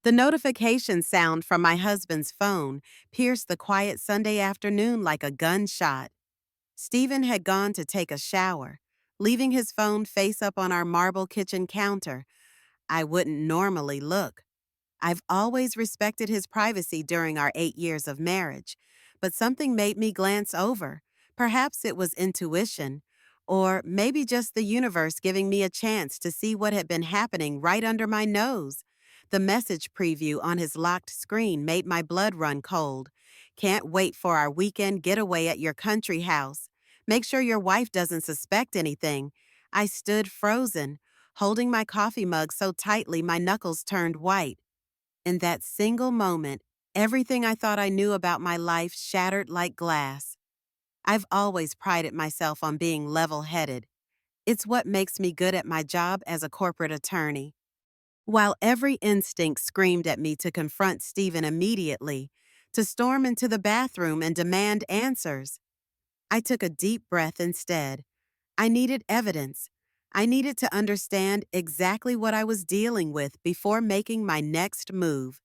The notification sound from my husband's phone pierced the quiet Sunday afternoon like a gunshot. Stephen had gone to take a shower, leaving his phone face up on our marble kitchen counter. I wouldn't normally look. I've always respected his privacy during our 8 years of marriage, but something made me glance over. Perhaps it was intuition, or maybe just the universe giving me a chance to see what had been happening right under my nose. The message preview on his locked screen made my blood run cold. Can't wait for our weekend getaway at your country house. Make sure your wife doesn't suspect anything. I stood frozen, holding my coffee mug so tightly my knuckles turned white. In that single moment, everything I thought I knew about my life shattered like glass. I've always prided myself on being level-headed. It's what makes me good at my job as a corporate attorney. While every instinct screamed at me to confront Stephen immediately, to storm into the bathroom and demand answers, I took a deep breath instead. I needed evidence. I needed to understand exactly what I was dealing with before making my next move.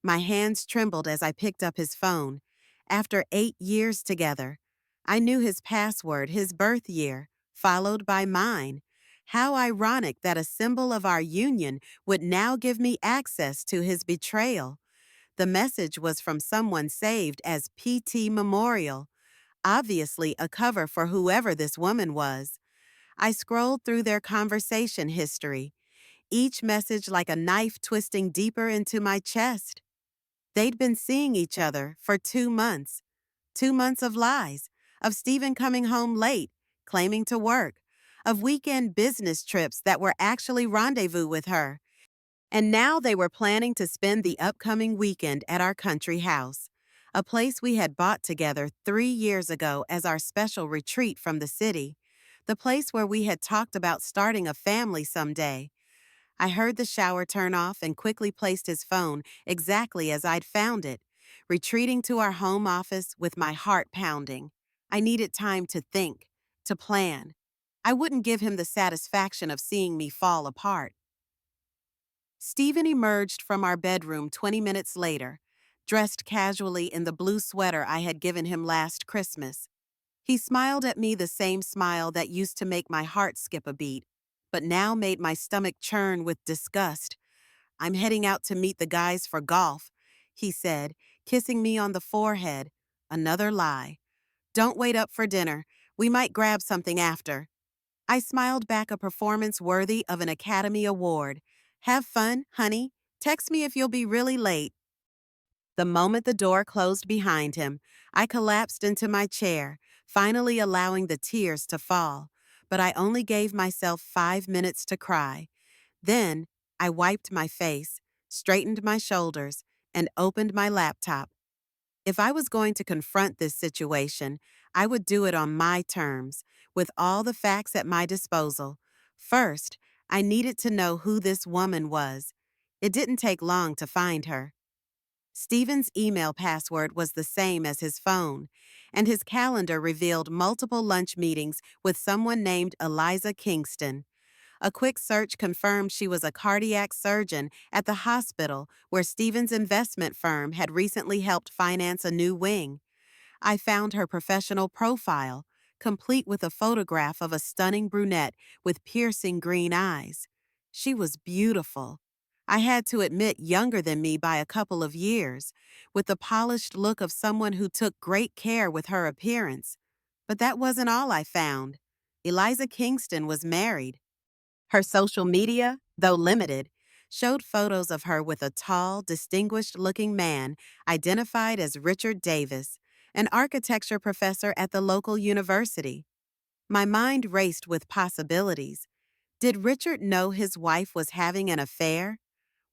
My hands trembled as I picked up his phone. After 8 years together, I knew his password, his birth year, followed by mine. How ironic that a symbol of our union would now give me access to his betrayal. The message was from someone saved as PT Memorial, obviously a cover for whoever this woman was. I scrolled through their conversation history, each message like a knife twisting deeper into my chest. They'd been seeing each other for 2 months. 2 months of lies, of Stephen coming home late, claiming to work, of weekend business trips that were actually rendezvous with her. And now they were planning to spend the upcoming weekend at our country house, a place we had bought together 3 years ago as our special retreat from the city, the place where we had talked about starting a family someday. I heard the shower turn off and quickly placed his phone exactly as I'd found it, retreating to our home office with my heart pounding. I needed time to think, to plan. I wouldn't give him the satisfaction of seeing me fall apart. Stephen emerged from our bedroom 20 minutes later, dressed casually in the blue sweater I had given him last Christmas. He smiled at me the same smile that used to make my heart skip a beat, but now made my stomach churn with disgust. "I'm heading out to meet the guys for golf," he said, kissing me on the forehead. Another lie. "Don't wait up for dinner. We might grab something after." I smiled back a performance worthy of an Academy Award. "Have fun, honey. Text me if you'll be really late." The moment the door closed behind him, I collapsed into my chair, finally allowing the tears to fall. But I only gave myself 5 minutes to cry. Then, I wiped my face, straightened my shoulders, and opened my laptop. If I was going to confront this situation, I would do it on my terms, with all the facts at my disposal. First, I needed to know who this woman was. It didn't take long to find her. Stephen's email password was the same as his phone, and his calendar revealed multiple lunch meetings with someone named Eliza Kingston. A quick search confirmed she was a cardiac surgeon at the hospital where Stephen's investment firm had recently helped finance a new wing. I found her professional profile, complete with a photograph of a stunning brunette with piercing green eyes. She was beautiful. I had to admit younger than me by a couple of years, with the polished look of someone who took great care with her appearance. But that wasn't all I found. Eliza Kingston was married. Her social media, though limited, showed photos of her with a tall, distinguished-looking man identified as Richard Davis, an architecture professor at the local university. My mind raced with possibilities. Did Richard know his wife was having an affair?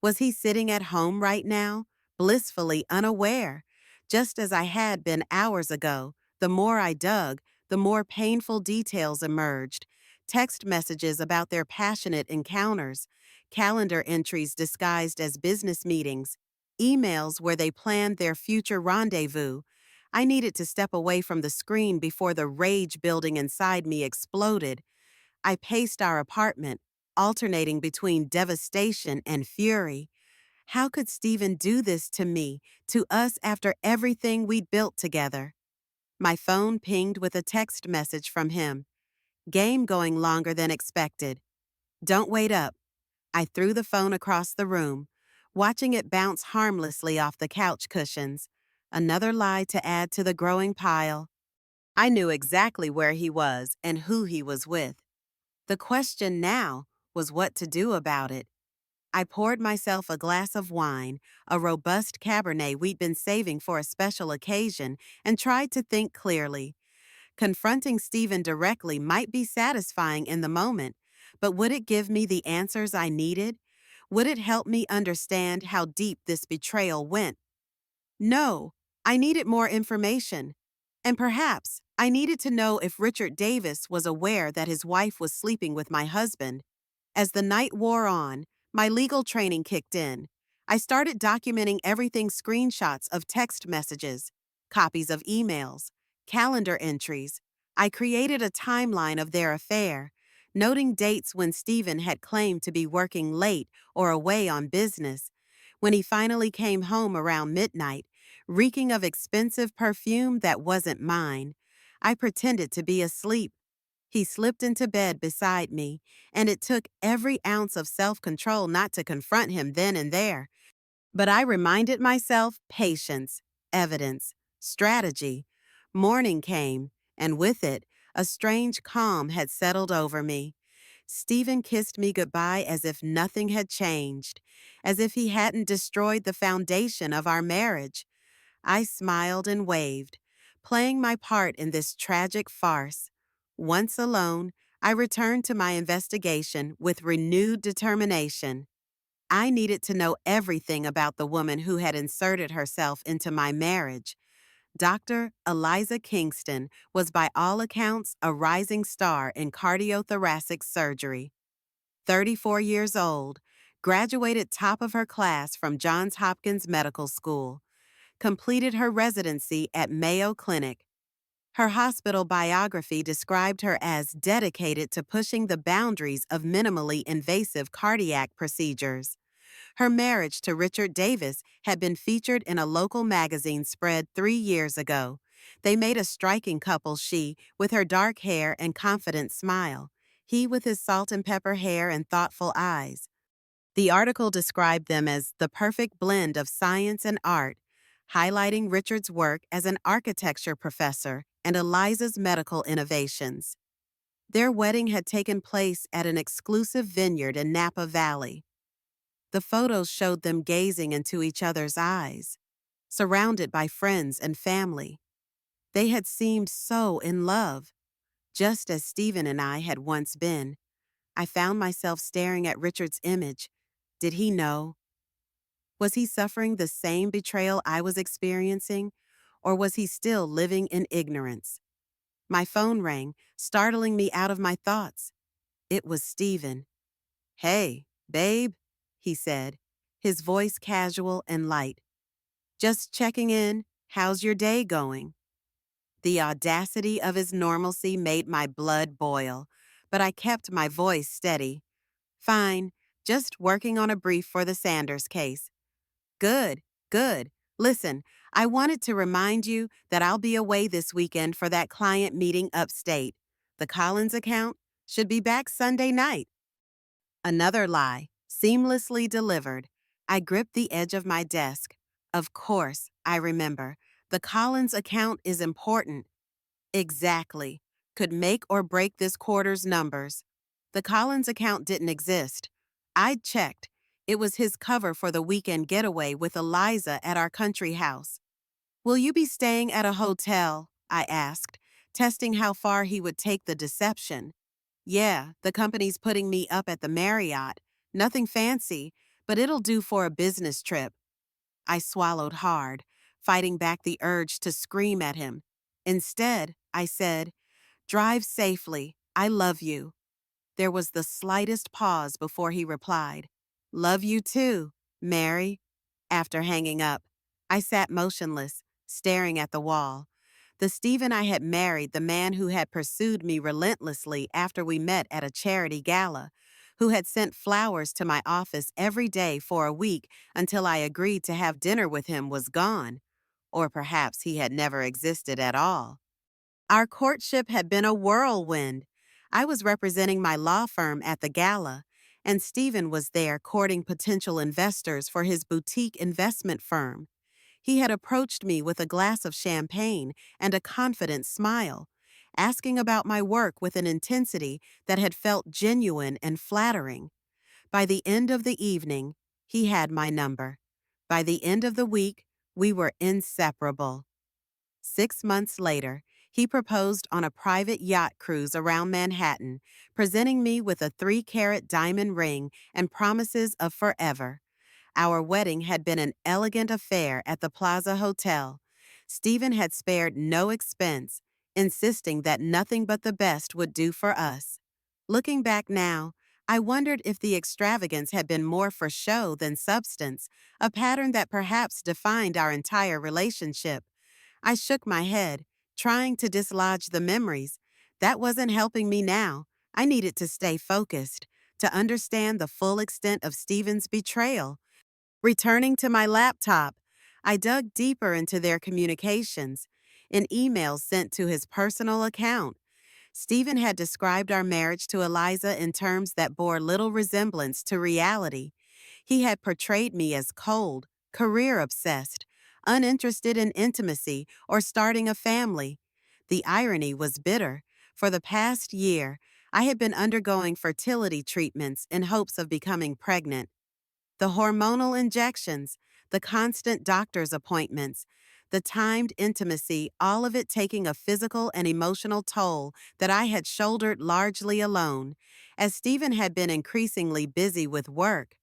Was he sitting at home right now, blissfully unaware? Just as I had been hours ago, the more I dug, the more painful details emerged. Text messages about their passionate encounters, calendar entries disguised as business meetings, emails where they planned their future rendezvous. I needed to step away from the screen before the rage building inside me exploded. I paced our apartment, alternating between devastation and fury. How could Stephen do this to me, to us after everything we'd built together? My phone pinged with a text message from him. Game going longer than expected. Don't wait up. I threw the phone across the room, watching it bounce harmlessly off the couch cushions. Another lie to add to the growing pile. I knew exactly where he was and who he was with. The question now was what to do about it. I poured myself a glass of wine, a robust Cabernet we'd been saving for a special occasion, and tried to think clearly. Confronting Stephen directly might be satisfying in the moment, but would it give me the answers I needed? Would it help me understand how deep this betrayal went? No, I needed more information. And perhaps I needed to know if Richard Davis was aware that his wife was sleeping with my husband. As the night wore on, my legal training kicked in. I started documenting everything: screenshots of text messages, copies of emails, calendar entries. I created a timeline of their affair, noting dates when Stephen had claimed to be working late or away on business. When he finally came home around midnight, reeking of expensive perfume that wasn't mine, I pretended to be asleep. He slipped into bed beside me, and it took every ounce of self-control not to confront him then and there. But I reminded myself: patience, evidence, strategy. Morning came, and with it, a strange calm had settled over me. Stephen kissed me goodbye as if nothing had changed, as if he hadn't destroyed the foundation of our marriage. I smiled and waved, playing my part in this tragic farce. Once alone, I returned to my investigation with renewed determination. I needed to know everything about the woman who had inserted herself into my marriage. Dr. Eliza Kingston was by all accounts a rising star in cardiothoracic surgery. 34 years old, graduated top of her class from Johns Hopkins Medical School, completed her residency at Mayo Clinic. Her hospital biography described her as dedicated to pushing the boundaries of minimally invasive cardiac procedures. Her marriage to Richard Davis had been featured in a local magazine spread 3 years ago. They made a striking couple, she with her dark hair and confident smile, he with his salt and pepper hair and thoughtful eyes. The article described them as the perfect blend of science and art, highlighting Richard's work as an architecture professor and Eliza's medical innovations. Their wedding had taken place at an exclusive vineyard in Napa Valley. The photos showed them gazing into each other's eyes, surrounded by friends and family. They had seemed so in love, just as Stephen and I had once been. I found myself staring at Richard's image. Did he know? Was he suffering the same betrayal I was experiencing, or was he still living in ignorance? My phone rang, startling me out of my thoughts. It was Stephen. "Hey, babe," he said, his voice casual and light. "Just checking in. How's your day going?" The audacity of his normalcy made my blood boil, but I kept my voice steady. "Fine, just working on a brief for the Sanders case." "Good, good. Listen, I wanted to remind you that I'll be away this weekend for that client meeting upstate. The Collins account should be back Sunday night." Another lie, seamlessly delivered. I gripped the edge of my desk. Of course, I remember. The Collins account is important. Exactly. Could make or break this quarter's numbers. The Collins account didn't exist. I'd checked. It was his cover for the weekend getaway with Eliza at our country house. "Will you be staying at a hotel?" I asked, testing how far he would take the deception. "Yeah, the company's putting me up at the Marriott. Nothing fancy, but it'll do for a business trip." I swallowed hard, fighting back the urge to scream at him. Instead, I said, "Drive safely. I love you." There was the slightest pause before he replied, "Love you too, Mary." After hanging up, I sat motionless, staring at the wall. The Stephen I had married, the man who had pursued me relentlessly after we met at a charity gala, who had sent flowers to my office every day for a week until I agreed to have dinner with him, was gone. Or perhaps he had never existed at all. Our courtship had been a whirlwind. I was representing my law firm at the gala, and Stephen was there courting potential investors for his boutique investment firm. He had approached me with a glass of champagne and a confident smile, asking about my work with an intensity that had felt genuine and flattering. By the end of the evening, he had my number. By the end of the week, we were inseparable. 6 months later, he proposed on a private yacht cruise around Manhattan, presenting me with a 3-carat diamond ring and promises of forever. Our wedding had been an elegant affair at the Plaza Hotel. Stephen had spared no expense, insisting that nothing but the best would do for us. Looking back now, I wondered if the extravagance had been more for show than substance, a pattern that perhaps defined our entire relationship. I shook my head, trying to dislodge the memories. That wasn't helping me now. I needed to stay focused, to understand the full extent of Stephen's betrayal. Returning to my laptop, I dug deeper into their communications. In emails sent to his personal account, Stephen had described our marriage to Eliza in terms that bore little resemblance to reality. He had portrayed me as cold, career-obsessed, uninterested in intimacy or starting a family. The irony was bitter. For the past year, I had been undergoing fertility treatments in hopes of becoming pregnant. The hormonal injections, the constant doctor's appointments, the timed intimacy, all of it taking a physical and emotional toll that I had shouldered largely alone, as Stephen had been increasingly busy with work.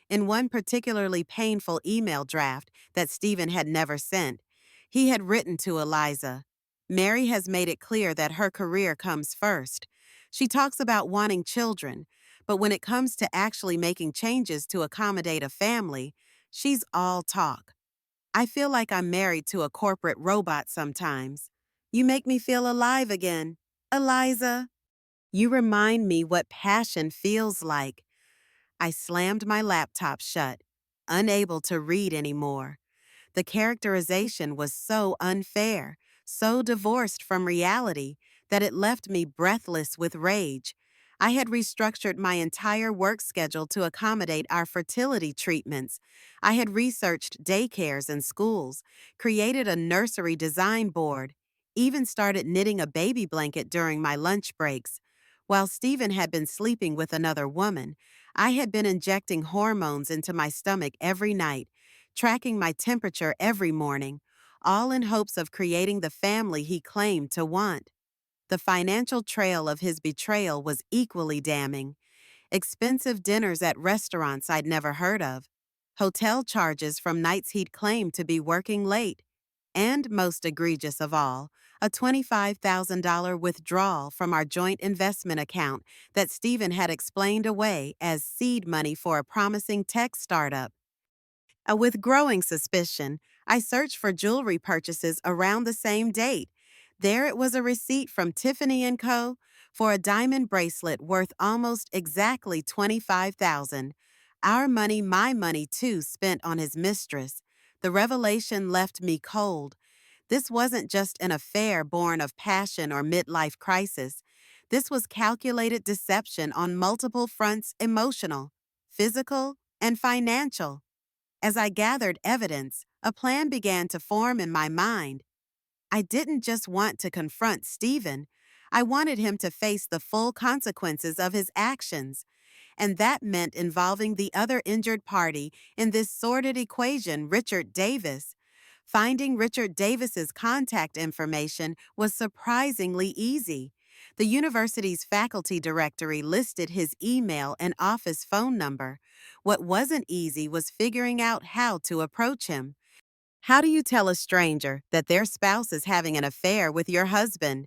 In one particularly painful email draft that Stephen had never sent, he had written to Eliza, "Mary has made it clear that her career comes first. She talks about wanting children, but when it comes to actually making changes to accommodate a family, she's all talk. I feel like I'm married to a corporate robot sometimes. You make me feel alive again. Eliza, you remind me what passion feels like." I slammed my laptop shut, unable to read anymore. The characterization was so unfair, so divorced from reality, that it left me breathless with rage. I had restructured my entire work schedule to accommodate our fertility treatments. I had researched daycares and schools, created a nursery design board, even started knitting a baby blanket during my lunch breaks. While Stephen had been sleeping with another woman, I had been injecting hormones into my stomach every night, tracking my temperature every morning, all in hopes of creating the family he claimed to want. The financial trail of his betrayal was equally damning. Expensive dinners at restaurants I'd never heard of, hotel charges from nights he'd claimed to be working late, and most egregious of all, a $25,000 withdrawal from our joint investment account that Stephen had explained away as seed money for a promising tech startup. With growing suspicion, I searched for jewelry purchases around the same date. There it was, a receipt from Tiffany & Co. for a diamond bracelet worth almost exactly $25,000. Our money, my money too, spent on his mistress. The revelation left me cold. This wasn't just an affair born of passion or midlife crisis. This was calculated deception on multiple fronts: emotional, physical, and financial. As I gathered evidence, a plan began to form in my mind. I didn't just want to confront Stephen. I wanted him to face the full consequences of his actions, and that meant involving the other injured party in this sordid equation, Richard Davis. Finding Richard Davis's contact information was surprisingly easy. The university's faculty directory listed his email and office phone number. What wasn't easy was figuring out how to approach him. How do you tell a stranger that their spouse is having an affair with your husband?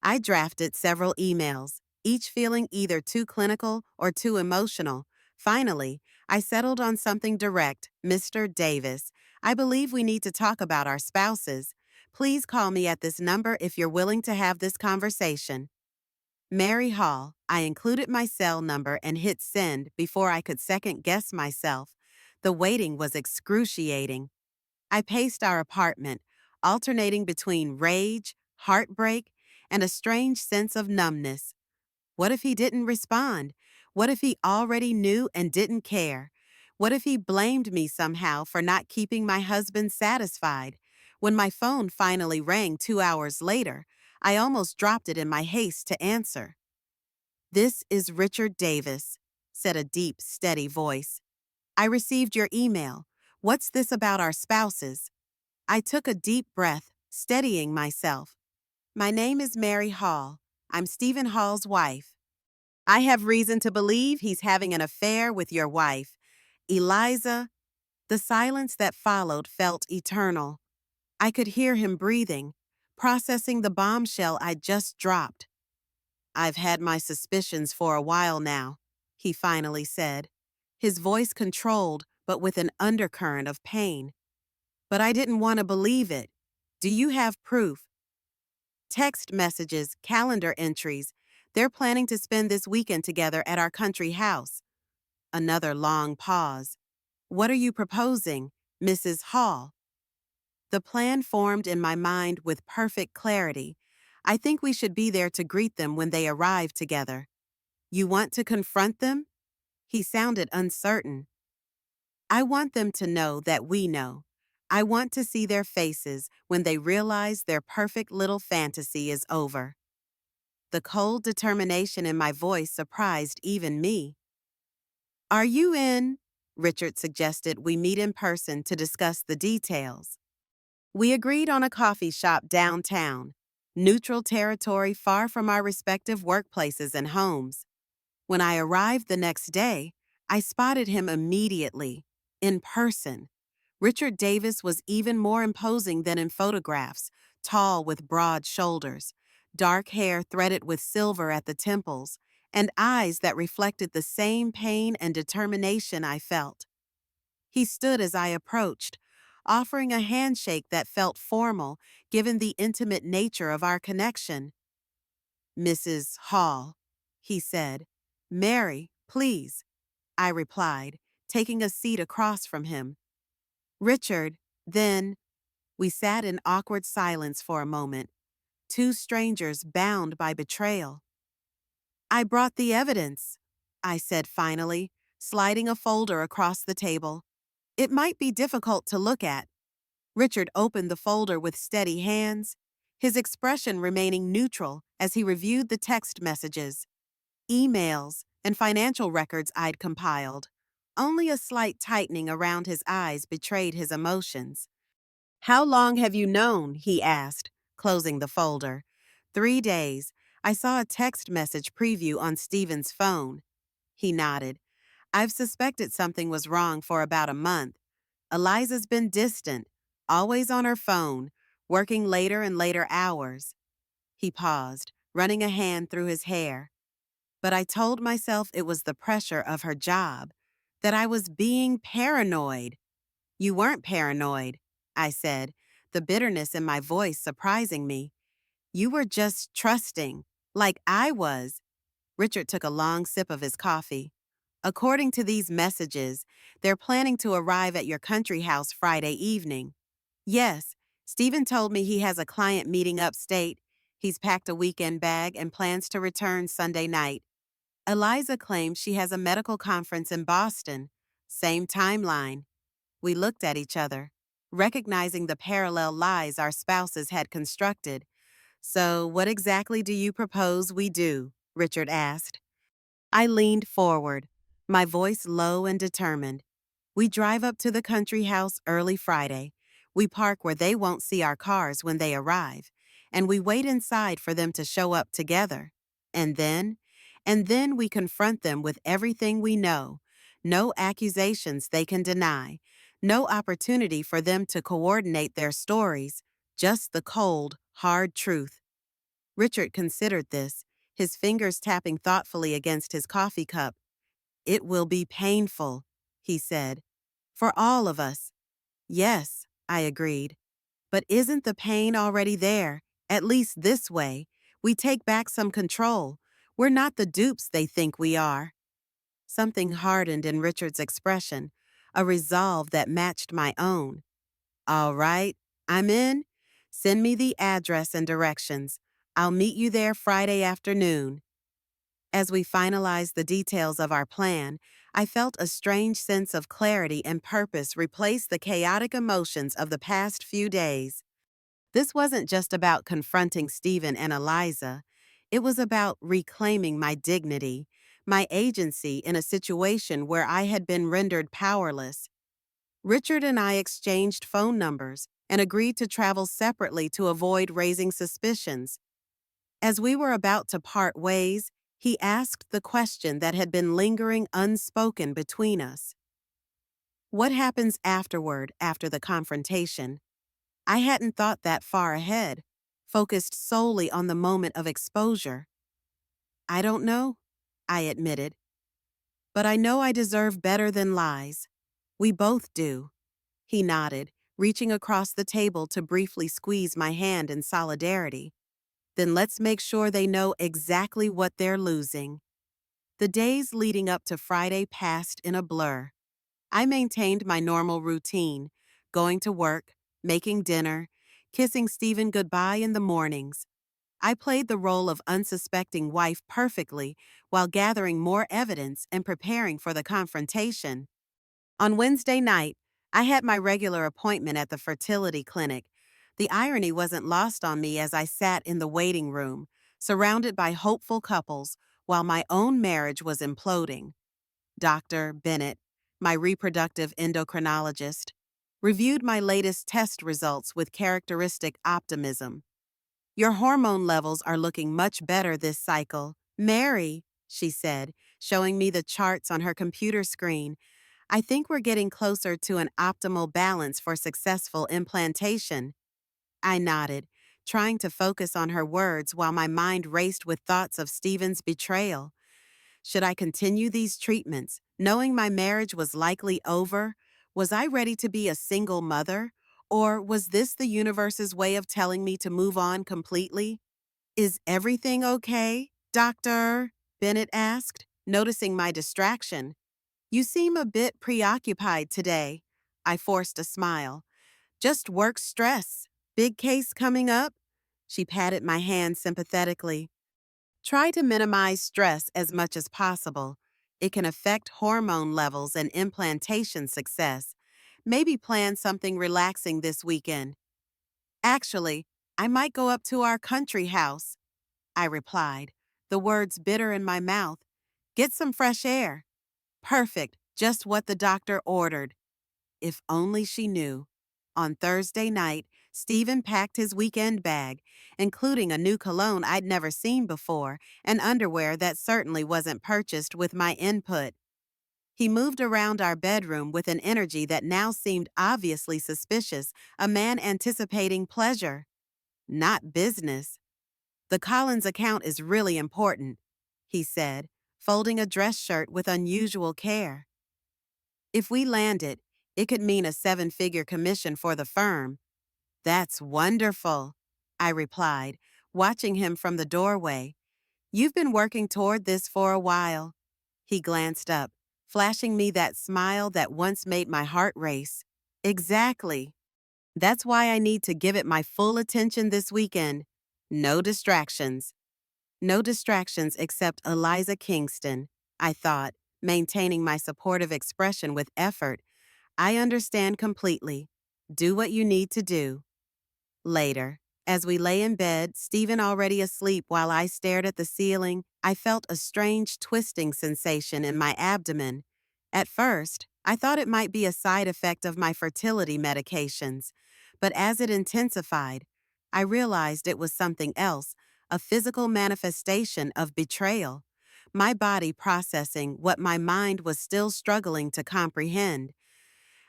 I drafted several emails, each feeling either too clinical or too emotional. Finally, I settled on something direct: "Mr. Davis, I believe we need to talk about our spouses. Please call me at this number if you're willing to have this conversation." Mary Hall. I included my cell number and hit send before I could second guess myself. The waiting was excruciating. I paced our apartment, alternating between rage, heartbreak, and a strange sense of numbness. What if he didn't respond? What if he already knew and didn't care? What if he blamed me somehow for not keeping my husband satisfied? When my phone finally rang 2 hours later, I almost dropped it in my haste to answer. "This is Richard Davis," said a deep, steady voice. "I received your email. What's this about our spouses?" I took a deep breath, steadying myself. "My name is Mary Hall. I'm Stephen Hall's wife. I have reason to believe he's having an affair with your wife, Eliza." The silence that followed felt eternal. I could hear him breathing, processing the bombshell I'd just dropped. "I've had my suspicions for a while now," he finally said, his voice controlled but with an undercurrent of pain. "But I didn't want to believe it. Do you have proof?" "Text messages, calendar entries. They're planning to spend this weekend together at our country house." Another long pause. "What are you proposing, Mrs. Hall?" The plan formed in my mind with perfect clarity. "I think we should be there to greet them when they arrive together." "You want to confront them?" He sounded uncertain. "I want them to know that we know. I want to see their faces when they realize their perfect little fantasy is over." The cold determination in my voice surprised even me. "Are you in?" Richard suggested we meet in person to discuss the details. We agreed on a coffee shop downtown, neutral territory far from our respective workplaces and homes. When I arrived the next day, I spotted him immediately, in person. Richard Davis was even more imposing than in photographs, tall with broad shoulders, dark hair threaded with silver at the temples, and eyes that reflected the same pain and determination I felt. He stood as I approached, offering a handshake that felt formal given the intimate nature of our connection. "Mrs. Hall," he said. "Mary, please," I replied, taking a seat across from him. "Richard, then." We sat in awkward silence for a moment, two strangers bound by betrayal. "I brought the evidence," I said finally, sliding a folder across the table. "It might be difficult to look at." Richard opened the folder with steady hands, his expression remaining neutral as he reviewed the text messages, emails, and financial records I'd compiled. Only a slight tightening around his eyes betrayed his emotions. "How long have you known?" he asked, closing the folder. "3 days. I saw a text message preview on Stephen's phone." He nodded. "I've suspected something was wrong for about a month. Eliza's been distant, always on her phone, working later and later hours." He paused, running a hand through his hair. "But I told myself it was the pressure of her job, that I was being paranoid." "You weren't paranoid," I said, the bitterness in my voice surprising me. "You were just trusting, like I was." Richard took a long sip of his coffee. "According to these messages, they're planning to arrive at your country house Friday evening." "Yes, Stephen told me he has a client meeting upstate. He's packed a weekend bag and plans to return Sunday night. Eliza claims she has a medical conference in Boston. Same timeline." We looked at each other, recognizing the parallel lies our spouses had constructed. "So, what exactly do you propose we do?" Richard asked. I leaned forward, my voice low and determined. "We drive up to the country house early Friday. We park where they won't see our cars when they arrive, and we wait inside for them to show up together. And then, we confront them with everything we know. No accusations they can deny. No opportunity for them to coordinate their stories. Just the cold, hard truth." Richard considered this, his fingers tapping thoughtfully against his coffee cup. "It will be painful," he said. "For all of us." "Yes," I agreed. "But isn't the pain already there? At least this way. We take back some control. We're not the dupes they think we are. Something hardened in Richard's expression, a resolve that matched my own. All right, I'm in. Send me the address and directions. I'll meet you there Friday afternoon. As we finalized the details of our plan, I felt a strange sense of clarity and purpose replace the chaotic emotions of the past few days. This wasn't just about confronting Stephen and Eliza. It was about reclaiming my dignity, my agency in a situation where I had been rendered powerless. Richard and I exchanged phone numbers and agreed to travel separately to avoid raising suspicions. As we were about to part ways, he asked the question that had been lingering unspoken between us. What happens afterward, after the confrontation? I hadn't thought that far ahead, focused solely on the moment of exposure. I don't know, I admitted. But I know I deserve better than lies. We both do. He nodded, reaching across the table to briefly squeeze my hand in solidarity. Then let's make sure they know exactly what they're losing. The days leading up to Friday passed in a blur. I maintained my normal routine, going to work, making dinner, kissing Stephen goodbye in the mornings. I played the role of unsuspecting wife perfectly while gathering more evidence and preparing for the confrontation. On Wednesday night, I had my regular appointment at the fertility clinic. The irony wasn't lost on me as I sat in the waiting room, surrounded by hopeful couples, while my own marriage was imploding. Dr. Bennett, my reproductive endocrinologist, reviewed my latest test results with characteristic optimism. Your hormone levels are looking much better this cycle. Mary, she said, showing me the charts on her computer screen. I think we're getting closer to an optimal balance for successful implantation. I nodded, trying to focus on her words while my mind raced with thoughts of Stephen's betrayal. Should I continue these treatments, knowing my marriage was likely over? Was I ready to be a single mother? Or was this the universe's way of telling me to move on completely? Is everything okay, Doctor? Bennett asked, noticing my distraction. You seem a bit preoccupied today. I forced a smile. Just work stress. Big case coming up? She patted my hand sympathetically. Try to minimize stress as much as possible. It can affect hormone levels and implantation success. Maybe plan something relaxing this weekend. Actually, I might go up to our country house, I replied, the words bitter in my mouth. Get some fresh air. Perfect, just what the doctor ordered. If only she knew. On Thursday night, Stephen packed his weekend bag, including a new cologne I'd never seen before and underwear that certainly wasn't purchased with my input. He moved around our bedroom with an energy that now seemed obviously suspicious, a man anticipating pleasure, not business. The Collins account is really important, he said, folding a dress shirt with unusual care. If we landed, it could mean a seven-figure commission for the firm. That's wonderful, I replied, watching him from the doorway. You've been working toward this for a while. He glanced up, flashing me that smile that once made my heart race. Exactly. That's why I need to give it my full attention this weekend. No distractions. No distractions except Eliza Kingston, I thought, maintaining my supportive expression with effort. I understand completely. Do what you need to do. Later, as we lay in bed, Stephen already asleep while I stared at the ceiling, I felt a strange twisting sensation in my abdomen. At first, I thought it might be a side effect of my fertility medications, but as it intensified, I realized it was something else, a physical manifestation of betrayal. My body processing what my mind was still struggling to comprehend.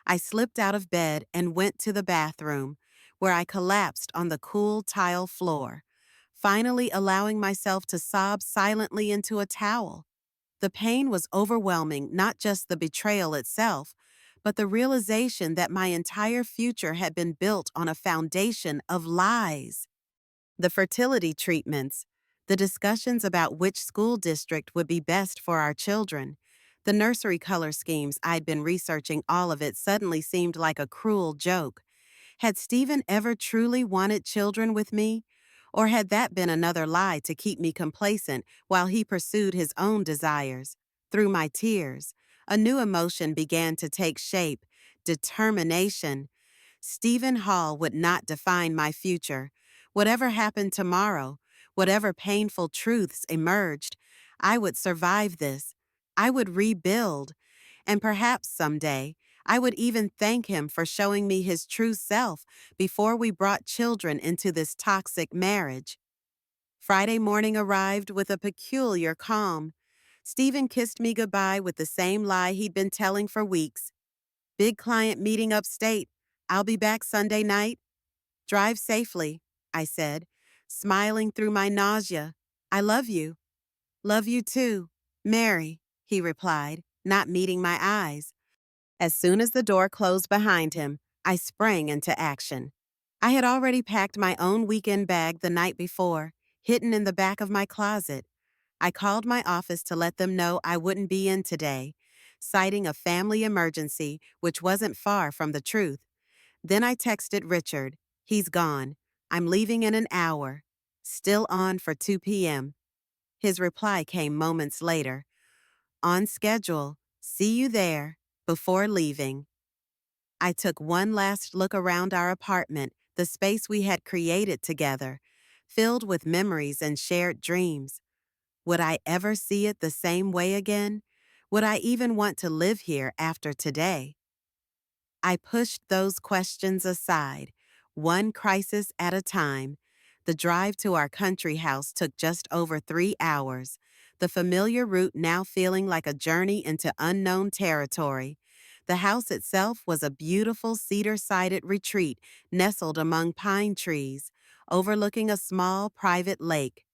I slipped out of bed and went to the bathroom, where I collapsed on the cool tile floor, finally allowing myself to sob silently into a towel. The pain was overwhelming, not just the betrayal itself, but the realization that my entire future had been built on a foundation of lies. The fertility treatments, The discussions about which school district would be best for our children. The nursery color schemes I'd been researching, all of it suddenly seemed like a cruel joke. Had Stephen ever truly wanted children with me? Or had that been another lie to keep me complacent while he pursued his own desires? Through my tears, a new emotion began to take shape: determination. Stephen Hall would not define my future. Whatever happened tomorrow, whatever painful truths emerged, I would survive this. I would rebuild. And perhaps someday, I would even thank him for showing me his true self before we brought children into this toxic marriage. Friday morning arrived with a peculiar calm. Stephen kissed me goodbye with the same lie he'd been telling for weeks. Big client meeting upstate. I'll be back Sunday night. Drive safely, I said, smiling through my nausea. I love you. Love you too, Mary, he replied, not meeting my eyes. As soon as the door closed behind him, I sprang into action. I had already packed my own weekend bag the night before, hidden in the back of my closet. I called my office to let them know I wouldn't be in today, citing a family emergency, which wasn't far from the truth. Then I texted Richard. He's gone. I'm leaving in an hour. Still on for 2 p.m. His reply came moments later. On schedule. See you there. Before leaving. I took one last look around our apartment, the space we had created together, filled with memories and shared dreams. Would I ever see it the same way again? Would I even want to live here after today? I pushed those questions aside, one crisis at a time. The drive to our country house took just over 3 hours, the familiar route now feeling like a journey into unknown territory. The house itself was a beautiful cedar-sided retreat nestled among pine trees, overlooking a small private lake.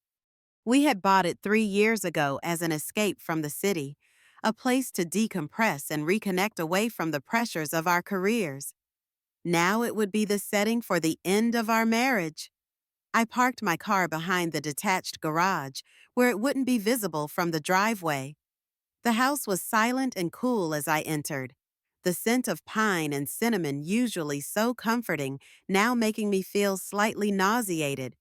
We had bought it 3 years ago as an escape from the city, a place to decompress and reconnect away from the pressures of our careers. Now it would be the setting for the end of our marriage. I parked my car behind the detached garage, where it wouldn't be visible from the driveway. The house was silent and cool as I entered, the scent of pine and cinnamon, usually so comforting, now making me feel slightly nauseated.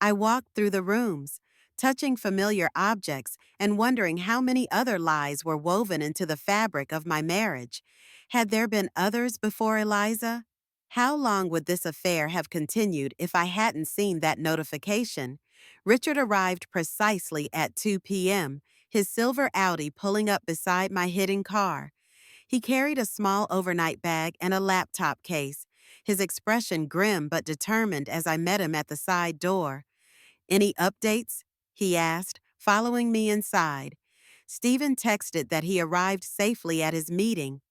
I walked through the rooms, touching familiar objects and wondering how many other lies were woven into the fabric of my marriage. Had there been others before Eliza? How long would this affair have continued if I hadn't seen that notification? Richard arrived precisely at 2 p.m., his silver Audi pulling up beside my hidden car. He carried a small overnight bag and a laptop case, his expression grim but determined as I met him at the side door. Any updates? He asked, following me inside. Stephen texted that he arrived safely at his meeting.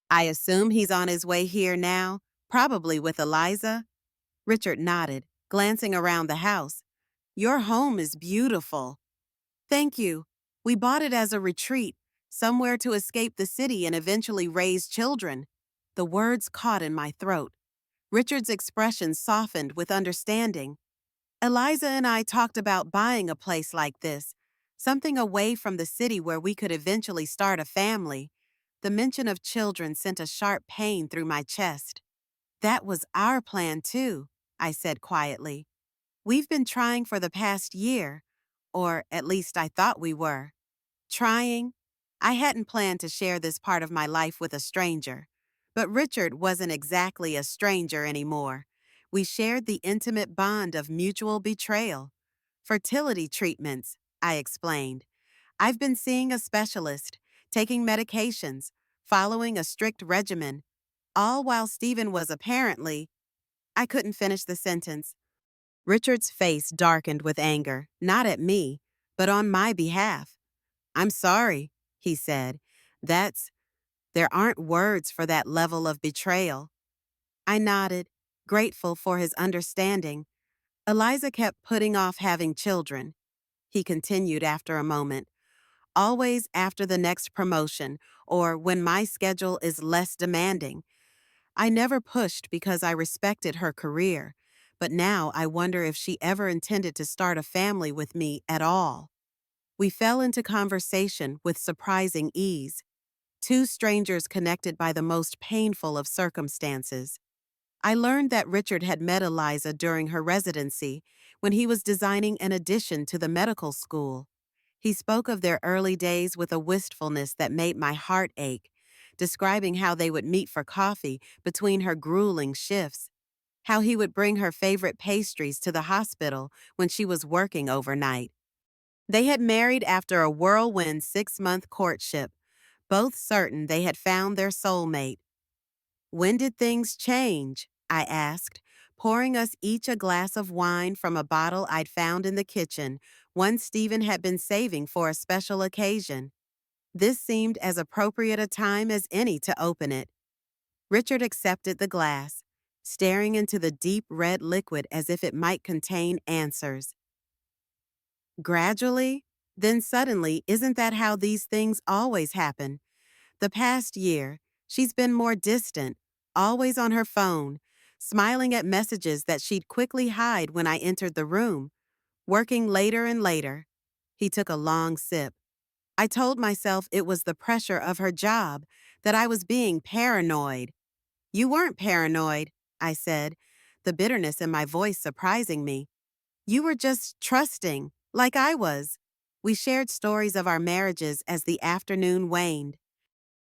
I assume he's on his way here now, probably with Eliza? Richard nodded, glancing around the house. Your home is beautiful. Thank you. We bought it as a retreat, somewhere to escape the city and eventually raise children. The words caught in my throat. Richard's expression softened with understanding. Eliza and I talked about buying a place like this, something away from the city where we could eventually start a family. The mention of children sent a sharp pain through my chest. That was our plan too, I said quietly. We've been trying for the past year, or at least I thought we were. Trying? I hadn't planned to share this part of my life with a stranger. But Richard wasn't exactly a stranger anymore. We shared the intimate bond of mutual betrayal. Fertility treatments, I explained. I've been seeing a specialist, taking medications, following a strict regimen, all while Stephen was apparently— I couldn't finish the sentence. Richard's face darkened with anger, not at me, but on my behalf. I'm sorry, he said. There aren't words for that level of betrayal. I nodded, grateful for his understanding. Eliza kept putting off having children. He continued after a moment. Always after the next promotion, or when my schedule is less demanding. I never pushed because I respected her career, but now I wonder if she ever intended to start a family with me at all. We fell into conversation with surprising ease, two strangers connected by the most painful of circumstances. I learned that Richard had met Eliza during her residency when he was designing an addition to the medical school. He spoke of their early days with a wistfulness that made my heart ache, describing how they would meet for coffee between her grueling shifts, how he would bring her favorite pastries to the hospital when she was working overnight. They had married after a whirlwind 6-month courtship, both certain they had found their soulmate. "When did things change?" I asked, pouring us each a glass of wine from a bottle I'd found in the kitchen, one Stephen had been saving for a special occasion. This seemed as appropriate a time as any to open it. Richard accepted the glass, staring into the deep red liquid as if it might contain answers. "Gradually? Then suddenly, isn't that how these things always happen? The past year, she's been more distant, always on her phone, smiling at messages that she'd quickly hide when I entered the room, working later and later." He took a long sip. I told myself it was the pressure of her job, that I was being paranoid. "You weren't paranoid," I said, the bitterness in my voice surprising me. "You were just trusting, like I was." We shared stories of our marriages as the afternoon waned.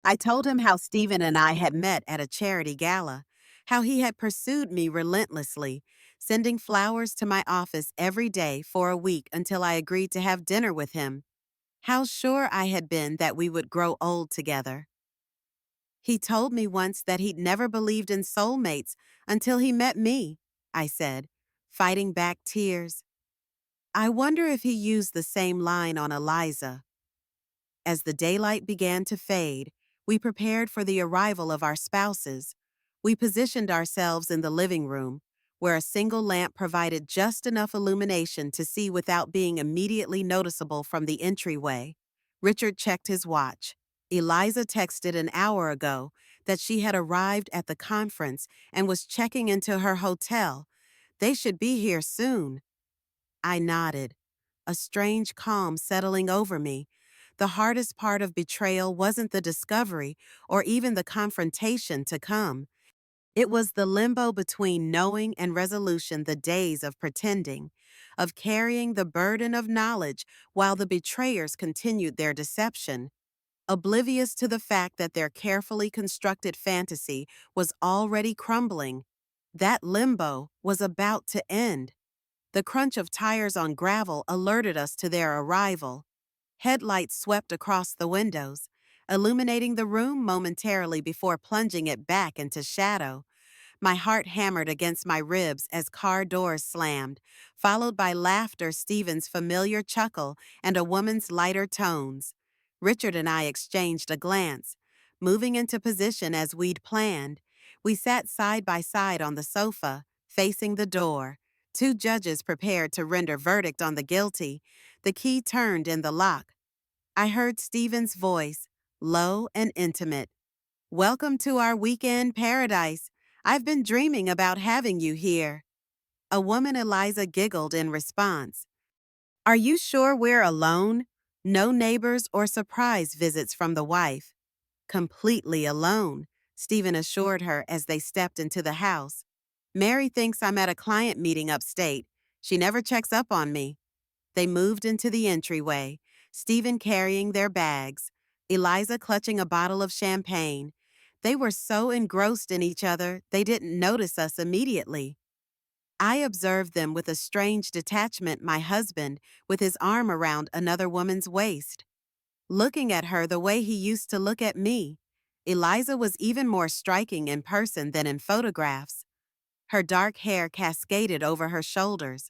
I told him how Stephen and I had met at a charity gala, how he had pursued me relentlessly, sending flowers to my office every day for a week until I agreed to have dinner with him, how sure I had been that we would grow old together. "He told me once that he'd never believed in soulmates until he met me," I said, fighting back tears. I wonder if he used the same line on Eliza. As the daylight began to fade, we prepared for the arrival of our spouses. We positioned ourselves in the living room, where a single lamp provided just enough illumination to see without being immediately noticeable from the entryway. Richard checked his watch. Eliza texted an hour ago that she had arrived at the conference and was checking into her hotel. They should be here soon. I nodded, a strange calm settling over me. The hardest part of betrayal wasn't the discovery or even the confrontation to come. It was the limbo between knowing and resolution, the days of pretending, of carrying the burden of knowledge while the betrayers continued their deception, oblivious to the fact that their carefully constructed fantasy was already crumbling. That limbo was about to end. The crunch of tires on gravel alerted us to their arrival. Headlights swept across the windows, illuminating the room momentarily before plunging it back into shadow. My heart hammered against my ribs as car doors slammed, followed by laughter, Stephen's familiar chuckle, and a woman's lighter tones. Richard and I exchanged a glance. Moving into position as we'd planned, we sat side by side on the sofa, facing the door. Two judges prepared to render verdict on the guilty. The key turned in the lock. I heard Stephen's voice, low and intimate. "Welcome to our weekend paradise. I've been dreaming about having you here." A woman, Eliza, giggled in response. "Are you sure we're alone? No neighbors or surprise visits from the wife?" "Completely alone," Stephen assured her as they stepped into the house. "Mary thinks I'm at a client meeting upstate. She never checks up on me." They moved into the entryway, Stephen carrying their bags, Eliza clutching a bottle of champagne. They were so engrossed in each other, they didn't notice us immediately. I observed them with a strange detachment, my husband, with his arm around another woman's waist, looking at her the way he used to look at me. Eliza was even more striking in person than in photographs. Her dark hair cascaded over her shoulders,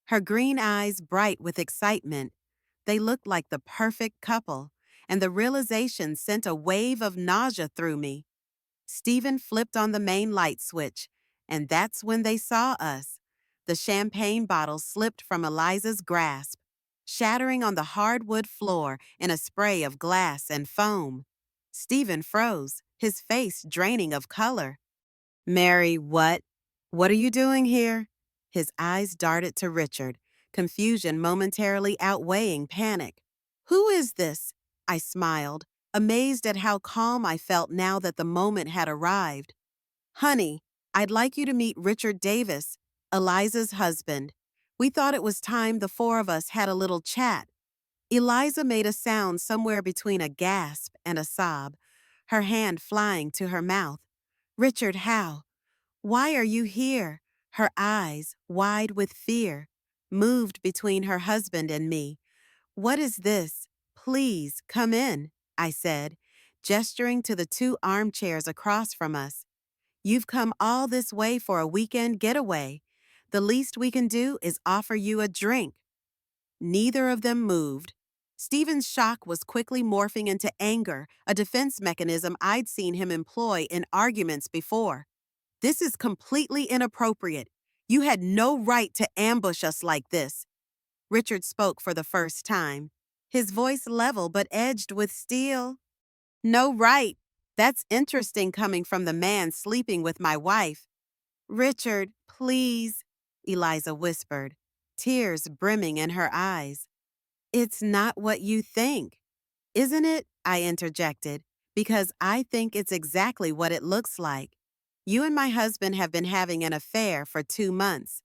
her green eyes bright with excitement. They looked like the perfect couple, and the realization sent a wave of nausea through me. Stephen flipped on the main light switch, and that's when they saw us. The champagne bottle slipped from Eliza's grasp, shattering on the hardwood floor in a spray of glass and foam. Stephen froze, his face draining of color. "Mary, what? What are you doing here?" His eyes darted to Richard, confusion momentarily outweighing panic. "Who is this?" I smiled, amazed at how calm I felt now that the moment had arrived. "Honey, I'd like you to meet Richard Davis, Eliza's husband. We thought it was time the four of us had a little chat." Eliza made a sound somewhere between a gasp and a sob, her hand flying to her mouth. "Richard, how? Why are you here?" Her eyes, wide with fear, moved between her husband and me. "What is this? Please, come in," I said, gesturing to the two armchairs across from us. "You've come all this way for a weekend getaway. The least we can do is offer you a drink." Neither of them moved. Stephen's shock was quickly morphing into anger, a defense mechanism I'd seen him employ in arguments before. "This is completely inappropriate. You had no right to ambush us like this." Richard spoke for the first time, his voice level but edged with steel. "No right. That's interesting coming from the man sleeping with my wife." "Richard, please," Eliza whispered, tears brimming in her eyes. "It's not what you think." "Isn't it?" I interjected, "because I think it's exactly what it looks like. You and my husband have been having an affair for 2 months.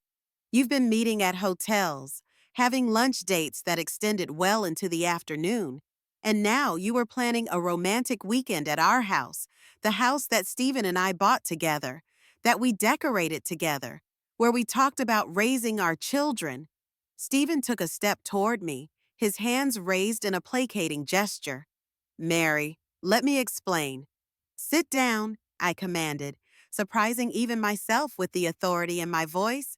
You've been meeting at hotels, having lunch dates that extended well into the afternoon, and now you were planning a romantic weekend at our house, the house that Stephen and I bought together, that we decorated together, where we talked about raising our children." Stephen took a step toward me, his hands raised in a placating gesture. "Mary, let me explain." "Sit down," I commanded, surprising even myself with the authority in my voice.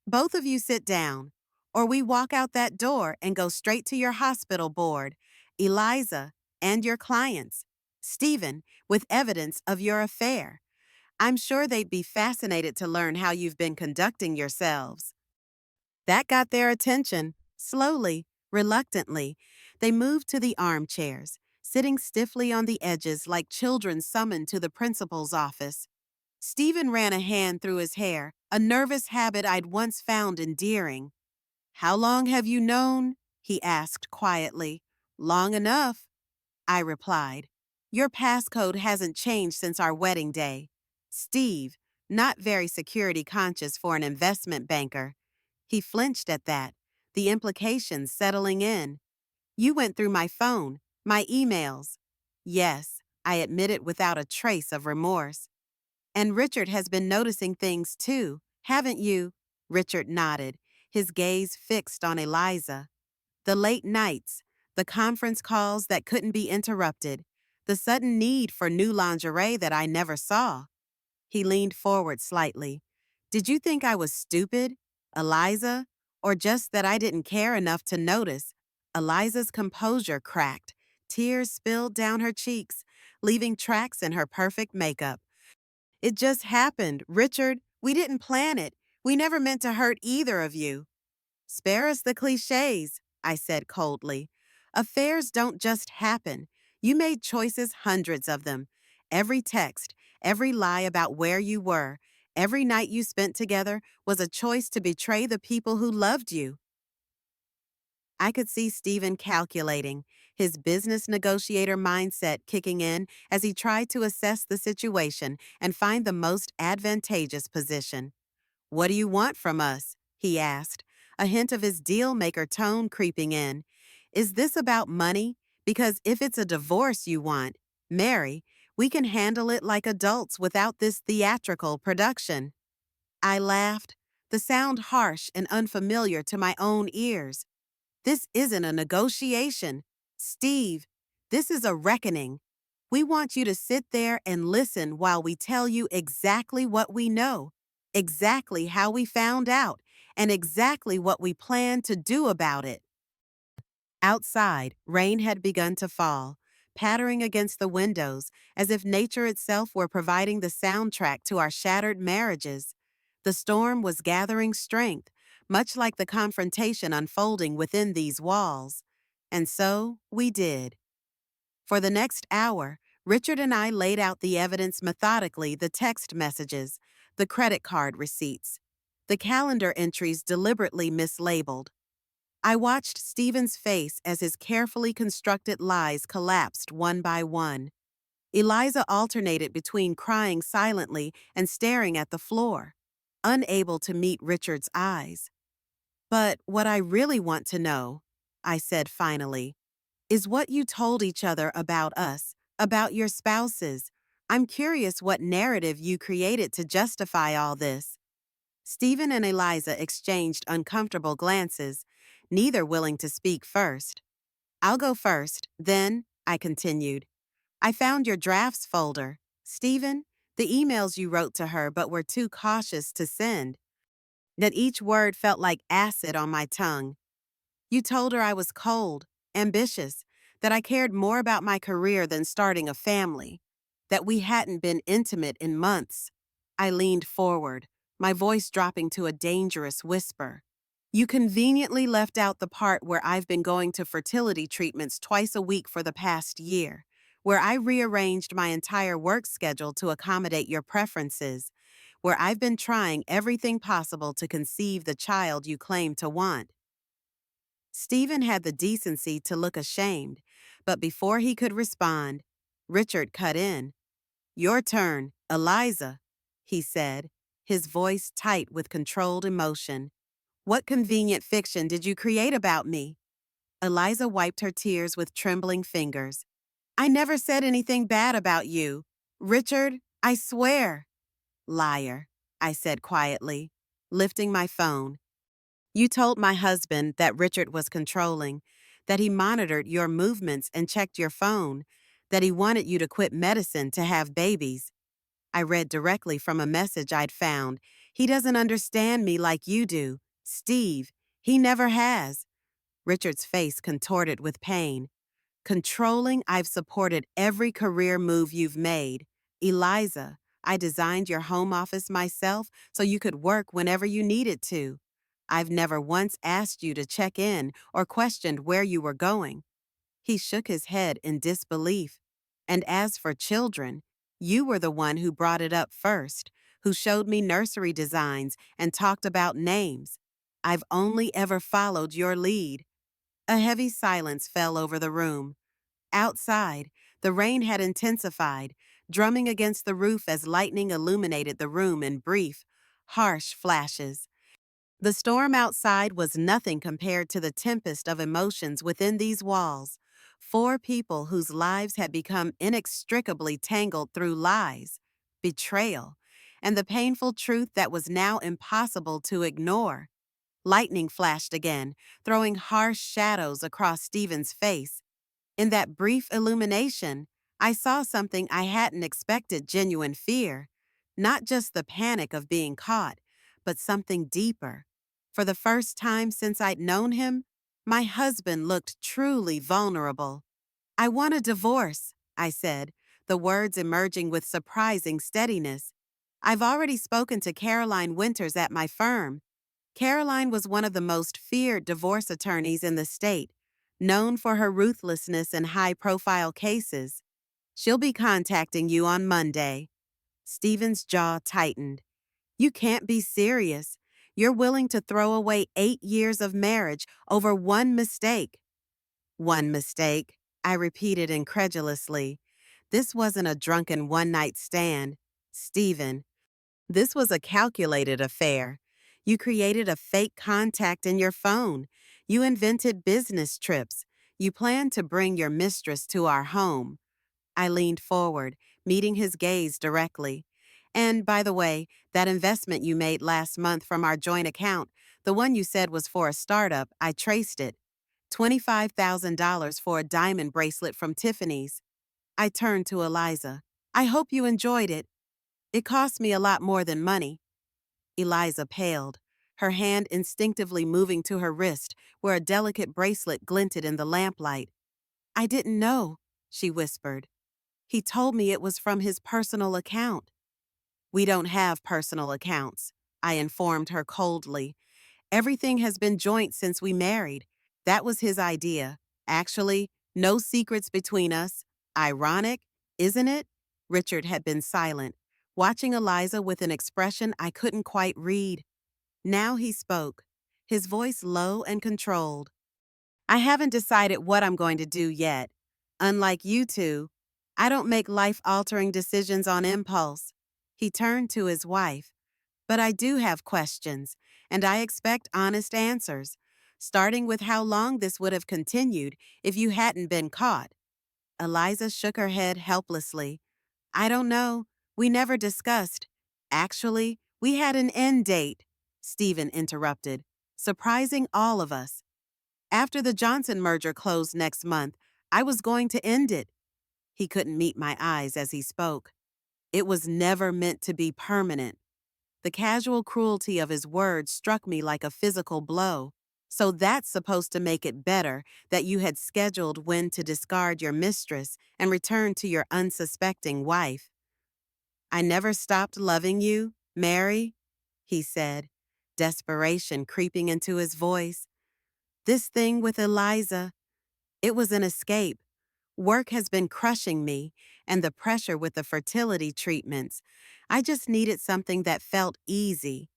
"Both of you sit down, or we walk out that door and go straight to your hospital board, Eliza, and your clients, Stephen, with evidence of your affair. I'm sure they'd be fascinated to learn how you've been conducting yourselves." That got their attention. Slowly, reluctantly, they moved to the armchairs, sitting stiffly on the edges like children summoned to the principal's office. Stephen ran a hand through his hair, a nervous habit I'd once found endearing. "How long have you known?" he asked quietly. "Long enough," I replied. "Your passcode hasn't changed since our wedding day." Steve, not very security conscious for an investment banker. He flinched at that, the implications settling in. "You went through my phone, my emails." "Yes," I admitted without a trace of remorse. "And Richard has been noticing things too, haven't you?" Richard nodded, his gaze fixed on Eliza. "The late nights, the conference calls that couldn't be interrupted, the sudden need for new lingerie that I never saw." He leaned forward slightly. "Did you think I was stupid, Eliza, or just that I didn't care enough to notice?" Eliza's composure cracked. Tears spilled down her cheeks, leaving tracks in her perfect makeup. "It just happened, Richard. We didn't plan it. We never meant to hurt either of you." "Spare us the cliches," I said coldly. "Affairs don't just happen. You made choices, hundreds of them. Every text, every lie about where you were, every night you spent together was a choice to betray the people who loved you." I could see Stephen calculating, his business negotiator mindset kicking in as he tried to assess the situation and find the most advantageous position. "What do you want from us?" he asked, a hint of his deal-maker tone creeping in. "Is this about money? Because if it's a divorce you want, Mary, we can handle it like adults without this theatrical production." I laughed, the sound harsh and unfamiliar to my own ears. "This isn't a negotiation. Steve, this is a reckoning. We want you to sit there and listen while we tell you exactly what we know, exactly how we found out, and exactly what we plan to do about it." Outside, rain had begun to fall, pattering against the windows as if nature itself were providing the soundtrack to our shattered marriages. The storm was gathering strength, much like the confrontation unfolding within these walls. And so we did. For the next hour, Richard and I laid out the evidence methodically, the text messages, the credit card receipts. the calendar entries deliberately mislabeled. I watched Stephen's face as his carefully constructed lies collapsed one by one. Eliza alternated between crying silently and staring at the floor, unable to meet Richard's eyes. "But what I really want to know," I said finally, "is what you told each other about us, about your spouses. I'm curious what narrative you created to justify all this." Stephen and Eliza exchanged uncomfortable glances, neither willing to speak first. "I'll go first, then," I continued. "I found your drafts folder. Stephen, the emails you wrote to her but were too cautious to send. That each word felt like acid on my tongue. You told her I was cold, ambitious, that I cared more about my career than starting a family, that we hadn't been intimate in months." I leaned forward, my voice dropping to a dangerous whisper. "You conveniently left out the part where I've been going to fertility treatments twice a week for the past year, where I rearranged my entire work schedule to accommodate your preferences, where I've been trying everything possible to conceive the child you claim to want." Stephen had the decency to look ashamed, but before he could respond, Richard cut in. "Your turn, Eliza," he said, his voice tight with controlled emotion. "What convenient fiction did you create about me?" Eliza wiped her tears with trembling fingers. "I never said anything bad about you. Richard, I swear." "Liar," I said quietly, lifting my phone. "You told my husband that Richard was controlling, that he monitored your movements and checked your phone, that he wanted you to quit medicine to have babies." I read directly from a message I'd found. "He doesn't understand me like you do. Steve, he never has." Richard's face contorted with pain. "Controlling, I've supported every career move you've made. Eliza, I designed your home office myself so you could work whenever you needed to. I've never once asked you to check in or questioned where you were going." He shook his head in disbelief. "And as for children, you were the one who brought it up first, who showed me nursery designs and talked about names. I've only ever followed your lead." A heavy silence fell over the room. Outside, the rain had intensified, drumming against the roof as lightning illuminated the room in brief, harsh flashes. The storm outside was nothing compared to the tempest of emotions within these walls. Four people whose lives had become inextricably tangled through lies, betrayal, and the painful truth that was now impossible to ignore. Lightning flashed again, throwing harsh shadows across Stephen's face. In that brief illumination, I saw something I hadn't expected: genuine fear. Not just the panic of being caught, but something deeper. For the first time since I'd known him, my husband looked truly vulnerable. "I want a divorce," I said, the words emerging with surprising steadiness. "I've already spoken to Caroline Winters at my firm." Caroline was one of the most feared divorce attorneys in the state, known for her ruthlessness in high-profile cases. "She'll be contacting you on Monday." Stephen's jaw tightened. "You can't be serious. You're willing to throw away 8 years of marriage over one mistake." "One mistake," I repeated incredulously. "This wasn't a drunken one-night stand. Stephen, this was a calculated affair. You created a fake contact in your phone. You invented business trips. You planned to bring your mistress to our home." I leaned forward, meeting his gaze directly. "And by the way, that investment you made last month from our joint account, the one you said was for a startup, I traced it. $25,000 for a diamond bracelet from Tiffany's." I turned to Eliza. "I hope you enjoyed it." "It cost me a lot more than money." Eliza paled, her hand instinctively moving to her wrist where a delicate bracelet glinted in the lamplight. "I didn't know," she whispered. "He told me it was from his personal account." "We don't have personal accounts," I informed her coldly. "Everything has been joint since we married. That was his idea. Actually, no secrets between us. Ironic, isn't it?" Richard had been silent, watching Eliza with an expression I couldn't quite read. Now he spoke, his voice low and controlled. I haven't decided what I'm going to do yet. Unlike you two, I don't make life-altering decisions on impulse. He turned to his wife. But I do have questions, and I expect honest answers, starting with how long this would have continued if you hadn't been caught. Eliza shook her head helplessly. I don't know. We never discussed. Actually, we had an end date, Stephen interrupted, surprising all of us. After the Johnson merger closed next month, I was going to end it. He couldn't meet my eyes as he spoke. It was never meant to be permanent. The casual cruelty of his words struck me like a physical blow. So that's supposed to make it better that you had scheduled when to discard your mistress and return to your unsuspecting wife. I never stopped loving you, Mary, he said, desperation creeping into his voice. This thing with Eliza, it was an escape. Work has been crushing me, and the pressure with the fertility treatments. I just needed something that felt easy.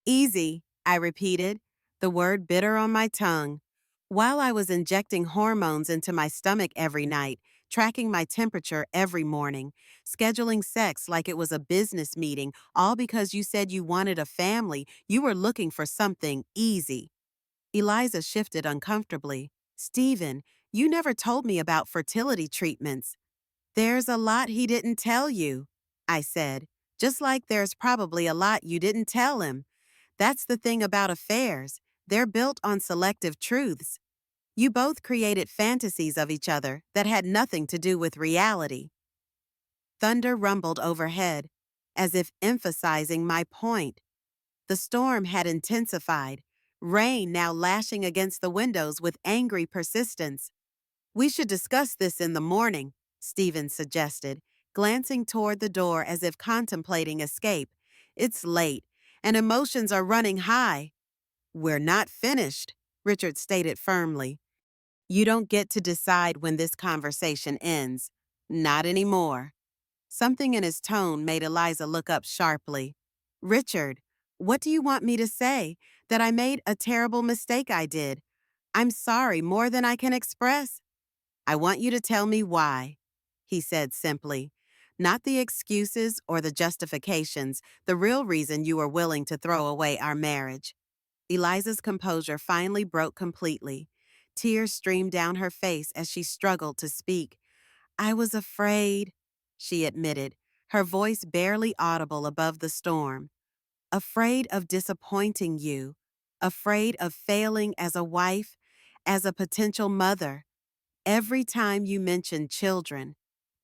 Easy, I repeated, the word bitter on my tongue. While I was injecting hormones into my stomach every night, tracking my temperature every morning, scheduling sex like it was a business meeting, all because you said you wanted a family, you were looking for something easy. Eliza shifted uncomfortably. Stephen, you never told me about fertility treatments. There's a lot he didn't tell you, I said, just like there's probably a lot you didn't tell him. That's the thing about affairs. They're built on selective truths. You both created fantasies of each other that had nothing to do with reality. Thunder rumbled overhead, as if emphasizing my point. The storm had intensified, rain now lashing against the windows with angry persistence. We should discuss this in the morning, Stephen suggested, glancing toward the door as if contemplating escape. It's late, and emotions are running high. We're not finished, Richard stated firmly. You don't get to decide when this conversation ends. Not anymore. Something in his tone made Eliza look up sharply. Richard, what do you want me to say? That I made a terrible mistake I did. I'm sorry more than I can express. I want you to tell me why, he said simply. Not the excuses or the justifications, the real reason you were willing to throw away our marriage. Eliza's composure finally broke completely. Tears streamed down her face as she struggled to speak. I was afraid, she admitted, her voice barely audible above the storm. Afraid of disappointing you, afraid of failing as a wife, as a potential mother. Every time you mentioned children,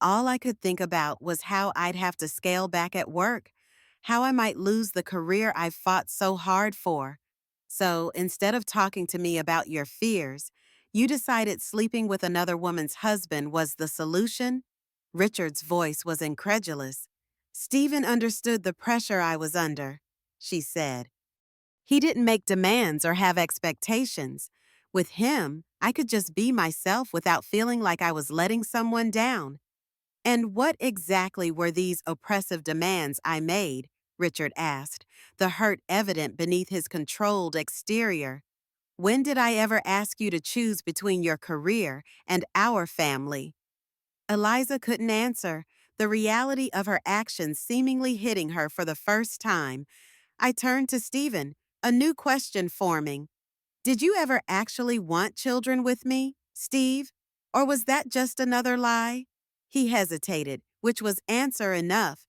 all I could think about was how I'd have to scale back at work, how I might lose the career I've fought so hard for. So instead of talking to me about your fears, you decided sleeping with another woman's husband was the solution? Richard's voice was incredulous. Stephen understood the pressure I was under, she said. He didn't make demands or have expectations. With him, I could just be myself without feeling like I was letting someone down. And what exactly were these oppressive demands I made? Richard asked, the hurt evident beneath his controlled exterior. When did I ever ask you to choose between your career and our family? Eliza couldn't answer, the reality of her actions seemingly hitting her for the first time. I turned to Stephen, a new question forming. Did you ever actually want children with me, Steve? Or was that just another lie? He hesitated, which was answer enough.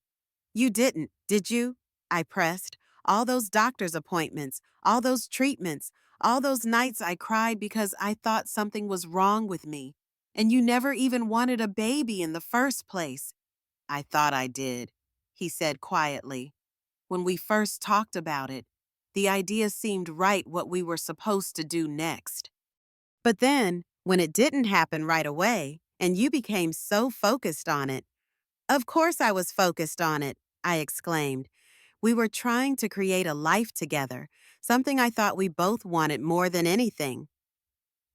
You didn't, did you? I pressed. All those doctor's appointments, all those treatments, all those nights I cried because I thought something was wrong with me. And you never even wanted a baby in the first place. I thought I did, he said quietly. When we first talked about it, the idea seemed right what we were supposed to do next. But then, when it didn't happen right away, and you became so focused on it, of course I was focused on it, I exclaimed. We were trying to create a life together, something I thought we both wanted more than anything.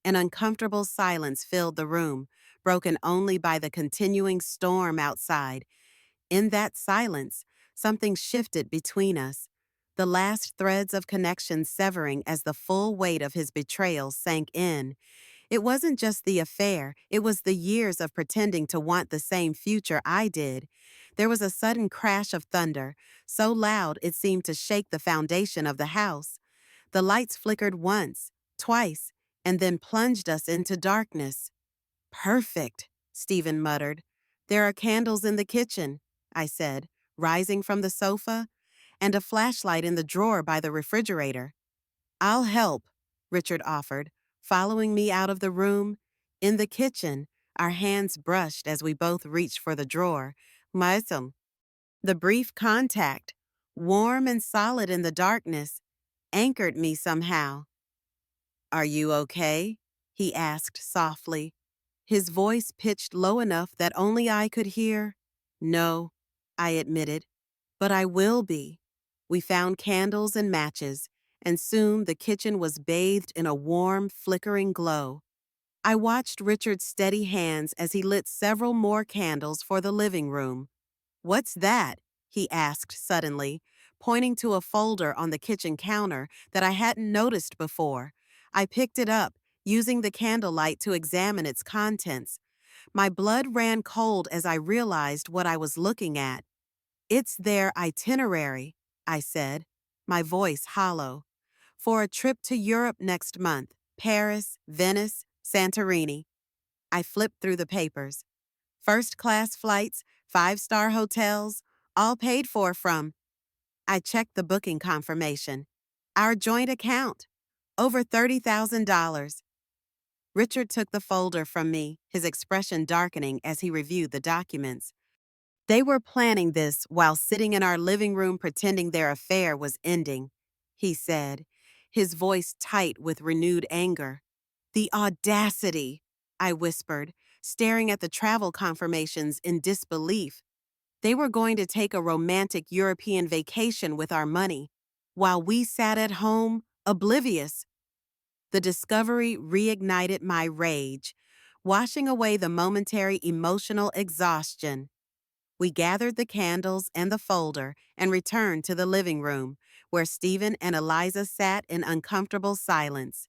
An uncomfortable silence filled the room, broken only by the continuing storm outside. In that silence, something shifted between us. the last threads of connection severing as the full weight of his betrayal sank in. It wasn't just the affair, it was the years of pretending to want the same future I did. There was a sudden crash of thunder, so loud it seemed to shake the foundation of the house. The lights flickered once, twice, and then plunged us into darkness. Perfect, Stephen muttered. There are candles in the kitchen, I said, rising from the sofa, and a flashlight in the drawer by the refrigerator. I'll help, Richard offered, following me out of the room. In the kitchen, our hands brushed as we both reached for the drawer. Maisam. The brief contact, warm and solid in the darkness, anchored me somehow. Are you okay? He asked softly, his voice pitched low enough that only I could hear. No, I admitted, but I will be. We found candles and matches, and soon the kitchen was bathed in a warm, flickering glow. I watched Richard's steady hands as he lit several more candles for the living room. What's that? He asked suddenly, pointing to a folder on the kitchen counter that I hadn't noticed before. I picked it up, using the candlelight to examine its contents. My blood ran cold as I realized what I was looking at. It's their itinerary, I said, my voice hollow. For a trip to Europe next month, Paris, Venice, Santorini. I flipped through the papers. First-class flights, five-star hotels, all paid for from. I checked the booking confirmation. Our joint account. Over $30,000. Richard took the folder from me, his expression darkening as he reviewed the documents. They were planning this while sitting in our living room pretending their affair was ending, he said, his voice tight with renewed anger. The audacity, I whispered, staring at the travel confirmations in disbelief. They were going to take a romantic European vacation with our money, while we sat at home, oblivious. The discovery reignited my rage, washing away the momentary emotional exhaustion. We gathered the candles and the folder and returned to the living room, where Stephen and Eliza sat in uncomfortable silence.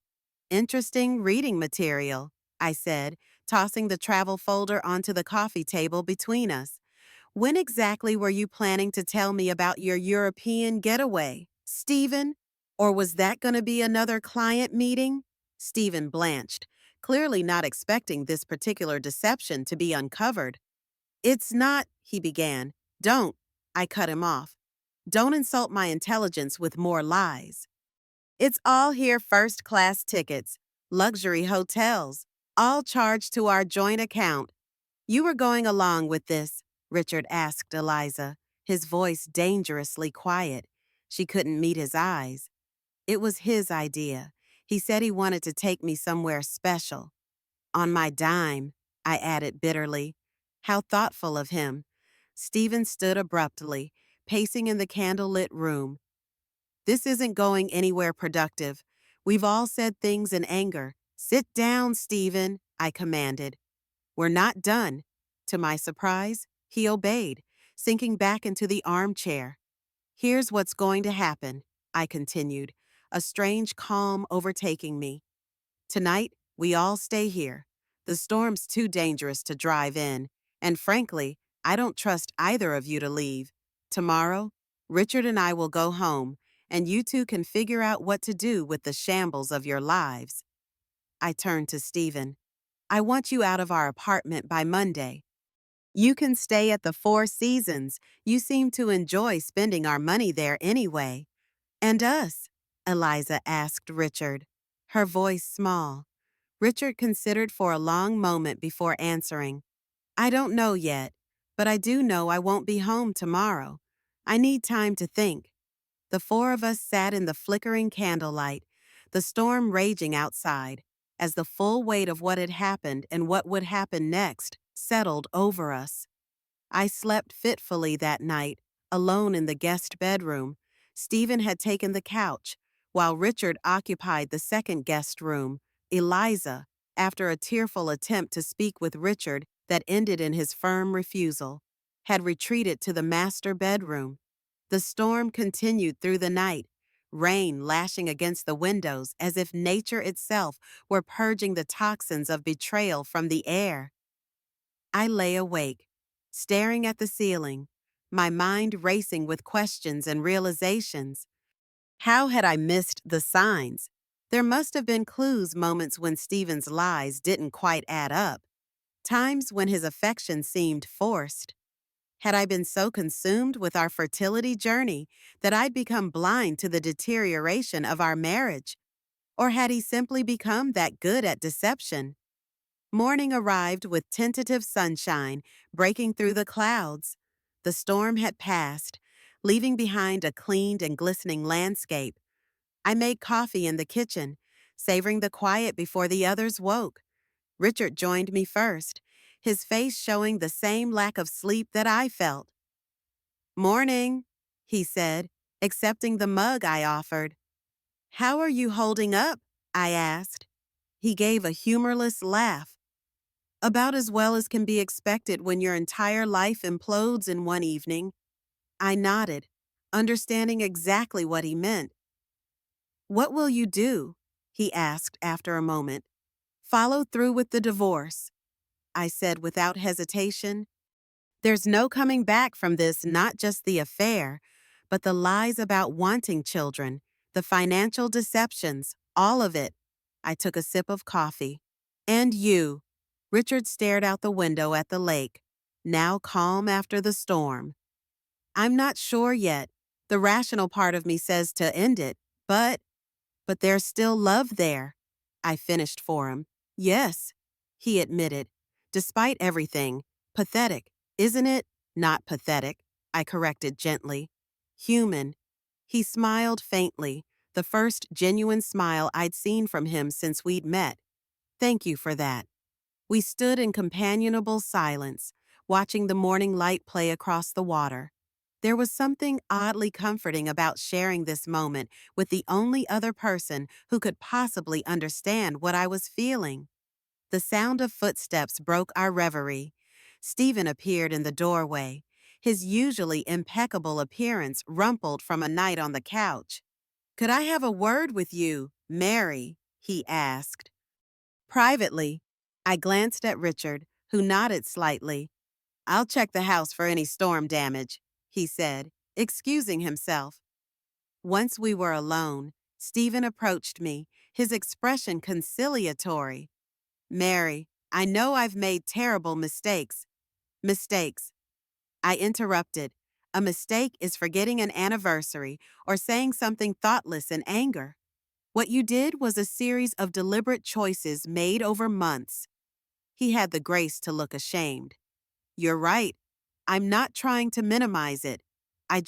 Interesting reading material, I said, tossing the travel folder onto the coffee table between us. When exactly were you planning to tell me about your European getaway, Stephen? Or was that going to be another client meeting? Stephen blanched, clearly not expecting this particular deception to be uncovered. It's not, he began. Don't, I cut him off. Don't insult my intelligence with more lies. It's all here first-class tickets, luxury hotels, all charged to our joint account. You were going along with this, Richard asked Eliza, his voice dangerously quiet. She couldn't meet his eyes. It was his idea. He said he wanted to take me somewhere special. On my dime, I added bitterly. How thoughtful of him. Stephen stood abruptly, pacing in the candlelit room. This isn't going anywhere productive. We've all said things in anger. Sit down, Stephen, I commanded. We're not done. To my surprise, he obeyed, sinking back into the armchair. Here's what's going to happen, I continued, a strange calm overtaking me. Tonight, we all stay here. The storm's too dangerous to drive in, and frankly, I don't trust either of you to leave. Tomorrow, Richard and I will go home, and you two can figure out what to do with the shambles of your lives. I turned to Stephen. I want you out of our apartment by Monday. You can stay at the Four Seasons. You seem to enjoy spending our money there anyway. And us? Eliza asked Richard, her voice small. Richard considered for a long moment before answering. I don't know yet, but I do know I won't be home tomorrow. I need time to think. The four of us sat in the flickering candlelight, the storm raging outside, as the full weight of what had happened and what would happen next settled over us. I slept fitfully that night, alone in the guest bedroom. Stephen had taken the couch, while Richard occupied the second guest room. Eliza, after a tearful attempt to speak with Richard that ended in his firm refusal, had retreated to the master bedroom. The storm continued through the night, rain lashing against the windows as if nature itself were purging the toxins of betrayal from the air. I lay awake, staring at the ceiling, my mind racing with questions and realizations. How had I missed the signs? There must have been clues, moments when Stephen's lies didn't quite add up, times when his affection seemed forced. Had I been so consumed with our fertility journey that I'd become blind to the deterioration of our marriage? Or had he simply become that good at deception? Morning arrived with tentative sunshine breaking through the clouds. The storm had passed, leaving behind a cleaned and glistening landscape. I made coffee in the kitchen, savoring the quiet before the others woke. Richard joined me first, his face showing the same lack of sleep that I felt. "Morning," he said, accepting the mug I offered. "How are you holding up?" I asked. He gave a humorless laugh. "About as well as can be expected when your entire life implodes in one evening." I nodded, understanding exactly what he meant. "What will you do?" he asked after a moment. "Follow through with the divorce," I said without hesitation. "There's no coming back from this, not just the affair, but the lies about wanting children, the financial deceptions, all of it." I took a sip of coffee. "And you." Richard stared out the window at the lake, now calm after the storm. "I'm not sure yet. The rational part of me says to end it, but there's still love there." I finished for him. "Yes," he admitted. "Despite everything. Pathetic, isn't it?" "Not pathetic," I corrected gently. "Human." He smiled faintly, the first genuine smile I'd seen from him since we'd met. "Thank you for that." We stood in companionable silence, watching the morning light play across the water. There was something oddly comforting about sharing this moment with the only other person who could possibly understand what I was feeling. The sound of footsteps broke our reverie. Stephen appeared in the doorway, his usually impeccable appearance rumpled from a night on the couch. "Could I have a word with you, Mary?" he asked. Privately, I glanced at Richard, who nodded slightly. "I'll check the house for any storm damage," he said, excusing himself. Once we were alone, Stephen approached me, his expression conciliatory. "Mary, I know I've made terrible mistakes." "Mistakes," I interrupted. "A mistake is forgetting an anniversary or saying something thoughtless in anger. What you did was a series of deliberate choices made over months." He had the grace to look ashamed. "You're right. I'm not trying to minimize it. I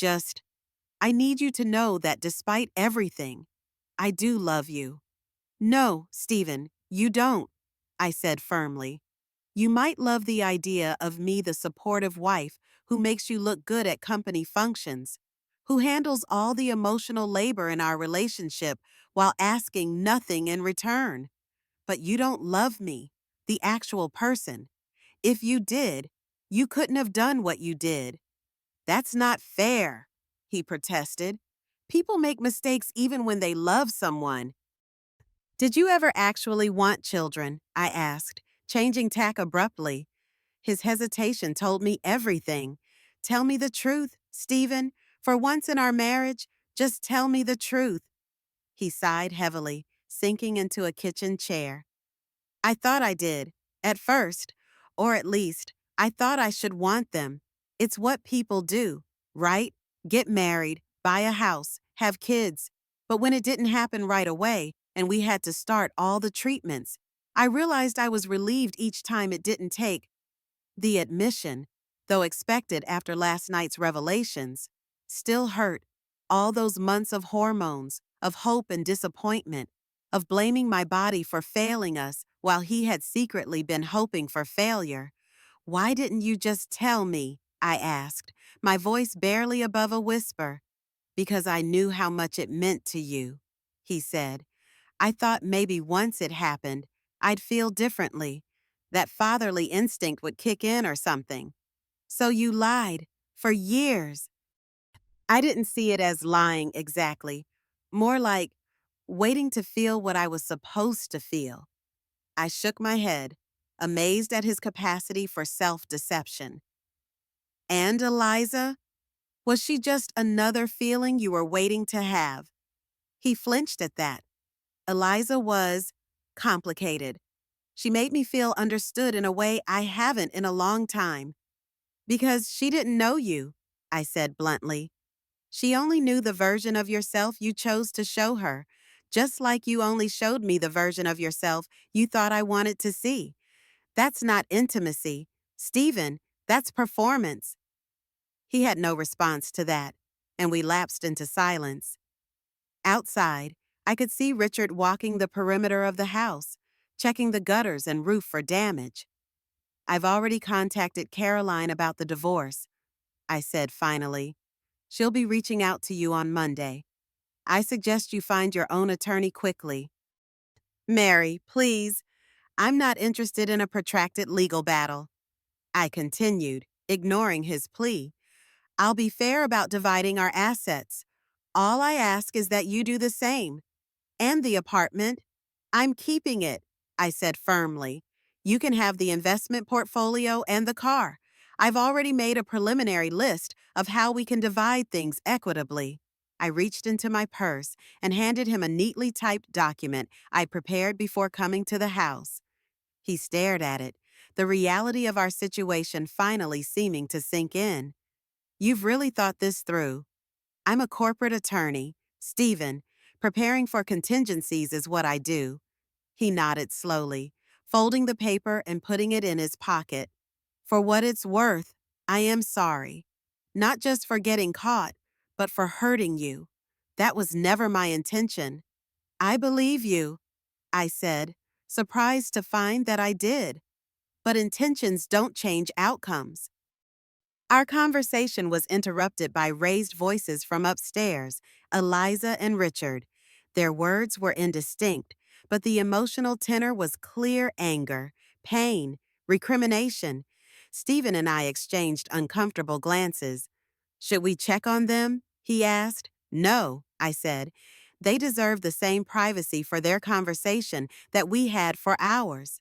need you to know that despite everything, I do love you." "No, Stephen, you don't," I said firmly. "You might love the idea of me, the supportive wife who makes you look good at company functions, who handles all the emotional labor in our relationship while asking nothing in return. But you don't love me, the actual person. If you did, you couldn't have done what you did." "That's not fair," he protested. "People make mistakes even when they love someone." "Did you ever actually want children?" I asked, changing tack abruptly. His hesitation told me everything. "Tell me the truth, Stephen. For once in our marriage, just tell me the truth." He sighed heavily, sinking into a kitchen chair. "I thought I did, at first. Or at least, I thought I should want them. It's what people do, right? Get married, buy a house, have kids. But when it didn't happen right away, and we had to start all the treatments, I realized I was relieved each time it didn't take. The admission, though expected after last night's revelations, still hurt. All those months of hormones, of hope and disappointment, of blaming my body for failing us while he had secretly been hoping for failure. "Why didn't you just tell me?" I asked, my voice barely above a whisper. "Because I knew how much it meant to you," he said. "I thought maybe once it happened, I'd feel differently. That fatherly instinct would kick in or something." "So you lied. For years." I didn't see it as lying exactly, more like waiting to feel what I was supposed to feel. I shook my head, amazed at his capacity for self-deception. And Eliza? Was she just another feeling you were waiting to have? He flinched at that. Eliza was complicated. She made me feel understood in a way I haven't in a long time. Because she didn't know you, I said bluntly. She only knew the version of yourself you chose to show her, just like you only showed me the version of yourself you thought I wanted to see. That's not intimacy. Stephen, that's performance. He had no response to that, and we lapsed into silence. Outside, I could see Richard walking the perimeter of the house, checking the gutters and roof for damage. I've already contacted Caroline about the divorce, I said finally. She'll be reaching out to you on Monday. I suggest you find your own attorney quickly. Mary, please, I'm not interested in a protracted legal battle. I continued, ignoring his plea. I'll be fair about dividing our assets. All I ask is that you do the same. And the apartment. I'm keeping it, I said firmly. You can have the investment portfolio and the car. I've already made a preliminary list of how we can divide things equitably. I reached into my purse and handed him a neatly typed document I prepared before coming to the house. He stared at it, the reality of our situation finally seeming to sink in. You've really thought this through. I'm a corporate attorney, Stephen. Preparing for contingencies is what I do. He nodded slowly, folding the paper and putting it in his pocket. For what it's worth, I am sorry. Not just for getting caught, but for hurting you. That was never my intention. I believe you, I said, surprised to find that I did. But intentions don't change outcomes. Our conversation was interrupted by raised voices from upstairs, Eliza and Richard. Their words were indistinct, but the emotional tenor was clear anger, pain, recrimination. Stephen and I exchanged uncomfortable glances. Should we check on them? He asked. No, I said. They deserve the same privacy for their conversation that we had for ours.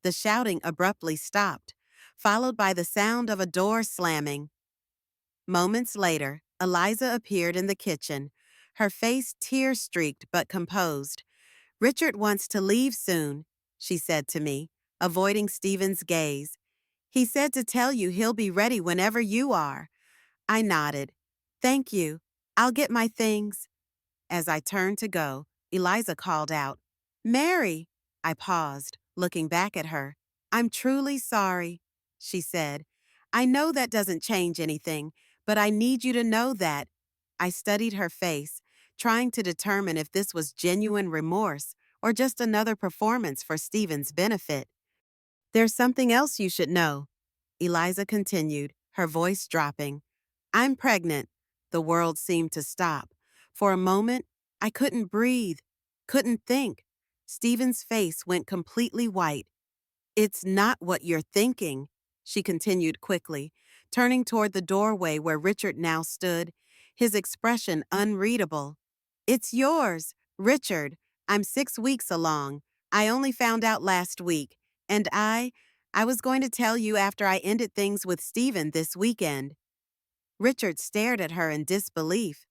The shouting abruptly stopped, followed by the sound of a door slamming. Moments later, Eliza appeared in the kitchen, her face tear-streaked but composed. Richard wants to leave soon, she said to me, avoiding Stephen's gaze. He said to tell you he'll be ready whenever you are. I nodded. Thank you. I'll get my things. As I turned to go, Eliza called out, Mary! I paused, looking back at her. I'm truly sorry, she said. I know that doesn't change anything, but I need you to know that. I studied her face, trying to determine if this was genuine remorse or just another performance for Stephen's benefit. There's something else you should know, Eliza continued, her voice dropping. I'm pregnant. The world seemed to stop. For a moment, I couldn't breathe, couldn't think. Stephen's face went completely white. It's not what you're thinking, she continued quickly, turning toward the doorway where Richard now stood, his expression unreadable. It's yours, Richard. I'm 6 weeks along. I only found out last week, and I was going to tell you after I ended things with Stephen this weekend. Richard stared at her in disbelief.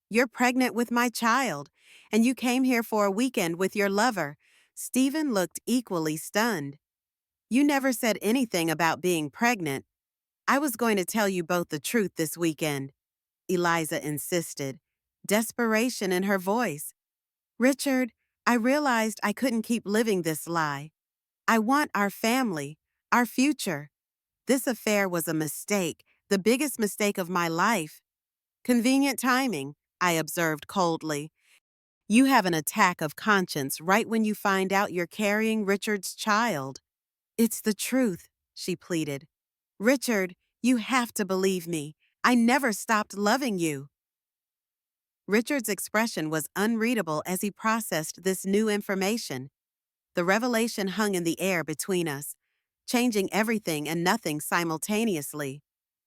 You're pregnant with my child, and you came here for a weekend with your lover. Stephen looked equally stunned. You never said anything about being pregnant. I was going to tell you both the truth this weekend, Eliza insisted, desperation in her voice. Richard, I realized I couldn't keep living this lie. I want our family, our future. This affair was a mistake, the biggest mistake of my life. Convenient timing, I observed coldly. You have an attack of conscience right when you find out you're carrying Richard's child. It's the truth, she pleaded. Richard, you have to believe me. I never stopped loving you. Richard's expression was unreadable as he processed this new information. The revelation hung in the air between us, changing everything and nothing simultaneously.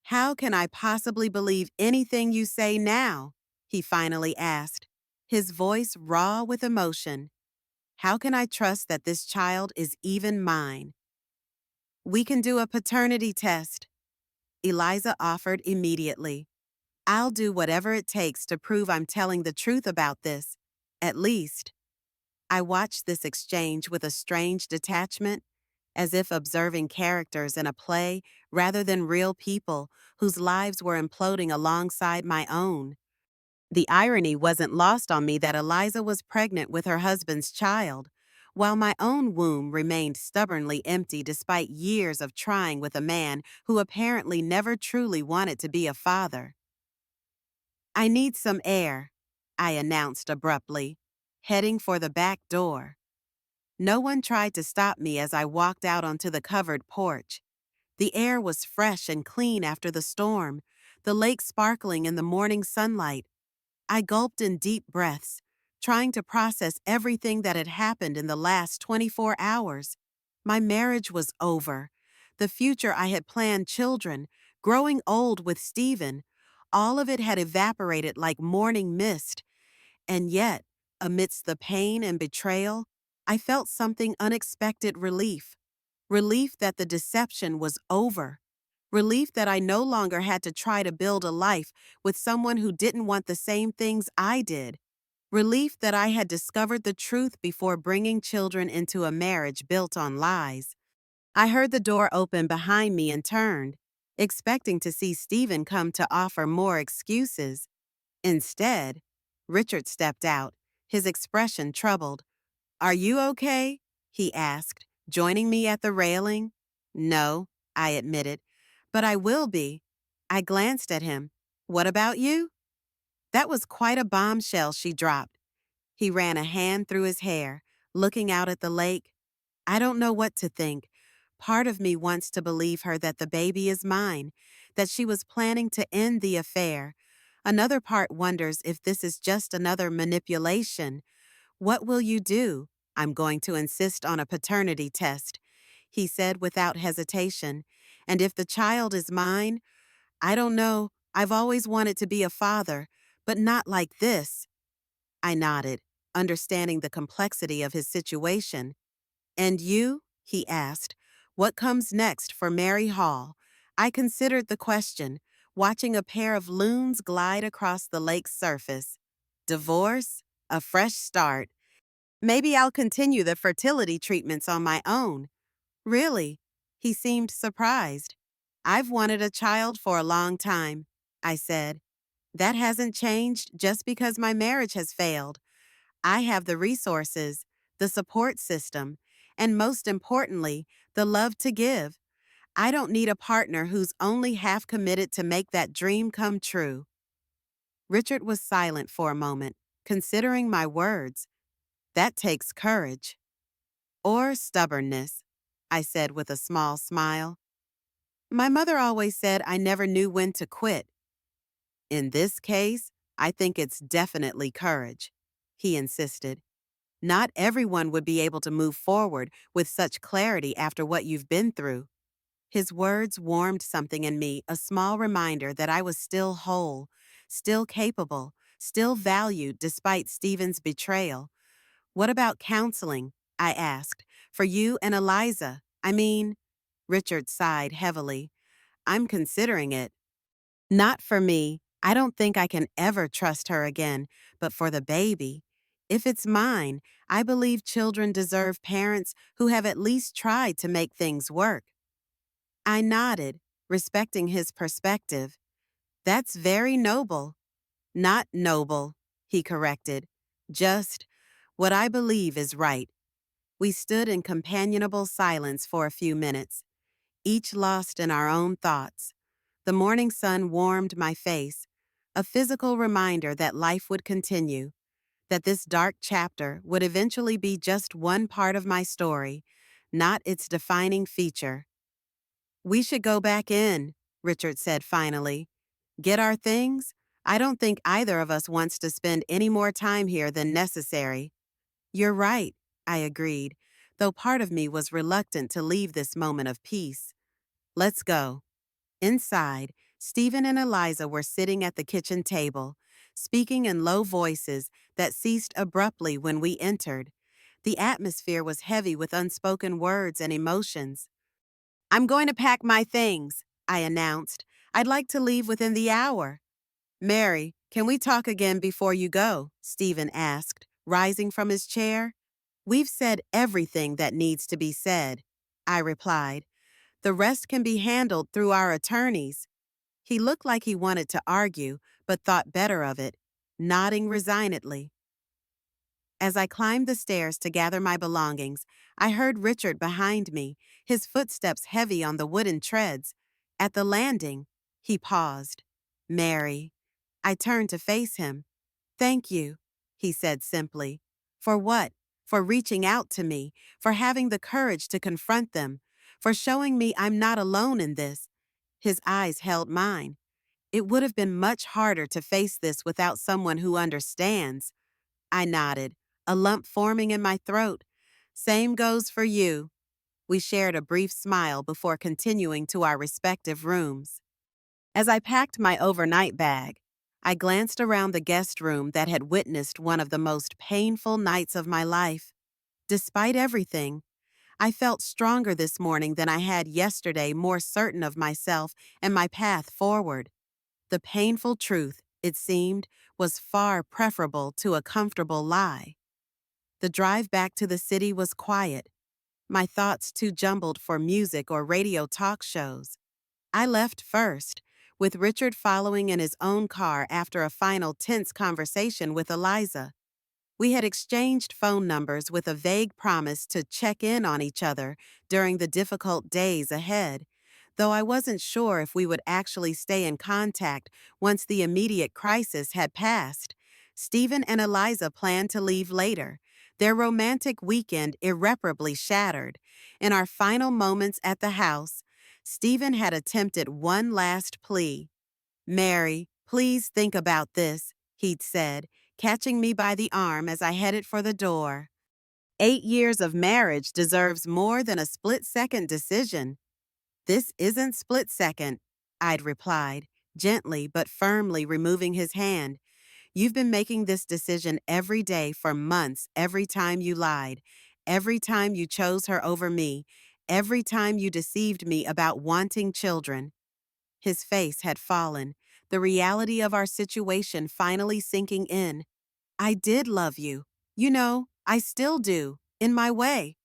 How can I possibly believe anything you say now? He finally asked, his voice raw with emotion. How can I trust that this child is even mine? We can do a paternity test, Eliza offered immediately. I'll do whatever it takes to prove I'm telling the truth about this. At least. I watched this exchange with a strange detachment, as if observing characters in a play rather than real people whose lives were imploding alongside my own. The irony wasn't lost on me that Eliza was pregnant with her husband's child, while my own womb remained stubbornly empty despite years of trying with a man who apparently never truly wanted to be a father. I need some air, I announced abruptly, heading for the back door. No one tried to stop me as I walked out onto the covered porch. The air was fresh and clean after the storm, the lake sparkling in the morning sunlight. I gulped in deep breaths, trying to process everything that had happened in the last 24 hours. My marriage was over. The future I had planned, children, growing old with Stephen, all of it had evaporated like morning mist. And yet, amidst the pain and betrayal, I felt something unexpected relief. Relief that the deception was over. Relief that I no longer had to try to build a life with someone who didn't want the same things I did. Relief that I had discovered the truth before bringing children into a marriage built on lies. I heard the door open behind me and turned, expecting to see Stephen come to offer more excuses. Instead, Richard stepped out, his expression troubled. "Are you okay?" he asked, joining me at the railing. "No," I admitted, "but I will be." I glanced at him. "What about you?" That was quite a bombshell she dropped. He ran a hand through his hair, looking out at the lake. "I don't know what to think. Part of me wants to believe her that the baby is mine, that she was planning to end the affair. Another part wonders if this is just another manipulation. What will you do? I'm going to insist on a paternity test," he said without hesitation. "And if the child is mine, I don't know. I've always wanted to be a father, but not like this." I nodded, understanding the complexity of his situation. "And you?" he asked. "What comes next for Mary Hall?" I considered the question, watching a pair of loons glide across the lake's surface. Divorce? A fresh start. Maybe I'll continue the fertility treatments on my own. Really? He seemed surprised. "I've wanted a child for a long time," I said. "That hasn't changed just because my marriage has failed. I have the resources, the support system, and most importantly, the love to give. I don't need a partner who's only half committed to make that dream come true." Richard was silent for a moment, considering my words. "That takes courage." "Or stubbornness," I said with a small smile. "My mother always said I never knew when to quit." "In this case, I think it's definitely courage," he insisted. "Not everyone would be able to move forward with such clarity after what you've been through." His words warmed something in me, a small reminder that I was still whole, still capable, still valued despite Stephen's betrayal. "What about counseling?" I asked. "For you and Eliza? I mean," Richard sighed heavily. "I'm considering it." "Not for me. I don't think I can ever trust her again, but for the baby. If it's mine, I believe children deserve parents who have at least tried to make things work." I nodded, respecting his perspective. "That's very noble." "Not noble," he corrected. "Just what I believe is right." We stood in companionable silence for a few minutes, each lost in our own thoughts. The morning sun warmed my face, a physical reminder that life would continue, that this dark chapter would eventually be just one part of my story, not its defining feature. "We should go back in," Richard said finally. "Get our things? I don't think either of us wants to spend any more time here than necessary." "You're right," I agreed, though part of me was reluctant to leave this moment of peace. "Let's go." Inside, Stephen and Eliza were sitting at the kitchen table, speaking in low voices that ceased abruptly when we entered. The atmosphere was heavy with unspoken words and emotions. "I'm going to pack my things," I announced. "I'd like to leave within the hour." "Mary, can we talk again before you go?" Stephen asked, rising from his chair. "We've said everything that needs to be said," I replied. "The rest can be handled through our attorneys." He looked like he wanted to argue, but thought better of it, nodding resignedly. As I climbed the stairs to gather my belongings, I heard Richard behind me, his footsteps heavy on the wooden treads. At the landing, he paused. "Mary." I turned to face him. "Thank you," he said simply. "For what? For reaching out to me, for having the courage to confront them, for showing me I'm not alone in this." His eyes held mine. "It would have been much harder to face this without someone who understands." I nodded, a lump forming in my throat. "Same goes for you." We shared a brief smile before continuing to our respective rooms. As I packed my overnight bag, I glanced around the guest room that had witnessed one of the most painful nights of my life. Despite everything, I felt stronger this morning than I had yesterday, more certain of myself and my path forward. The painful truth, it seemed, was far preferable to a comfortable lie. The drive back to the city was quiet, my thoughts too jumbled for music or radio talk shows. I left first, with Richard following in his own car after a final tense conversation with Eliza. We had exchanged phone numbers with a vague promise to check in on each other during the difficult days ahead, though I wasn't sure if we would actually stay in contact once the immediate crisis had passed. Stephen and Eliza planned to leave later, their romantic weekend irreparably shattered. In our final moments at the house, Stephen had attempted one last plea. "Mary, please think about this," he'd said, catching me by the arm as I headed for the door. 8 years of marriage deserves more than a split-second decision. "This isn't split-second," I'd replied, gently but firmly removing his hand. "You've been making this decision every day for months, every time you lied, every time you chose her over me, every time you deceived me about wanting children." His face had fallen, the reality of our situation finally sinking in. "I did love you. You know, I still do, in my way."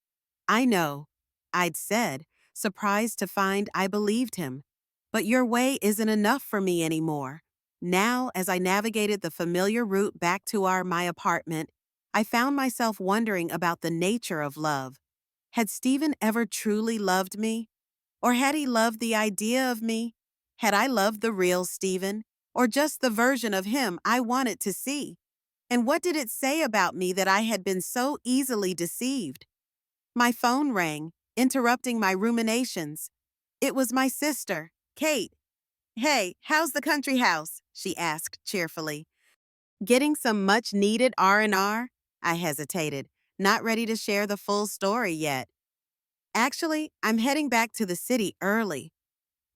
"I know," I'd said, surprised to find I believed him. "But your way isn't enough for me anymore." Now, as I navigated the familiar route back to my apartment, I found myself wondering about the nature of love. Had Stephen ever truly loved me? Or had he loved the idea of me? Had I loved the real Stephen? Or just the version of him I wanted to see? And what did it say about me that I had been so easily deceived? My phone rang, interrupting my ruminations. It was my sister, Kate. "Hey, how's the country house?" she asked cheerfully. "Getting some much-needed R&R?" I hesitated, not ready to share the full story yet. "Actually, I'm heading back to the city early."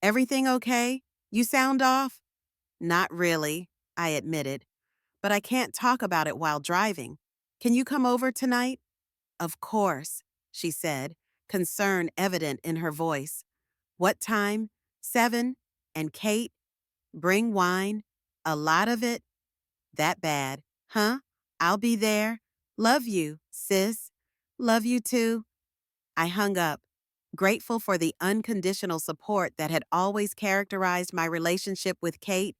"Everything okay? You sound off?" "Not really," I admitted, "but I can't talk about it while driving. Can you come over tonight?" "Of course," she said, concern evident in her voice. "What time?" "7. And Kate? Bring wine? A lot of it?" "That bad. Huh? I'll be there. Love you, sis." "Love you too." I hung up, grateful for the unconditional support that had always characterized my relationship with Kate.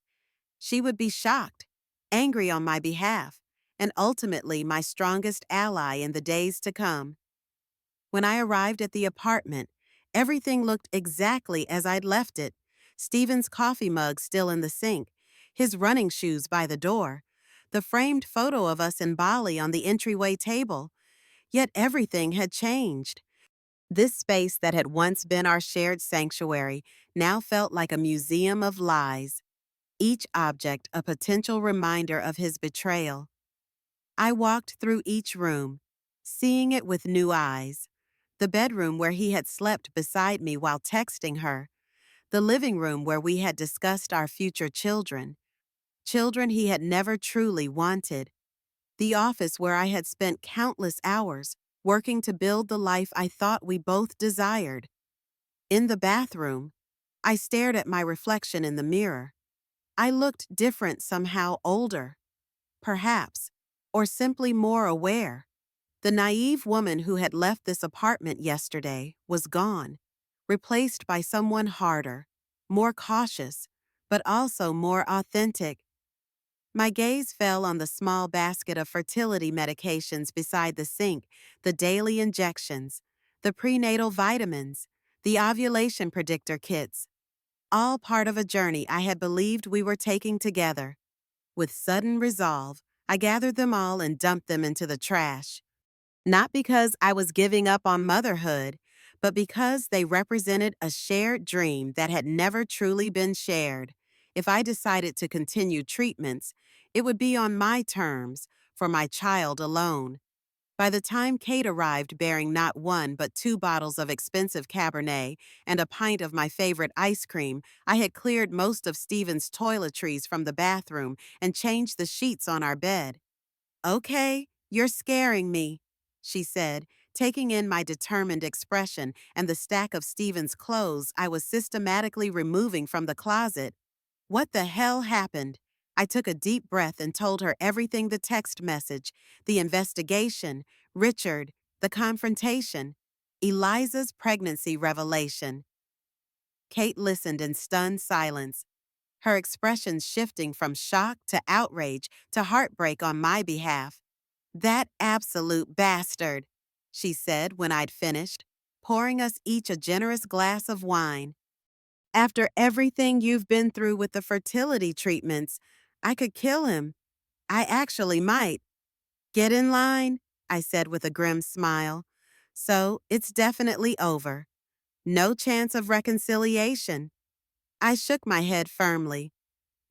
She would be shocked, angry on my behalf, and ultimately my strongest ally in the days to come. When I arrived at the apartment, everything looked exactly as I'd left it. Stephen's coffee mug still in the sink, his running shoes by the door, the framed photo of us in Bali on the entryway table. Yet everything had changed. This space that had once been our shared sanctuary now felt like a museum of lies, each object a potential reminder of his betrayal. I walked through each room, seeing it with new eyes. The bedroom where he had slept beside me while texting her, the living room where we had discussed our future children, children he had never truly wanted, the office where I had spent countless hours working to build the life I thought we both desired. In the bathroom, I stared at my reflection in the mirror. I looked different somehow, older, perhaps, or simply more aware. The naive woman who had left this apartment yesterday was gone, replaced by someone harder, more cautious, but also more authentic. My gaze fell on the small basket of fertility medications beside the sink, the daily injections, the prenatal vitamins, the ovulation predictor kits, all part of a journey I had believed we were taking together. With sudden resolve, I gathered them all and dumped them into the trash. Not because I was giving up on motherhood, but because they represented a shared dream that had never truly been shared. If I decided to continue treatments, it would be on my terms, for my child alone. By the time Kate arrived bearing not one but two bottles of expensive Cabernet and a pint of my favorite ice cream, I had cleared most of Stephen's toiletries from the bathroom and changed the sheets on our bed. "Okay, you're scaring me," she said, taking in my determined expression and the stack of Stephen's clothes I was systematically removing from the closet. What the hell happened? I took a deep breath and told her everything: the text message, the investigation, Richard, the confrontation, Eliza's pregnancy revelation. Kate listened in stunned silence, her expressions shifting from shock to outrage to heartbreak on my behalf. "That absolute bastard," she said when I'd finished, pouring us each a generous glass of wine. "After everything you've been through with the fertility treatments, I could kill him. I actually might." "Get in line," I said with a grim smile. "So it's definitely over. No chance of reconciliation." I shook my head firmly.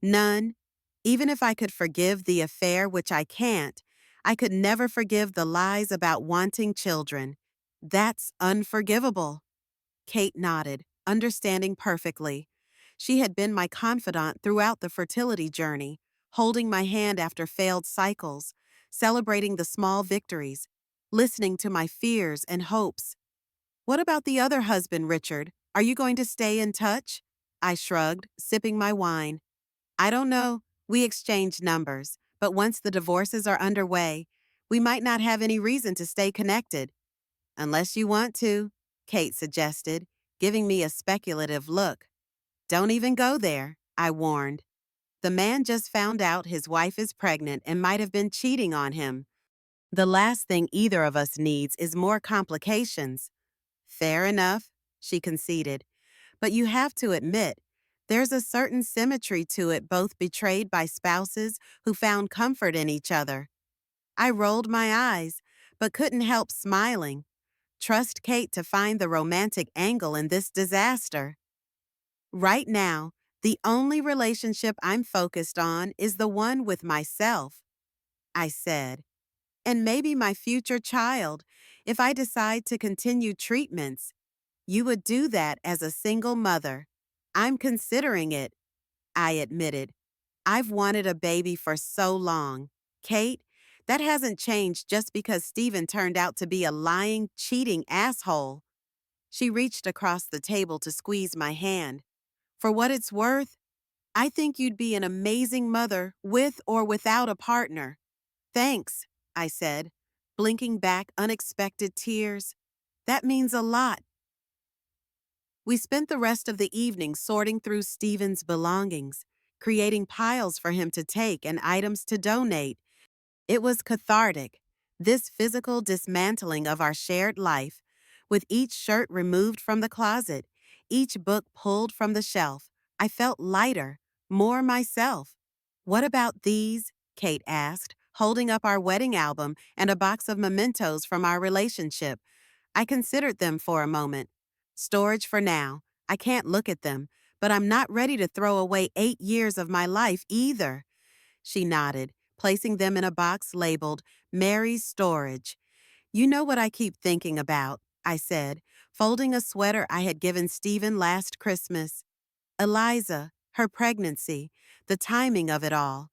"None. Even if I could forgive the affair, which I can't, I could never forgive the lies about wanting children. That's unforgivable." Kate nodded, understanding perfectly. She had been my confidant throughout the fertility journey, holding my hand after failed cycles, celebrating the small victories, listening to my fears and hopes. "What about the other husband, Richard? Are you going to stay in touch?" I shrugged, sipping my wine. "I don't know. We exchanged numbers, but once the divorces are underway, we might not have any reason to stay connected." "Unless you want to," Kate suggested, giving me a speculative look. "Don't even go there," I warned. "The man just found out his wife is pregnant and might have been cheating on him. The last thing either of us needs is more complications." "Fair enough," she conceded. "But you have to admit, there's a certain symmetry to it, both betrayed by spouses who found comfort in each other." I rolled my eyes, but couldn't help smiling. Trust Kate to find the romantic angle in this disaster. "Right now, the only relationship I'm focused on is the one with myself," I said. "And maybe my future child, if I decide to continue treatments. You would do that as a single mother." "I'm considering it," I admitted. "I've wanted a baby for so long. Kate, that hasn't changed just because Stephen turned out to be a lying, cheating asshole." She reached across the table to squeeze my hand. "For what it's worth, I think you'd be an amazing mother with or without a partner." "Thanks," I said, blinking back unexpected tears. "That means a lot." We spent the rest of the evening sorting through Stephen's belongings, creating piles for him to take and items to donate. It was cathartic, this physical dismantling of our shared life, with each shirt removed from the closet, each book pulled from the shelf. I felt lighter, more myself. "What about these?" Kate asked, holding up our wedding album and a box of mementos from our relationship. I considered them for a moment. "Storage for now. I can't look at them, but I'm not ready to throw away 8 years of my life either." She nodded, placing them in a box labeled Mary's Storage. "You know what I keep thinking about," I said, folding a sweater I had given Stephen last Christmas. Eliza, her pregnancy, the timing of it all.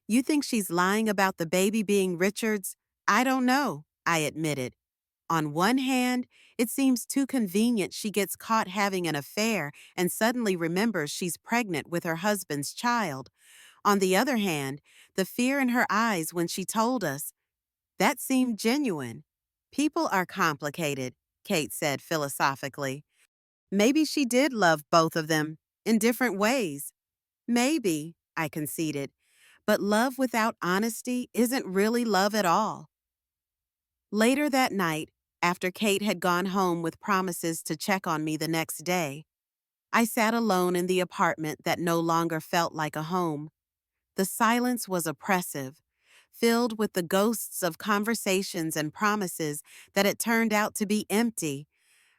You think she's lying about the baby being Richard's? I don't know, I admitted. On one hand, it seems too convenient she gets caught having an affair and suddenly remembers she's pregnant with her husband's child. On the other hand, the fear in her eyes when she told us, that seemed genuine. People are complicated, Kate said philosophically. Maybe she did love both of them, in different ways. Maybe, I conceded, but love without honesty isn't really love at all. Later that night, after Kate had gone home with promises to check on me the next day, I sat alone in the apartment that no longer felt like a home. The silence was oppressive, filled with the ghosts of conversations and promises that had turned out to be empty.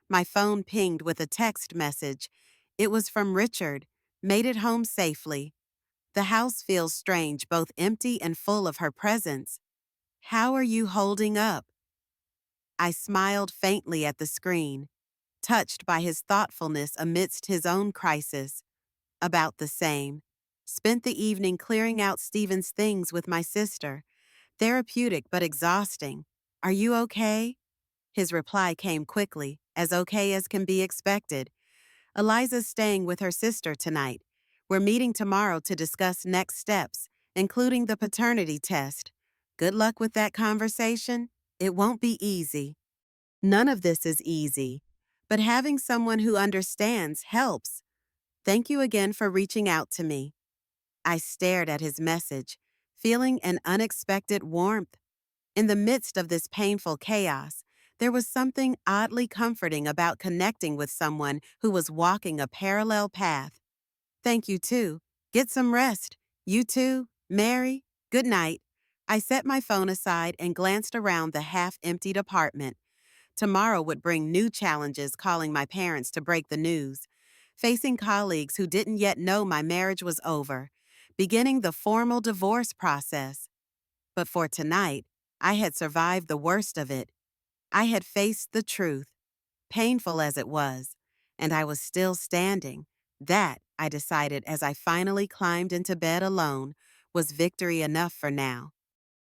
My phone pinged with a text message. It was from Richard. Made it home safely. The house feels strange, both empty and full of her presence. How are you holding up? I smiled faintly at the screen, touched by his thoughtfulness amidst his own crisis. About the same. Spent the evening clearing out Stephen's things with my sister. Therapeutic but exhausting. Are you okay? His reply came quickly, as okay as can be expected. Eliza's staying with her sister tonight. We're meeting tomorrow to discuss next steps, including the paternity test. Good luck with that conversation. It won't be easy. None of this is easy, but having someone who understands helps. Thank you again for reaching out to me. I stared at his message, feeling an unexpected warmth. In the midst of this painful chaos, there was something oddly comforting about connecting with someone who was walking a parallel path. Thank you too. Get some rest. You too, Mary. Good night. I set my phone aside and glanced around the half-emptied apartment. Tomorrow would bring new challenges calling my parents to break the news, facing colleagues who didn't yet know my marriage was over, beginning the formal divorce process. But for tonight, I had survived the worst of it. I had faced the truth, painful as it was, and I was still standing. That, I decided as I finally climbed into bed alone, was victory enough for now.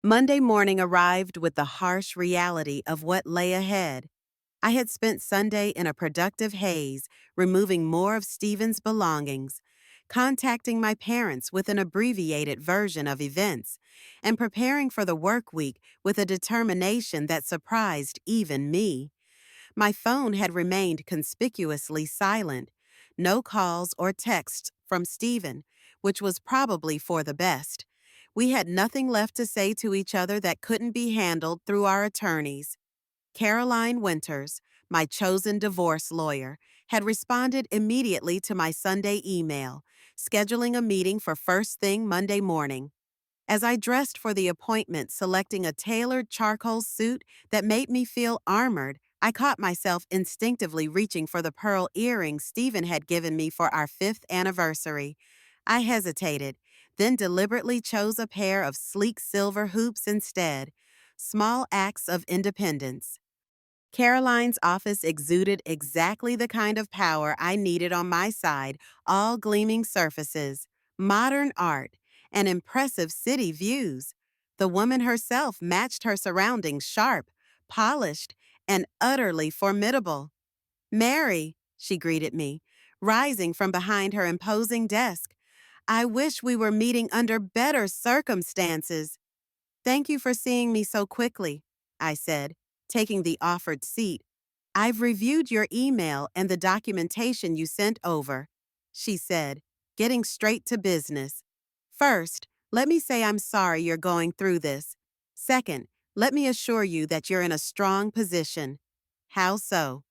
Monday morning arrived with the harsh reality of what lay ahead. I had spent Sunday in a productive haze, removing more of Stephen's belongings, contacting my parents with an abbreviated version of events, and preparing for the work week with a determination that surprised even me. My phone had remained conspicuously silent. No calls or texts from Stephen, which was probably for the best. We had nothing left to say to each other that couldn't be handled through our attorneys. Caroline Winters, my chosen divorce lawyer, had responded immediately to my Sunday email, scheduling a meeting for first thing Monday morning. As I dressed for the appointment, selecting a tailored charcoal suit that made me feel armored, I caught myself instinctively reaching for the pearl earrings Stephen had given me for our 5th anniversary. I hesitated, then deliberately chose a pair of sleek silver hoops instead. Small acts of independence. Caroline's office exuded exactly the kind of power I needed on my side, all gleaming surfaces, modern art, and impressive city views. The woman herself matched her surroundings sharp, polished, and utterly formidable. Mary, she greeted me, rising from behind her imposing desk. I wish we were meeting under better circumstances. Thank you for seeing me so quickly, I said, taking the offered seat. I've reviewed your email and the documentation you sent over, she said, getting straight to business. First, let me say I'm sorry you're going through this. Second, let me assure you that you're in a strong position. How so?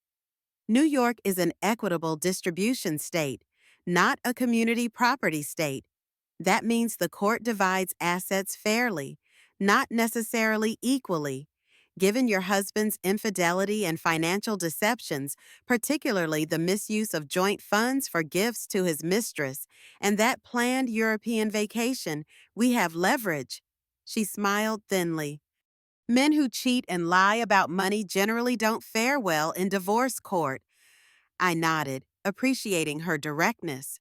New York is an equitable distribution state, not a community property state. That means the court divides assets fairly, not necessarily equally. Given your husband's infidelity and financial deceptions, particularly the misuse of joint funds for gifts to his mistress, and that planned European vacation, we have leverage. She smiled thinly. Men who cheat and lie about money generally don't fare well in divorce court. I nodded, appreciating her directness.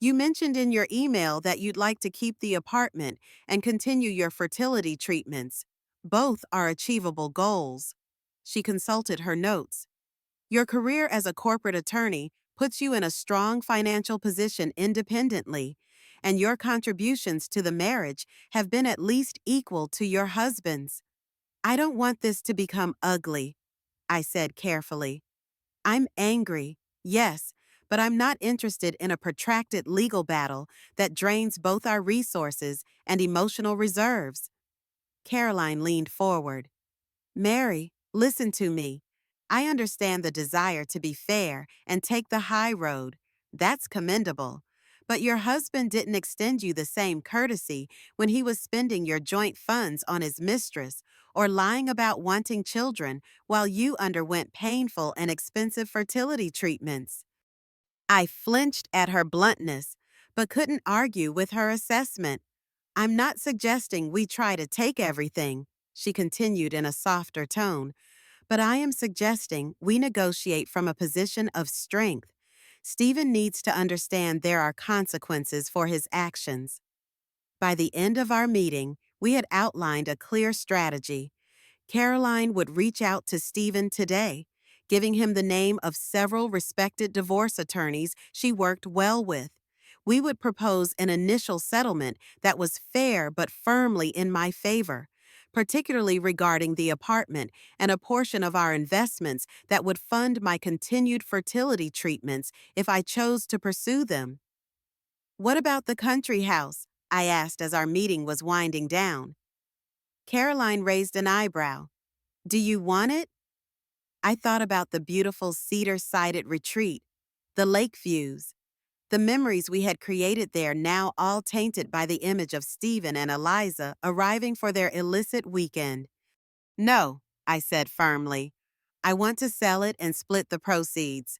You mentioned in your email that you'd like to keep the apartment and continue your fertility treatments. Both are achievable goals. She consulted her notes. Your career as a corporate attorney puts you in a strong financial position independently, and your contributions to the marriage have been at least equal to your husband's. I don't want this to become ugly, I said carefully. I'm angry, yes, but I'm not interested in a protracted legal battle that drains both our resources and emotional reserves. Caroline leaned forward. Mary, listen to me. I understand the desire to be fair and take the high road. That's commendable. But your husband didn't extend you the same courtesy when he was spending your joint funds on his mistress or lying about wanting children while you underwent painful and expensive fertility treatments. I flinched at her bluntness, but couldn't argue with her assessment. I'm not suggesting we try to take everything, she continued in a softer tone, but I am suggesting we negotiate from a position of strength. Stephen needs to understand there are consequences for his actions. By the end of our meeting, we had outlined a clear strategy. Caroline would reach out to Stephen today, giving him the name of several respected divorce attorneys she worked well with. We would propose an initial settlement that was fair but firmly in my favor, particularly regarding the apartment and a portion of our investments that would fund my continued fertility treatments if I chose to pursue them. What about the country house? I asked as our meeting was winding down. Caroline raised an eyebrow. Do you want it? I thought about the beautiful cedar-sided retreat, the lake views, the memories we had created there now all tainted by the image of Stephen and Eliza arriving for their illicit weekend. No, I said firmly. I want to sell it and split the proceeds.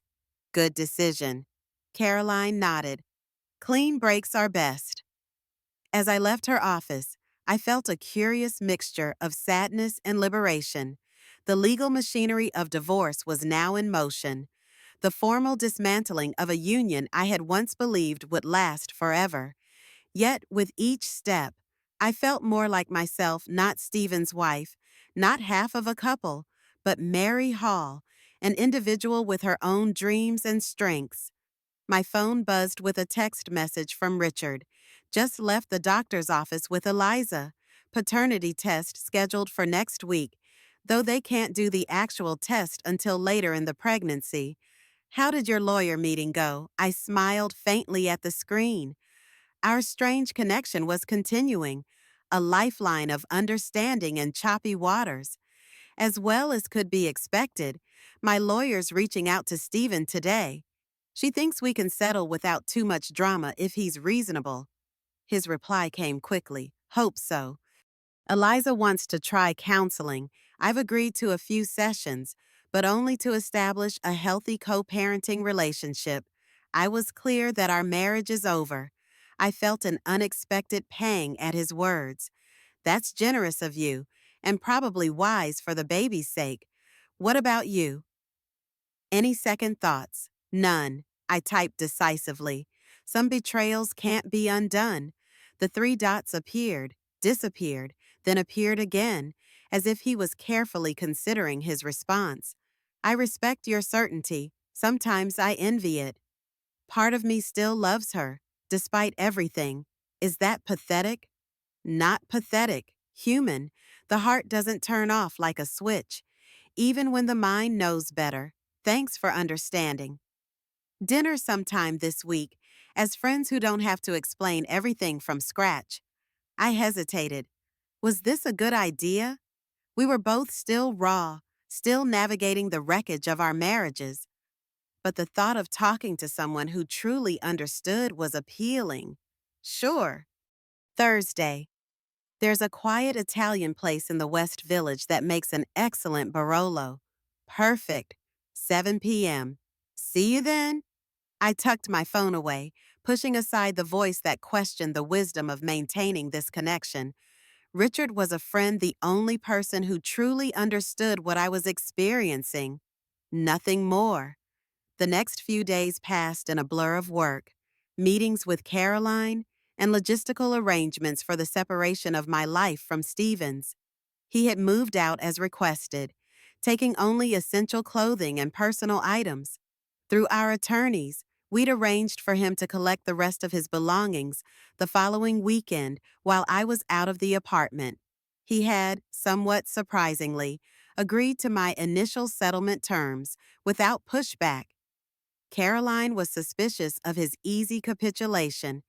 Good decision. Caroline nodded. Clean breaks are best. As I left her office, I felt a curious mixture of sadness and liberation. The legal machinery of divorce was now in motion, the formal dismantling of a union I had once believed would last forever. Yet, with each step, I felt more like myself, not Stephen's wife, not half of a couple, but Mary Hall, an individual with her own dreams and strengths. My phone buzzed with a text message from Richard. Just left the doctor's office with Eliza. Paternity test scheduled for next week, though they can't do the actual test until later in the pregnancy. How did your lawyer meeting go? I smiled faintly at the screen. Our strange connection was continuing, a lifeline of understanding in choppy waters. As well as could be expected, my lawyer's reaching out to Stephen today. She thinks we can settle without too much drama if he's reasonable. His reply came quickly. Hope so. Eliza wants to try counseling. I've agreed to a few sessions, but only to establish a healthy co-parenting relationship. I was clear that our marriage is over. I felt an unexpected pang at his words. That's generous of you, and probably wise for the baby's sake. What about you? Any second thoughts? None. I typed decisively. Some betrayals can't be undone. The three dots appeared, disappeared, then appeared again, as if he was carefully considering his response. I respect your certainty. Sometimes I envy it. Part of me still loves her, despite everything. Is that pathetic? Not pathetic. Human. The heart doesn't turn off like a switch, even when the mind knows better. Thanks for understanding. Dinner sometime this week, as friends who don't have to explain everything from scratch. I hesitated. Was this a good idea? We were both still raw, still navigating the wreckage of our marriages. But the thought of talking to someone who truly understood was appealing. Sure. Thursday. There's a quiet Italian place in the West Village that makes an excellent Barolo. Perfect. 7 p.m. See you then? I tucked my phone away, pushing aside the voice that questioned the wisdom of maintaining this connection. Richard was a friend, the only person who truly understood what I was experiencing. Nothing more. The next few days passed in a blur of work. meetings with Caroline, and logistical arrangements for the separation of my life from Stephen's. He had moved out as requested, taking only essential clothing and personal items. Through our attorneys, we'd arranged for him to collect the rest of his belongings the following weekend while I was out of the apartment. He had, somewhat surprisingly, agreed to my initial settlement terms without pushback. Caroline was suspicious of his easy capitulation.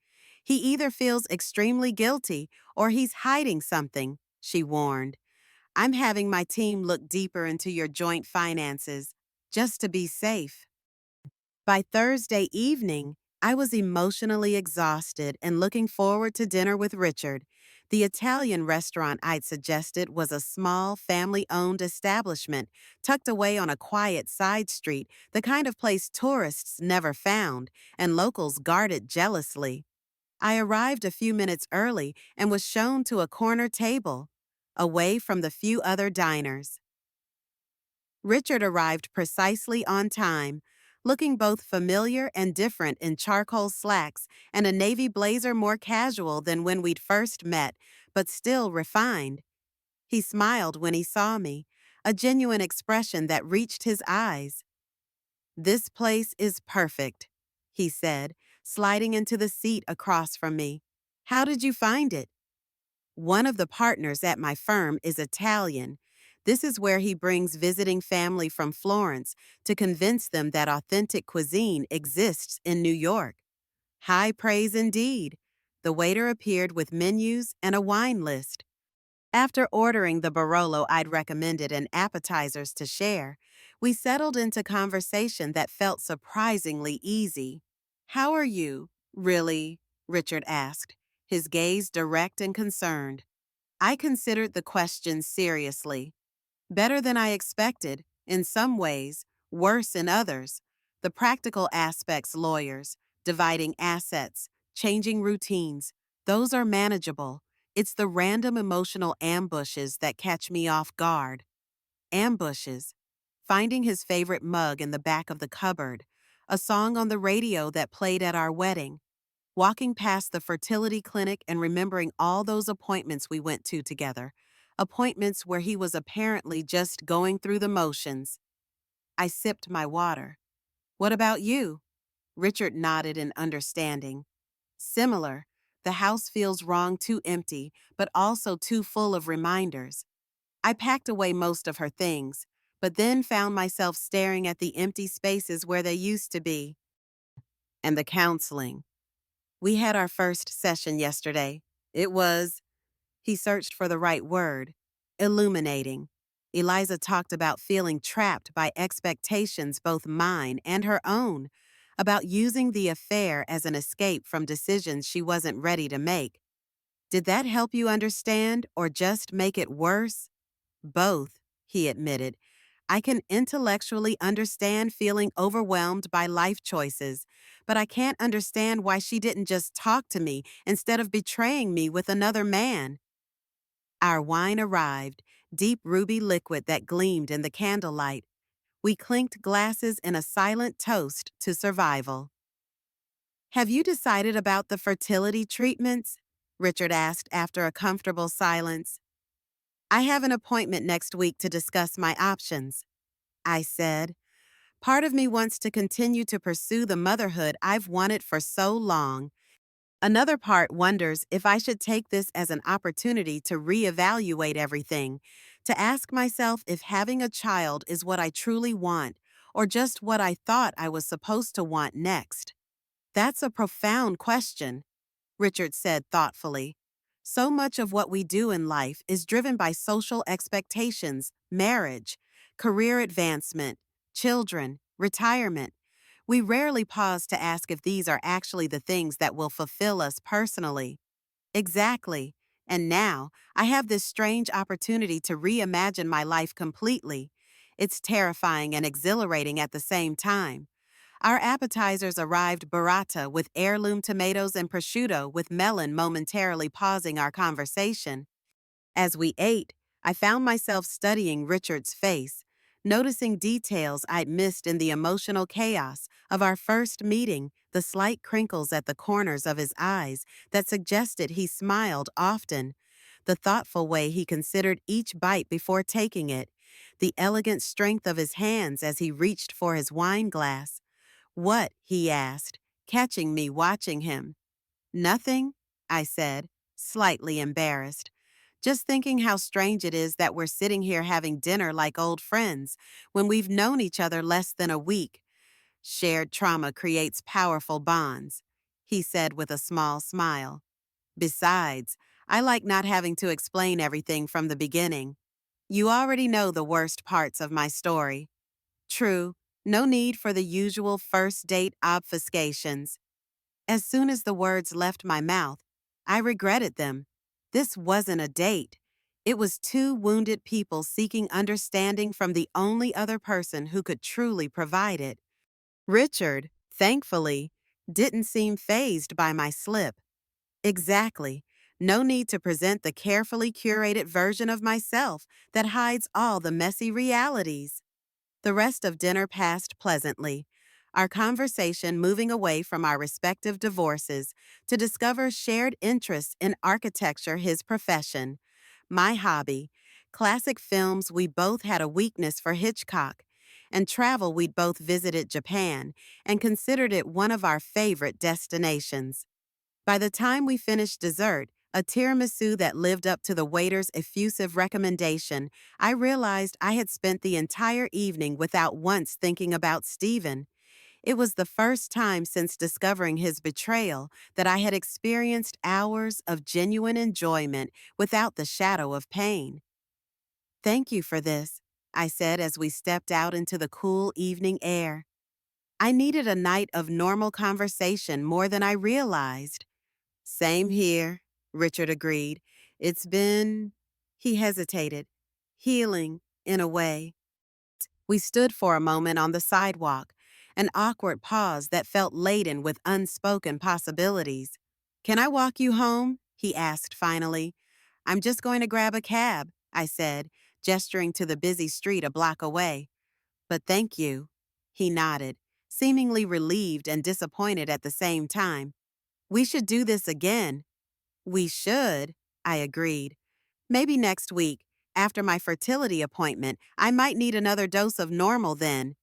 He either feels extremely guilty or he's hiding something, she warned. I'm having my team look deeper into your joint finances, just to be safe. By Thursday evening, I was emotionally exhausted and looking forward to dinner with Richard. The Italian restaurant I'd suggested was a small, family-owned establishment tucked away on a quiet side street, the kind of place tourists never found and locals guarded jealously. I arrived a few minutes early and was shown to a corner table, away from the few other diners. Richard arrived precisely on time, looking both familiar and different in charcoal slacks and a navy blazer more casual than when we'd first met, but still refined. He smiled when he saw me, a genuine expression that reached his eyes. "This place is perfect," he said, sliding into the seat across from me. "How did you find it?" One of the partners at my firm is Italian. This is where he brings visiting family from Florence to convince them that authentic cuisine exists in New York. High praise indeed. The waiter appeared with menus and a wine list. After ordering the Barolo I'd recommended and appetizers to share, we settled into conversation that felt surprisingly easy. "How are you, really?" Richard asked, his gaze direct and concerned. I considered the question seriously. Better than I expected, in some ways, worse in others. The practical aspects, lawyers, dividing assets, changing routines, those are manageable. It's the random emotional ambushes that catch me off guard. Ambushes. Finding his favorite mug in the back of the cupboard, a song on the radio that played at our wedding, walking past the fertility clinic and remembering all those appointments we went to together, appointments where he was apparently just going through the motions. I sipped my water. "What about you?" Richard nodded in understanding. "Similar. The house feels wrong, too empty, but also too full of reminders." I packed away most of her things, but then found myself staring at the empty spaces where they used to be. And the counseling. We had our first session yesterday. It was, he searched for the right word, illuminating. Eliza talked about feeling trapped by expectations, both mine and her own, about using the affair as an escape from decisions she wasn't ready to make. Did that help you understand or just make it worse? Both, he admitted. I can intellectually understand feeling overwhelmed by life choices, but I can't understand why she didn't just talk to me instead of betraying me with another man. Our wine arrived, deep ruby liquid that gleamed in the candlelight. We clinked glasses in a silent toast to survival. "Have you decided about the fertility treatments?" Richard asked after a comfortable silence. "I have an appointment next week to discuss my options," I said. Part of me wants to continue to pursue the motherhood I've wanted for so long. Another part wonders if I should take this as an opportunity to reevaluate everything, to ask myself if having a child is what I truly want, or just what I thought I was supposed to want next. "That's a profound question," Richard said thoughtfully. "So much of what we do in life is driven by social expectations, marriage, career advancement, children, retirement. We rarely pause to ask if these are actually the things that will fulfill us personally." Exactly. And now, I have this strange opportunity to reimagine my life completely. It's terrifying and exhilarating at the same time. Our appetizers arrived burrata with heirloom tomatoes and prosciutto, with melon momentarily pausing our conversation. As we ate, I found myself studying Richard's face, noticing details I'd missed in the emotional chaos of our first meeting, the slight crinkles at the corners of his eyes that suggested he smiled often, the thoughtful way he considered each bite before taking it, the elegant strength of his hands as he reached for his wine glass. "What?" he asked, catching me watching him. "Nothing," I said, slightly embarrassed. "Just thinking how strange it is that we're sitting here having dinner like old friends when we've known each other less than a week. Shared trauma creates powerful bonds," he said with a small smile. "Besides, I like not having to explain everything from the beginning. You already know the worst parts of my story." True, no need for the usual first date obfuscations. As soon as the words left my mouth, I regretted them. This wasn't a date. It was two wounded people seeking understanding from the only other person who could truly provide it. Richard, thankfully, didn't seem fazed by my slip. Exactly. No need to present the carefully curated version of myself that hides all the messy realities. The rest of dinner passed pleasantly, our conversation moving away from our respective divorces to discover shared interests in architecture, his profession, my hobby, classic films we both had a weakness for Hitchcock, and travel we'd both visited Japan and considered it one of our favorite destinations. By the time we finished dessert, a tiramisu that lived up to the waiter's effusive recommendation, I realized I had spent the entire evening without once thinking about Stephen. It was the first time since discovering his betrayal that I had experienced hours of genuine enjoyment without the shadow of pain. "Thank you for this," I said as we stepped out into the cool evening air. "I needed a night of normal conversation more than I realized." "Same here," Richard agreed. "It's been—" he hesitated. "Healing, in a way." We stood for a moment on the sidewalk, an awkward pause that felt laden with unspoken possibilities. "Can I walk you home?" he asked finally. "I'm just going to grab a cab," I said, gesturing to the busy street a block away. "But thank you." He nodded, seemingly relieved and disappointed at the same time. "We should do this again." "We should," I agreed. "Maybe next week, after my fertility appointment. I might need another dose of normal then."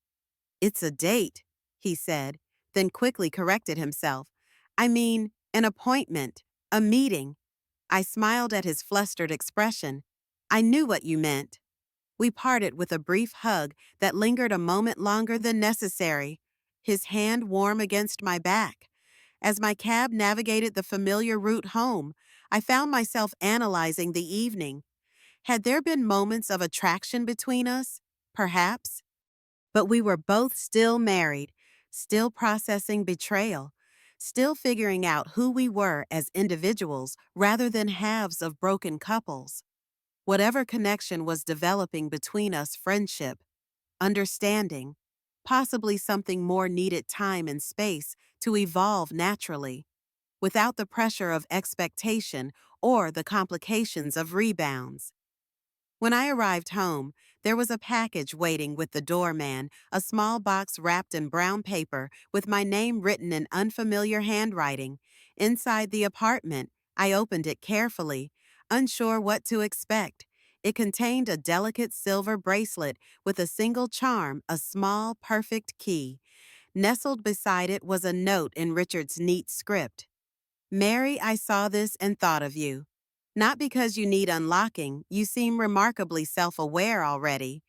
"It's a date," he said, then quickly corrected himself. "I mean, an appointment, a meeting." I smiled at his flustered expression. "I knew what you meant." We parted with a brief hug that lingered a moment longer than necessary, his hand warm against my back. As my cab navigated the familiar route home, I found myself analyzing the evening. Had there been moments of attraction between us? Perhaps. But we were both still married, still processing betrayal, still figuring out who we were as individuals rather than halves of broken couples. Whatever connection was developing between us, friendship, understanding, possibly something more needed time and space to evolve naturally, without the pressure of expectation or the complications of rebounds. When I arrived home, there was a package waiting with the doorman, a small box wrapped in brown paper with my name written in unfamiliar handwriting. Inside the apartment, I opened it carefully, unsure what to expect. It contained a delicate silver bracelet with a single charm, a small, perfect key. Nestled beside it was a note in Richard's neat script. "Mary, I saw this and thought of you. Not because you need unlocking, you seem remarkably self-aware already,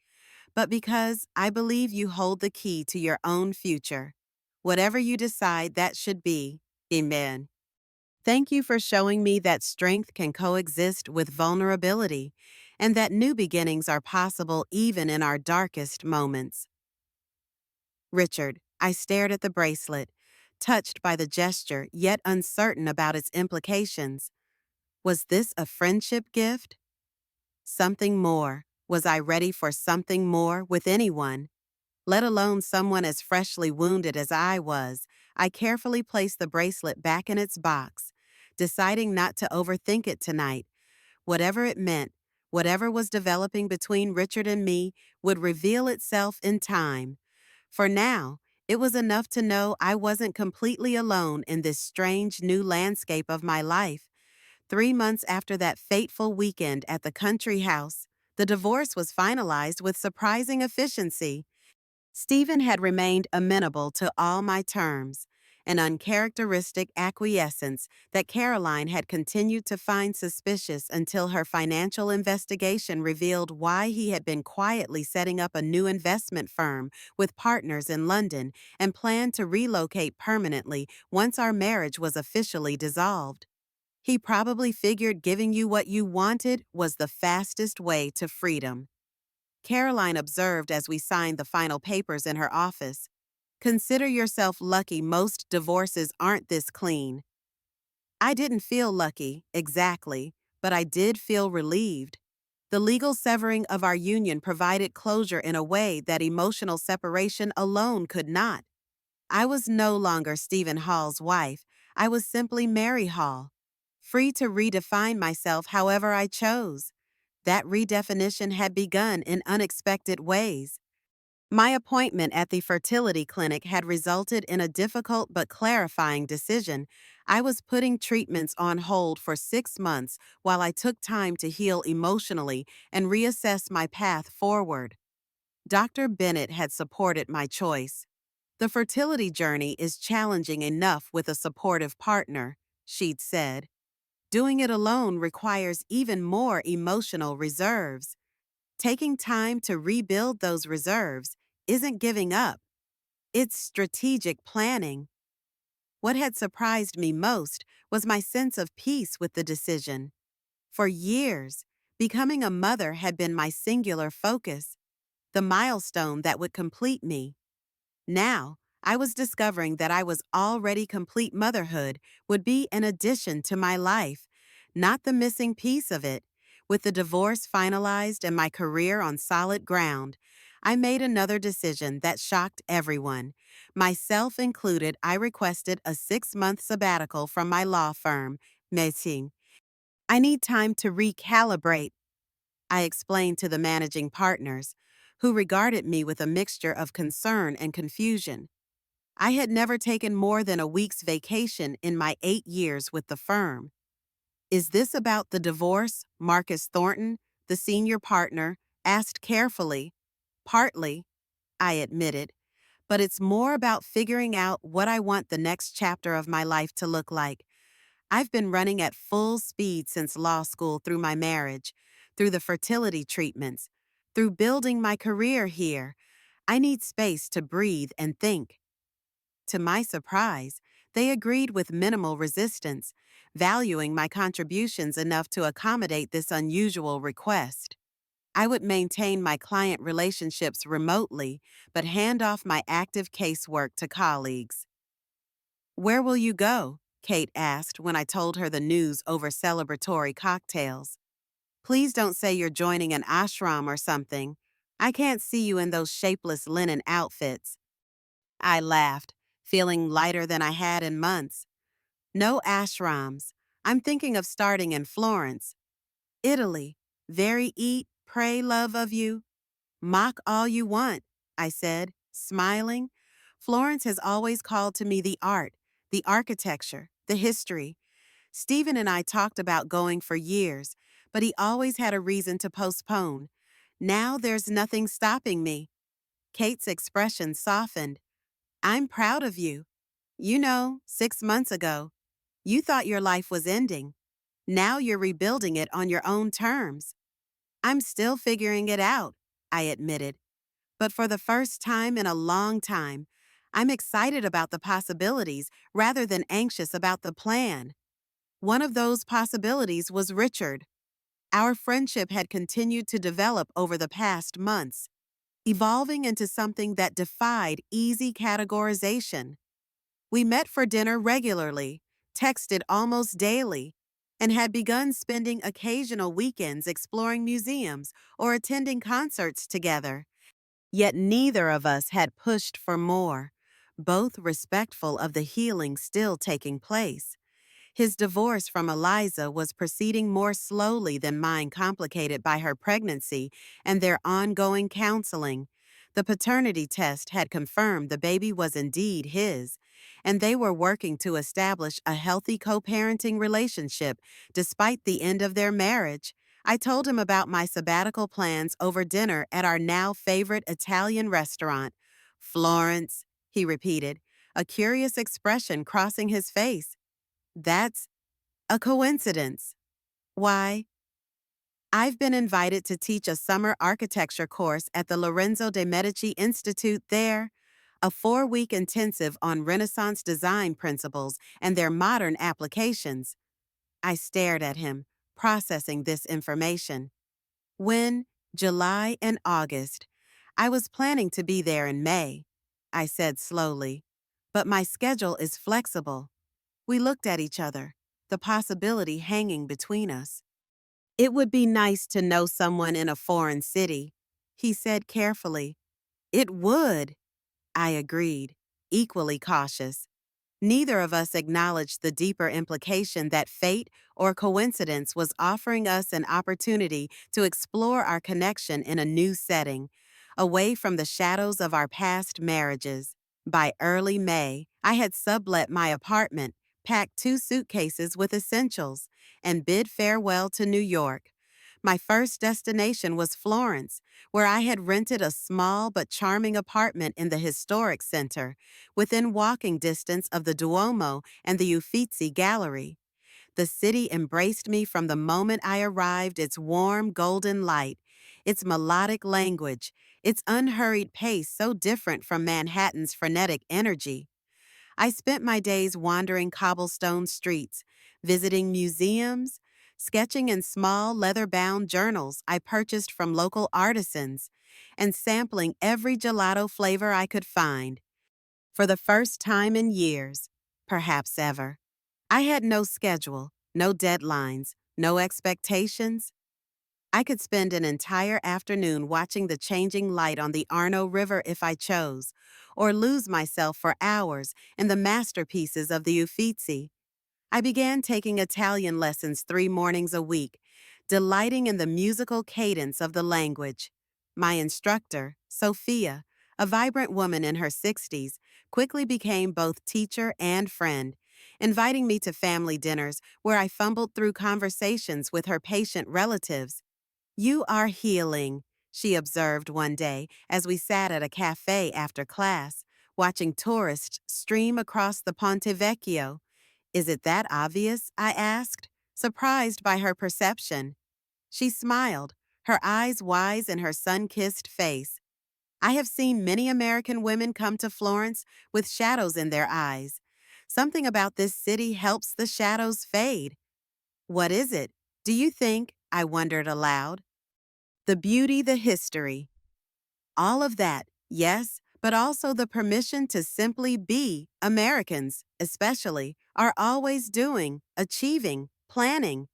but because I believe you hold the key to your own future. Whatever you decide that should be, amen. Thank you for showing me that strength can coexist with vulnerability, and that new beginnings are possible even in our darkest moments." Richard, I stared at the bracelet, touched by the gesture, yet uncertain about its implications. Was this a friendship gift? Something more. Was I ready for something more with anyone? Let alone someone as freshly wounded as I was. I carefully placed the bracelet back in its box, deciding not to overthink it tonight. Whatever it meant, Whatever was developing between Richard and me would reveal itself in time. For now, it was enough to know I wasn't completely alone in this strange new landscape of my life. 3 months after that fateful weekend at the country house, the divorce was finalized with surprising efficiency. Stephen had remained amenable to all my terms, an uncharacteristic acquiescence that Caroline had continued to find suspicious until her financial investigation revealed why he had been quietly setting up a new investment firm with partners in London and planned to relocate permanently once our marriage was officially dissolved. He probably figured giving you what you wanted was the fastest way to freedom. Caroline observed as we signed the final papers in her office. Consider yourself lucky most divorces aren't this clean. I didn't feel lucky, exactly, but I did feel relieved. The legal severing of our union provided closure in a way that emotional separation alone could not. I was no longer Stephen Hall's wife. I was simply Mary Hall, free to redefine myself however I chose. That redefinition had begun in unexpected ways. My appointment at the fertility clinic had resulted in a difficult but clarifying decision. I was putting treatments on hold for 6 months while I took time to heal emotionally and reassess my path forward. Dr. Bennett had supported my choice. The fertility journey is challenging enough with a supportive partner, she'd said. Doing it alone requires even more emotional reserves. Taking time to rebuild those reserves isn't giving up, it's strategic planning. What had surprised me most was my sense of peace with the decision. For years, becoming a mother had been my singular focus, the milestone that would complete me. Now, I was discovering that I was already complete. Motherhood would be an addition to my life, not the missing piece of it. With the divorce finalized and my career on solid ground, I made another decision that shocked everyone. Myself included, I requested a 6-month sabbatical from my law firm, Mistress. I need time to recalibrate, I explained to the managing partners, who regarded me with a mixture of concern and confusion. I had never taken more than a week's vacation in my 8 years with the firm. Is this about the divorce? Marcus Thornton, the senior partner, asked carefully. Partly, I admitted, but it's more about figuring out what I want the next chapter of my life to look like. I've been running at full speed since law school, through my marriage, through the fertility treatments, through building my career here. I need space to breathe and think. To my surprise, they agreed with minimal resistance, valuing my contributions enough to accommodate this unusual request. I would maintain my client relationships remotely, but hand off my active casework to colleagues. Where will you go? Kate asked when I told her the news over celebratory cocktails. Please don't say you're joining an ashram or something. I can't see you in those shapeless linen outfits. I laughed, feeling lighter than I had in months. No ashrams. I'm thinking of starting in Florence, Italy. Very eat, pray, love of you. Mock all you want, I said, smiling. Florence has always called to me the art, the architecture, the history. Stephen and I talked about going for years, but he always had a reason to postpone. Now there's nothing stopping me. Kate's expression softened. I'm proud of you. 6 months ago, you thought your life was ending. Now you're rebuilding it on your own terms. I'm still figuring it out, I admitted. But for the first time in a long time, I'm excited about the possibilities rather than anxious about the plan. One of those possibilities was Richard. Our friendship had continued to develop over the past months, evolving into something that defied easy categorization. We met for dinner regularly, texted almost daily, and had begun spending occasional weekends exploring museums or attending concerts together. Yet neither of us had pushed for more, both respectful of the healing still taking place. His divorce from Eliza was proceeding more slowly than mine, complicated by her pregnancy and their ongoing counseling. The paternity test had confirmed the baby was indeed his, and they were working to establish a healthy co-parenting relationship despite the end of their marriage. I told him about my sabbatical plans over dinner at our now favorite Italian restaurant. Florence, he repeated, a curious expression crossing his face. That's a coincidence. Why? I've been invited to teach a summer architecture course at the Lorenzo de' Medici Institute there, a 4-week intensive on Renaissance design principles and their modern applications. I stared at him, processing this information. When, July and August, I was planning to be there in May, I said slowly, but my schedule is flexible. We looked at each other, the possibility hanging between us. It would be nice to know someone in a foreign city, he said carefully. It would, I agreed, equally cautious. Neither of us acknowledged the deeper implication that fate or coincidence was offering us an opportunity to explore our connection in a new setting, away from the shadows of our past marriages. By early May, I had sublet my apartment, packed 2 suitcases with essentials, and bid farewell to New York. My first destination was Florence, where I had rented a small but charming apartment in the historic center, within walking distance of the Duomo and the Uffizi Gallery. The city embraced me from the moment I arrived, its warm golden light, its melodic language, its unhurried pace so different from Manhattan's frenetic energy. I spent my days wandering cobblestone streets, visiting museums, sketching in small leather-bound journals I purchased from local artisans, and sampling every gelato flavor I could find. For the first time in years, perhaps ever, I had no schedule, no deadlines, no expectations. I could spend an entire afternoon watching the changing light on the Arno River if I chose, or lose myself for hours in the masterpieces of the Uffizi. I began taking Italian lessons 3 mornings a week, delighting in the musical cadence of the language. My instructor, Sophia, a vibrant woman in her 60s, quickly became both teacher and friend, inviting me to family dinners where I fumbled through conversations with her patient relatives. You are healing, she observed one day as we sat at a cafe after class, watching tourists stream across the Ponte Vecchio. Is it that obvious? I asked, surprised by her perception. She smiled, her eyes wise in her sun-kissed face. I have seen many American women come to Florence with shadows in their eyes. Something about this city helps the shadows fade. What is it? Do you think? I wondered aloud. The beauty, the history. All of that, yes, but also the permission to simply be. Americans, especially, are always doing, achieving, planning.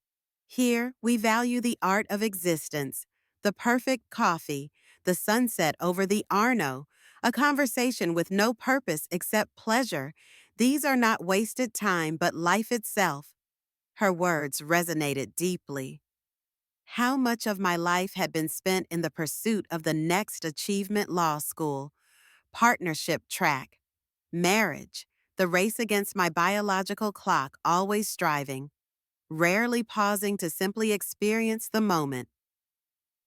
Here, we value the art of existence, the perfect coffee, the sunset over the Arno, a conversation with no purpose except pleasure. These are not wasted time but life itself. Her words resonated deeply. How much of my life had been spent in the pursuit of the next achievement: law school, partnership track, marriage, the race against my biological clock, always striving, rarely pausing to simply experience the moment.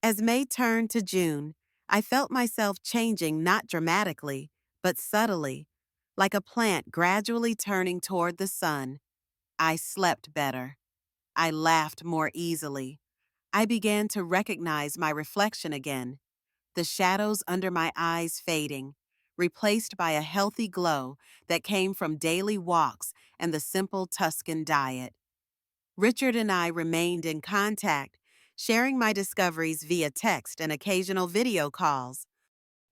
As May turned to June, I felt myself changing not dramatically, but subtly, like a plant gradually turning toward the sun. I slept better. I laughed more easily. I began to recognize my reflection again, the shadows under my eyes fading, replaced by a healthy glow that came from daily walks and the simple Tuscan diet. Richard and I remained in contact, sharing my discoveries via text and occasional video calls.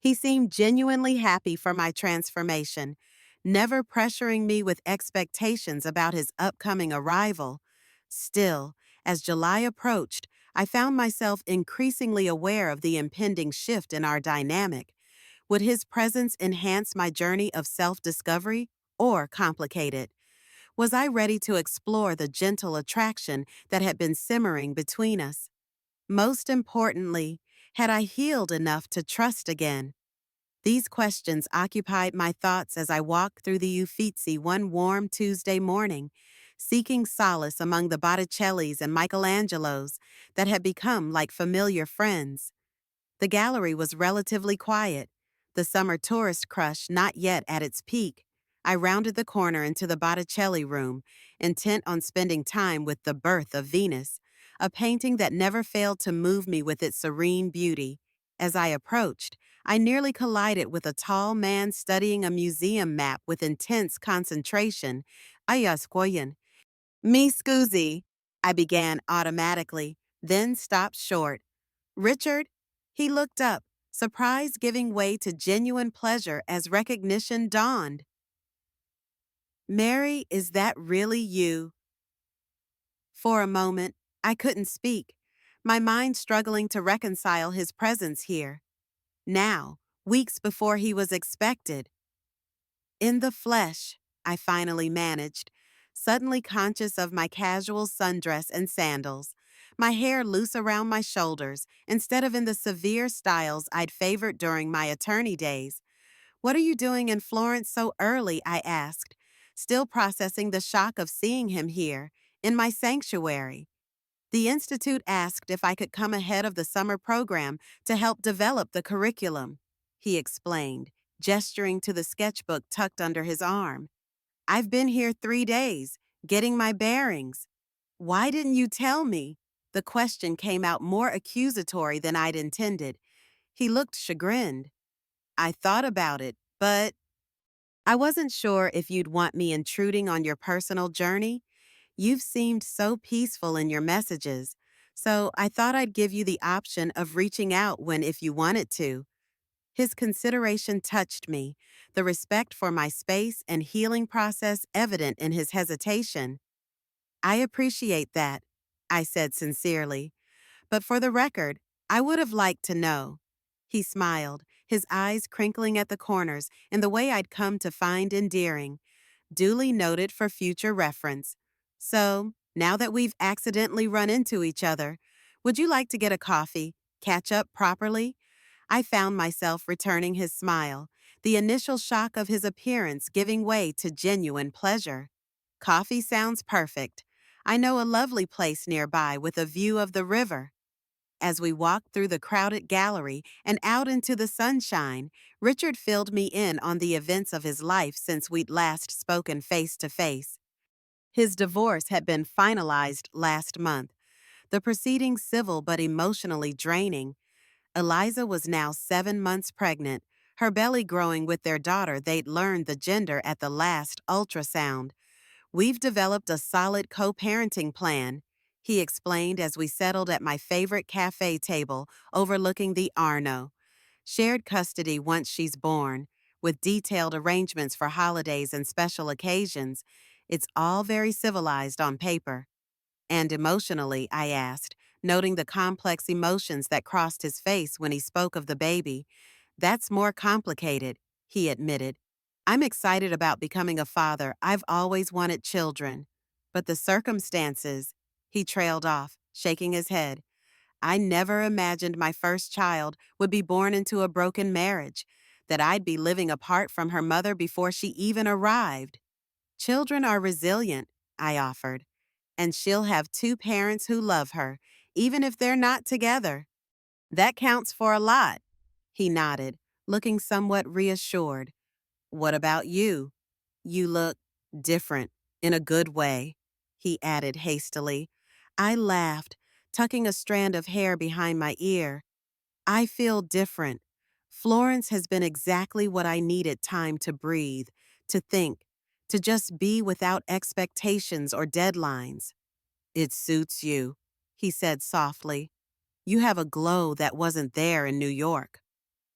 He seemed genuinely happy for my transformation, never pressuring me with expectations about his upcoming arrival. Still, as July approached, I found myself increasingly aware of the impending shift in our dynamic. Would his presence enhance my journey of self-discovery or complicate it? Was I ready to explore the gentle attraction that had been simmering between us? Most importantly, had I healed enough to trust again? These questions occupied my thoughts as I walked through the Uffizi one warm Tuesday morning, seeking solace among the Botticellis and Michelangelos that had become like familiar friends. The gallery was relatively quiet, the summer tourist crush not yet at its peak. I rounded the corner into the Botticelli room, intent on spending time with The Birth of Venus, a painting that never failed to move me with its serene beauty. As I approached, I nearly collided with a tall man studying a museum map with intense concentration. Ayasquoyan. Me scusi, I began automatically, then stopped short. Richard? He looked up, surprise giving way to genuine pleasure as recognition dawned. Mary, is that really you? For a moment, I couldn't speak, my mind struggling to reconcile his presence here. Now, weeks before he was expected. In the flesh, I finally managed, suddenly conscious of my casual sundress and sandals, my hair loose around my shoulders instead of in the severe styles I'd favored during my attorney days. What are you doing in Florence so early? I asked, still processing the shock of seeing him here, in my sanctuary. The Institute asked if I could come ahead of the summer program to help develop the curriculum, he explained, gesturing to the sketchbook tucked under his arm. I've been here 3 days, getting my bearings. Why didn't you tell me? The question came out more accusatory than I'd intended. He looked chagrined. I thought about it, but I wasn't sure if you'd want me intruding on your personal journey. You've seemed so peaceful in your messages, so I thought I'd give you the option of reaching out when if you wanted to. His consideration touched me, the respect for my space and healing process evident in his hesitation. I appreciate that, I said sincerely, but for the record, I would have liked to know. He smiled, his eyes crinkling at the corners in the way I'd come to find endearing. Duly noted for future reference. So, now that we've accidentally run into each other, would you like to get a coffee, catch up properly? I found myself returning his smile, the initial shock of his appearance giving way to genuine pleasure. Coffee sounds perfect. I know a lovely place nearby with a view of the river. As we walked through the crowded gallery and out into the sunshine, Richard filled me in on the events of his life since we'd last spoken face to face. His divorce had been finalized last month, the proceedings civil but emotionally draining. Eliza was now 7 months pregnant, her belly growing with their daughter they'd learned the gender at the last ultrasound. We've developed a solid co-parenting plan, he explained as we settled at my favorite cafe table overlooking the Arno. Shared custody once she's born, with detailed arrangements for holidays and special occasions. It's all very civilized on paper. And emotionally, I asked, noting the complex emotions that crossed his face when he spoke of the baby. That's more complicated, he admitted. I'm excited about becoming a father. I've always wanted children. But the circumstances, he trailed off, shaking his head. I never imagined my first child would be born into a broken marriage, that I'd be living apart from her mother before she even arrived. Children are resilient, I offered, and she'll have two parents who love her, even if they're not together. That counts for a lot, he nodded, looking somewhat reassured. What about you? You look different, in a good way, he added hastily. I laughed, tucking a strand of hair behind my ear. I feel different. Florence has been exactly what I needed time to breathe, to think, to just be without expectations or deadlines. It suits you, he said softly. You have a glow that wasn't there in New York.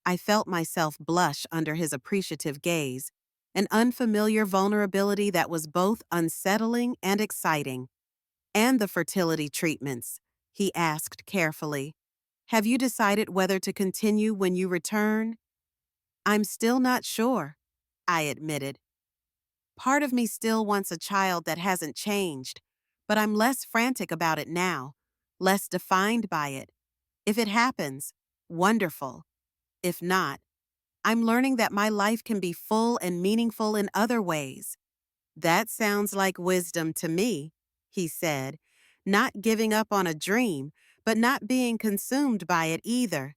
I felt myself blush under his appreciative gaze, an unfamiliar vulnerability that was both unsettling and exciting. And the fertility treatments, he asked carefully. Have you decided whether to continue when you return? I'm still not sure, I admitted. Part of me still wants a child that hasn't changed, but I'm less frantic about it now, less defined by it. If it happens, wonderful. If not, I'm learning that my life can be full and meaningful in other ways. That sounds like wisdom to me, he said, not giving up on a dream, but not being consumed by it either.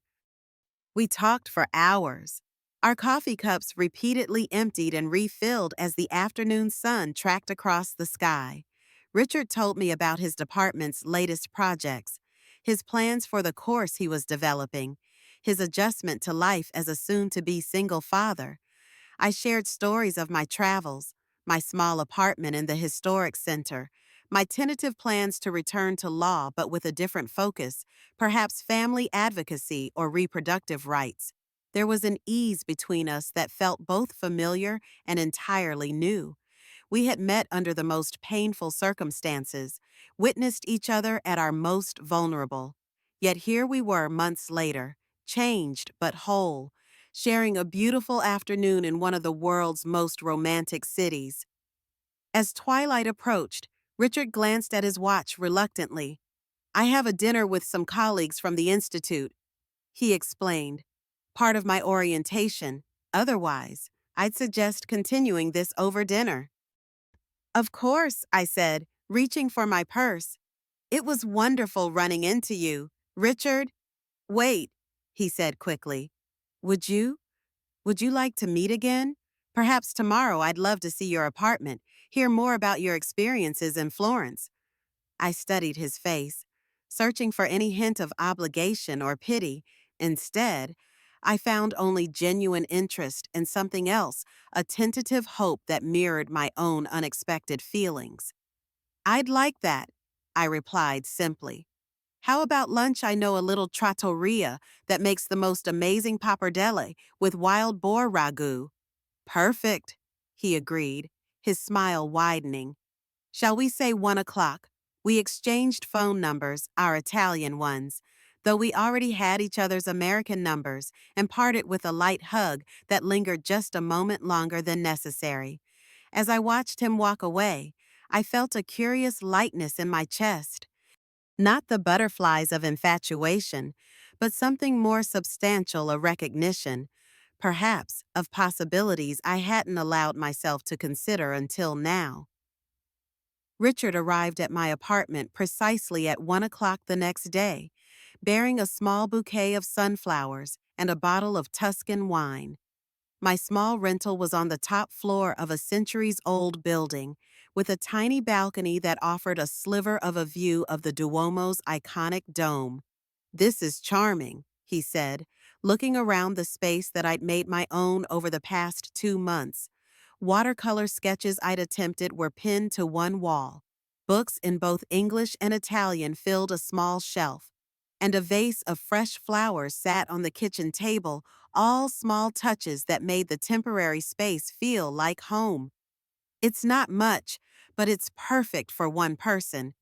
We talked for hours. Our coffee cups repeatedly emptied and refilled as the afternoon sun tracked across the sky. Richard told me about his department's latest projects, his plans for the course he was developing, his adjustment to life as a soon-to-be single father. I shared stories of my travels, my small apartment in the historic center, my tentative plans to return to law but with a different focus, perhaps family advocacy or reproductive rights. There was an ease between us that felt both familiar and entirely new. We had met under the most painful circumstances, witnessed each other at our most vulnerable. Yet here we were months later, changed but whole, sharing a beautiful afternoon in one of the world's most romantic cities. As twilight approached, Richard glanced at his watch reluctantly. "I have a dinner with some colleagues from the Institute," he explained. "Part of my orientation. Otherwise, I'd suggest continuing this over dinner." "Of course," I said, reaching for my purse. "It was wonderful running into you, Richard." "Wait," he said quickly. Would you? Would you like to meet again? Perhaps tomorrow I'd love to see your apartment, hear more about your experiences in Florence." I studied his face, searching for any hint of obligation or pity. Instead, I found only genuine interest and something else, a tentative hope that mirrored my own unexpected feelings. "I'd like that," I replied simply. "How about lunch? I know a little trattoria that makes the most amazing pappardelle with wild boar ragu." "Perfect," he agreed, his smile widening. "Shall we say 1 o'clock?" We exchanged phone numbers, our Italian ones, though we already had each other's American numbers, and parted with a light hug that lingered just a moment longer than necessary. As I watched him walk away, I felt a curious lightness in my chest. Not the butterflies of infatuation, but something more substantial, a recognition, perhaps, of possibilities I hadn't allowed myself to consider until now. Richard arrived at my apartment precisely at 1 o'clock the next day, bearing a small bouquet of sunflowers and a bottle of Tuscan wine. My small rental was on the top floor of a centuries-old building, with a tiny balcony that offered a sliver of a view of the Duomo's iconic dome. "This is charming," he said, looking around the space that I'd made my own over the past 2 months. Watercolor sketches I'd attempted were pinned to one wall. Books in both English and Italian filled a small shelf, and a vase of fresh flowers sat on the kitchen table, all small touches that made the temporary space feel like home. "It's not much, but it's perfect for one person,"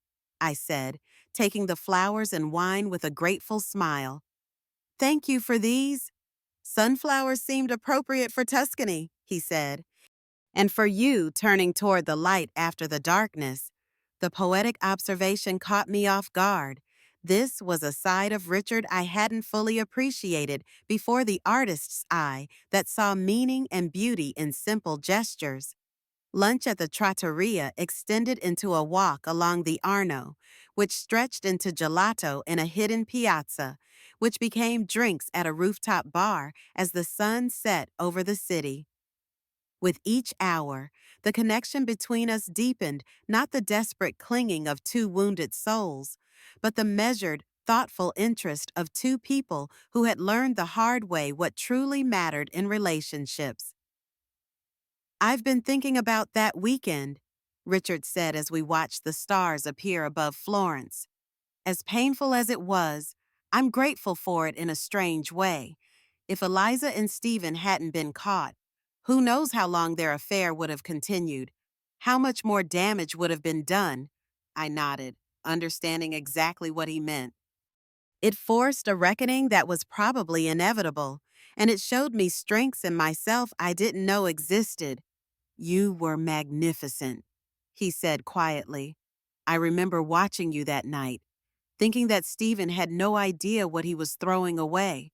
I said, taking the flowers and wine with a grateful smile. "Thank you for these." "Sunflowers seemed appropriate for Tuscany," he said. "And for you turning toward the light after the darkness." The poetic observation caught me off guard. This was a side of Richard I hadn't fully appreciated before, the artist's eye that saw meaning and beauty in simple gestures. Lunch at the trattoria extended into a walk along the Arno, which stretched into gelato in a hidden piazza, which became drinks at a rooftop bar as the sun set over the city. With each hour, the connection between us deepened, not the desperate clinging of two wounded souls, but the measured, thoughtful interest of two people who had learned the hard way what truly mattered in relationships. "I've been thinking about that weekend," Richard said as we watched the stars appear above Florence. "As painful as it was, I'm grateful for it in a strange way. If Eliza and Stephen hadn't been caught, who knows how long their affair would have continued? How much more damage would have been done?" I nodded, understanding exactly what he meant. It forced a reckoning that was probably inevitable, and it showed me strengths in myself I didn't know existed. You were magnificent, he said quietly. I remember watching you that night, thinking that Stephen had no idea what he was throwing away.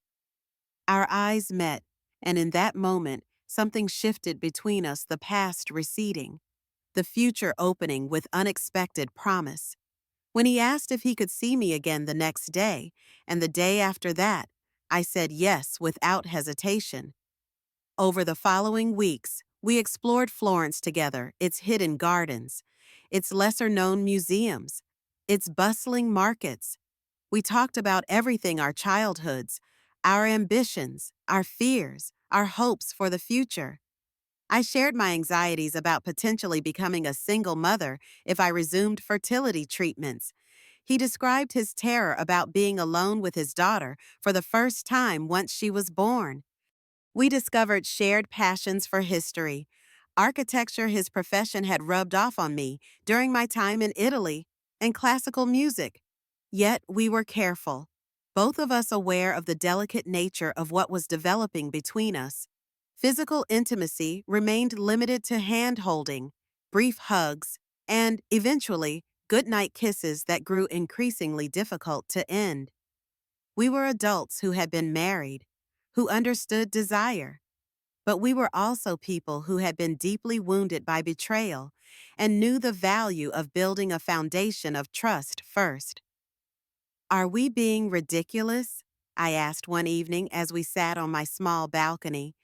Our eyes met, and in that moment, something shifted between us, the past receding, the future opening with unexpected promise. When he asked if he could see me again the next day, and the day after that, I said yes without hesitation. Over the following weeks, we explored Florence together, its hidden gardens, its lesser-known museums, its bustling markets. We talked about everything: our childhoods, our ambitions, our fears, our hopes for the future. I shared my anxieties about potentially becoming a single mother if I resumed fertility treatments. He described his terror about being alone with his daughter for the first time once she was born. We discovered shared passions for history. Architecture his profession had rubbed off on me during my time in Italy, and classical music. Yet we were careful, both of us aware of the delicate nature of what was developing between us. Physical intimacy remained limited to hand-holding, brief hugs, and, eventually, goodnight kisses that grew increasingly difficult to end. We were adults who had been married, who understood desire, but we were also people who had been deeply wounded by betrayal and knew the value of building a foundation of trust first. Are we being ridiculous? I asked one evening as we sat on my small balcony,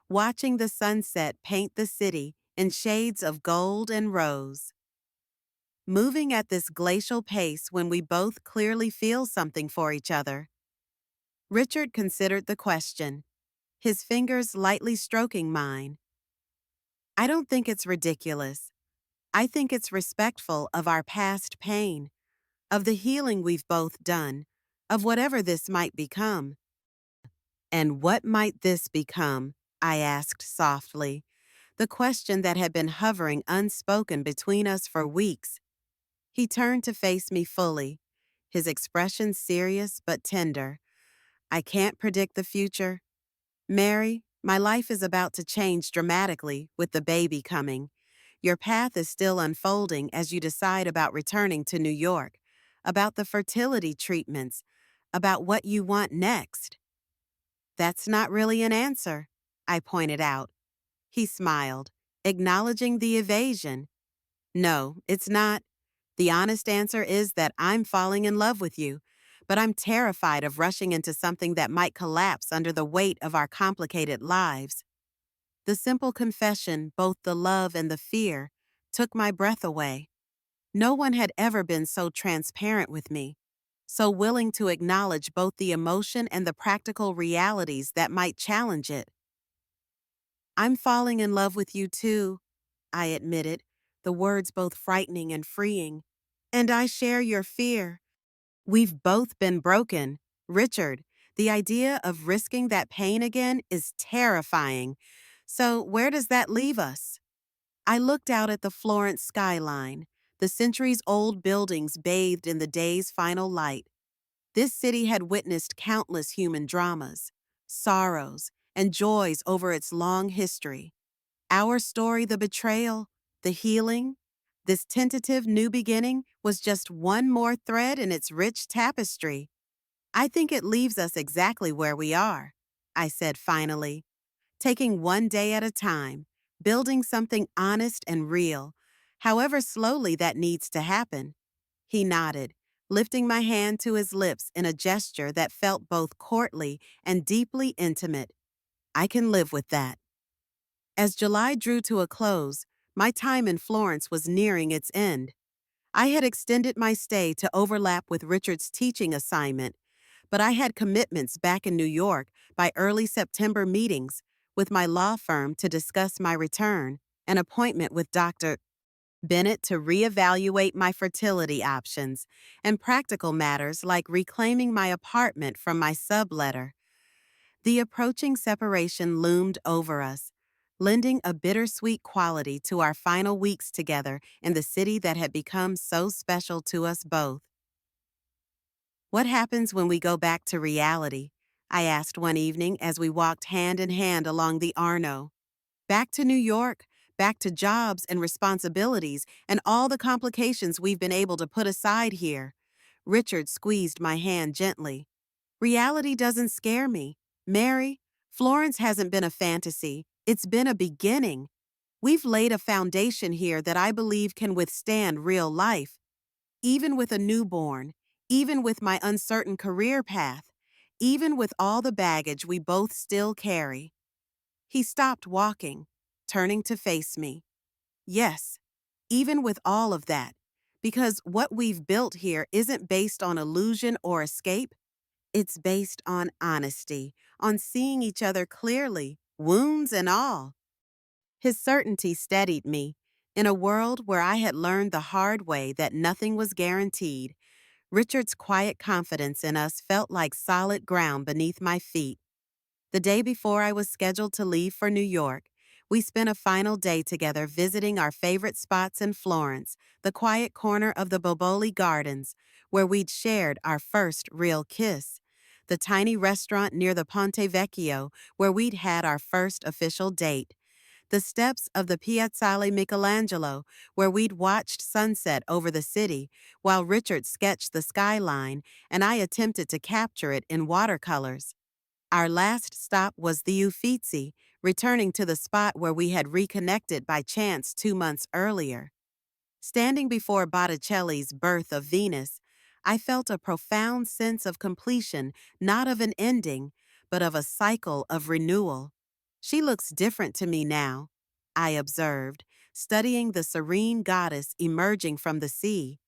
watching the sunset paint the city in shades of gold and rose. Moving at this glacial pace when we both clearly feel something for each other. Richard considered the question, his fingers lightly stroking mine. I don't think it's ridiculous. I think it's respectful of our past pain, of the healing we've both done, of whatever this might become. And what might this become? I asked softly, the question that had been hovering unspoken between us for weeks. He turned to face me fully, his expression serious but tender. I can't predict the future. Mary, my life is about to change dramatically with the baby coming. Your path is still unfolding as you decide about returning to New York, about the fertility treatments, about what you want next. That's not really an answer, I pointed out. He smiled, acknowledging the evasion. No, it's not. The honest answer is that I'm falling in love with you, but I'm terrified of rushing into something that might collapse under the weight of our complicated lives. The simple confession, both the love and the fear, took my breath away. No one had ever been so transparent with me, so willing to acknowledge both the emotion and the practical realities that might challenge it. I'm falling in love with you too, I admitted, the words both frightening and freeing. And I share your fear. We've both been broken. Richard, the idea of risking that pain again is terrifying. So where does that leave us? I looked out at the Florence skyline, the centuries-old buildings bathed in the day's final light. This city had witnessed countless human dramas, sorrows, and joys over its long history. Our story, the betrayal, the healing, this tentative new beginning was just one more thread in its rich tapestry. I think it leaves us exactly where we are, I said finally, taking one day at a time, building something honest and real, however slowly that needs to happen. He nodded, lifting my hand to his lips in a gesture that felt both courtly and deeply intimate. I can live with that. As July drew to a close, my time in Florence was nearing its end. I had extended my stay to overlap with Richard's teaching assignment, but I had commitments back in New York by early September meetings with my law firm to discuss my return, an appointment with Dr. Bennett to reevaluate my fertility options, and practical matters like reclaiming my apartment from my subletter. The approaching separation loomed over us, lending a bittersweet quality to our final weeks together in the city that had become so special to us both. What happens when we go back to reality? I asked one evening as we walked hand in hand along the Arno. Back to New York, back to jobs and responsibilities and all the complications we've been able to put aside here. Richard squeezed my hand gently. Reality doesn't scare me. Mary, Florence hasn't been a fantasy. It's been a beginning. We've laid a foundation here that I believe can withstand real life. Even with a newborn, even with my uncertain career path, even with all the baggage we both still carry. He stopped walking, turning to face me. Yes, even with all of that, because what we've built here isn't based on illusion or escape. It's based on honesty, on seeing each other clearly, wounds and all. His certainty steadied me. In a world where I had learned the hard way that nothing was guaranteed, Richard's quiet confidence in us felt like solid ground beneath my feet. The day before I was scheduled to leave for New York, we spent a final day together visiting our favorite spots in Florence, the quiet corner of the Boboli Gardens, where we'd shared our first real kiss, the tiny restaurant near the Ponte Vecchio, where we'd had our first official date, the steps of the Piazzale Michelangelo, where we'd watched sunset over the city, while Richard sketched the skyline and I attempted to capture it in watercolors. Our last stop was the Uffizi, returning to the spot where we had reconnected by chance 2 months earlier. Standing before Botticelli's Birth of Venus, I felt a profound sense of completion, not of an ending, but of a cycle of renewal. She looks different to me now, I observed, studying the serene goddess emerging from the sea.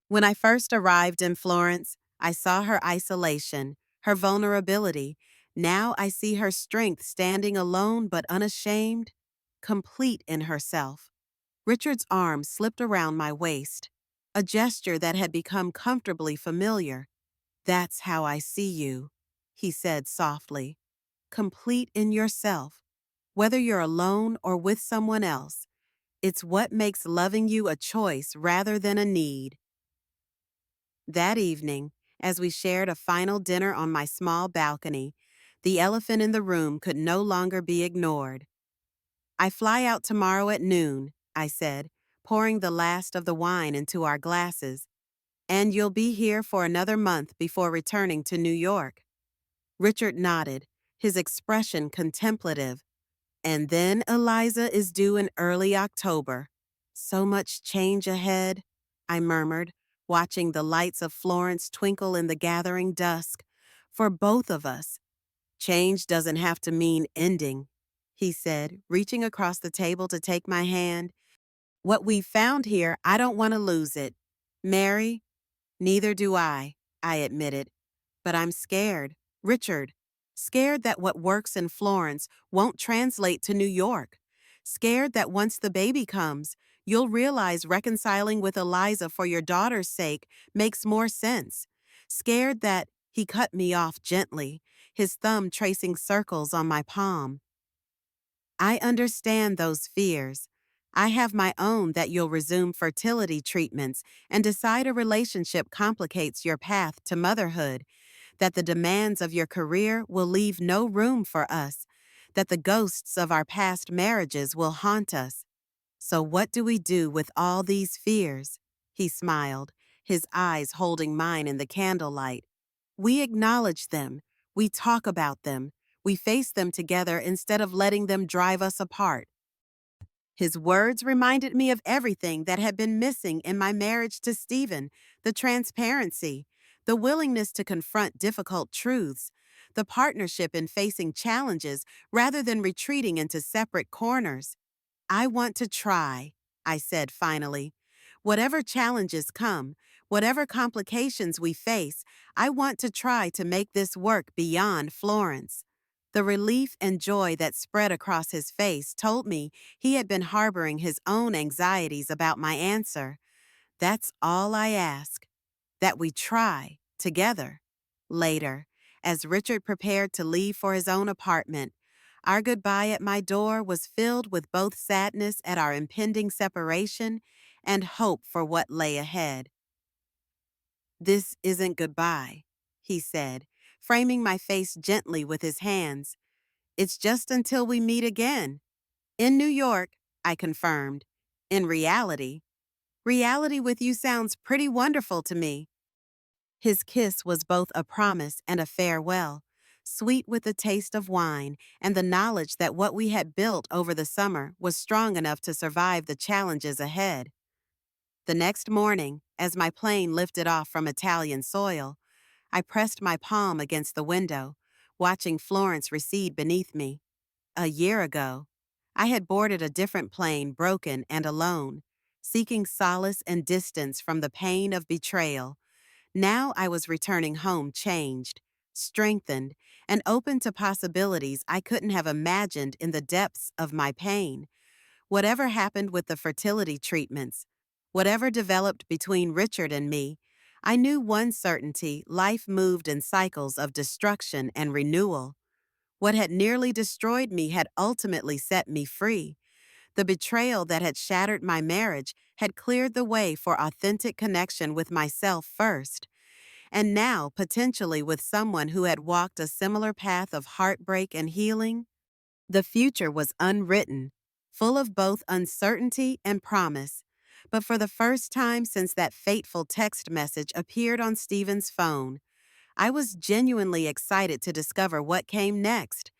When I first arrived in Florence, I saw her isolation, her vulnerability. Now I see her strength standing alone but unashamed, complete in herself. Richard's arm slipped around my waist, a gesture that had become comfortably familiar. "That's how I see you," he said softly. "Complete in yourself. Whether you're alone or with someone else, it's what makes loving you a choice rather than a need." That evening, as we shared a final dinner on my small balcony, the elephant in the room could no longer be ignored. "I fly out tomorrow at noon," I said, pouring the last of the wine into our glasses. "And you'll be here for another month before returning to New York." Richard nodded, his expression contemplative. "And then Eliza is due in early October. So much change ahead," I murmured, watching the lights of Florence twinkle in the gathering dusk. "For both of us. Change doesn't have to mean ending," he said, reaching across the table to take my hand. "What we've found here, I don't want to lose it. Mary, neither do I admitted. But I'm scared. Richard, scared that what works in Florence won't translate to New York. Scared that once the baby comes, you'll realize reconciling with Eliza for your daughter's sake makes more sense. Scared that—" He cut me off gently, his thumb tracing circles on my palm. "I understand those fears. I have my own, that you'll resume fertility treatments and decide a relationship complicates your path to motherhood, that the demands of your career will leave no room for us, that the ghosts of our past marriages will haunt us. So what do we do with all these fears?" He smiled, his eyes holding mine in the candlelight. "We acknowledge them. We talk about them. We face them together instead of letting them drive us apart." His words reminded me of everything that had been missing in my marriage to Stephen: the transparency, the willingness to confront difficult truths, the partnership in facing challenges rather than retreating into separate corners. "I want to try," I said finally. "Whatever challenges come, whatever complications we face, I want to try to make this work beyond Florence." The relief and joy that spread across his face told me he had been harboring his own anxieties about my answer. "That's all I ask. That we try, together." Later, as Richard prepared to leave for his own apartment, our goodbye at my door was filled with both sadness at our impending separation and hope for what lay ahead. "This isn't goodbye," he said, framing my face gently with his hands. "It's just until we meet again. In New York, I confirmed. In reality with you sounds pretty wonderful to me. His kiss was both a promise and a farewell, sweet with the taste of wine and the knowledge that what we had built over the summer was strong enough to survive the challenges ahead. The next morning, as my plane lifted off from Italian soil, I pressed my palm against the window, watching Florence recede beneath me. A year ago, I had boarded a different plane broken and alone, seeking solace and distance from the pain of betrayal. Now I was returning home changed, strengthened, and open to possibilities I couldn't have imagined in the depths of my pain. Whatever happened with the fertility treatments, whatever developed between Richard and me, I knew one certainty: life moved in cycles of destruction and renewal. What had nearly destroyed me had ultimately set me free. The betrayal that had shattered my marriage had cleared the way for authentic connection with myself first. And now, potentially with someone who had walked a similar path of heartbreak and healing, the future was unwritten, full of both uncertainty and promise. But for the first time since that fateful text message appeared on Stephen's phone, I was genuinely excited to discover what came next.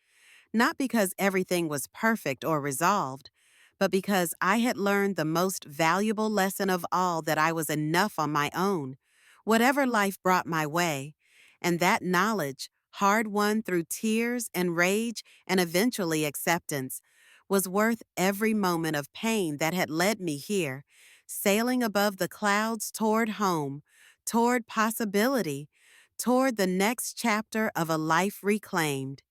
Not because everything was perfect or resolved, but because I had learned the most valuable lesson of all: that I was enough on my own, whatever life brought my way. And that knowledge, hard won through tears and rage and eventually acceptance, was worth every moment of pain that had led me here, sailing above the clouds toward home, toward possibility, toward the next chapter of a life reclaimed.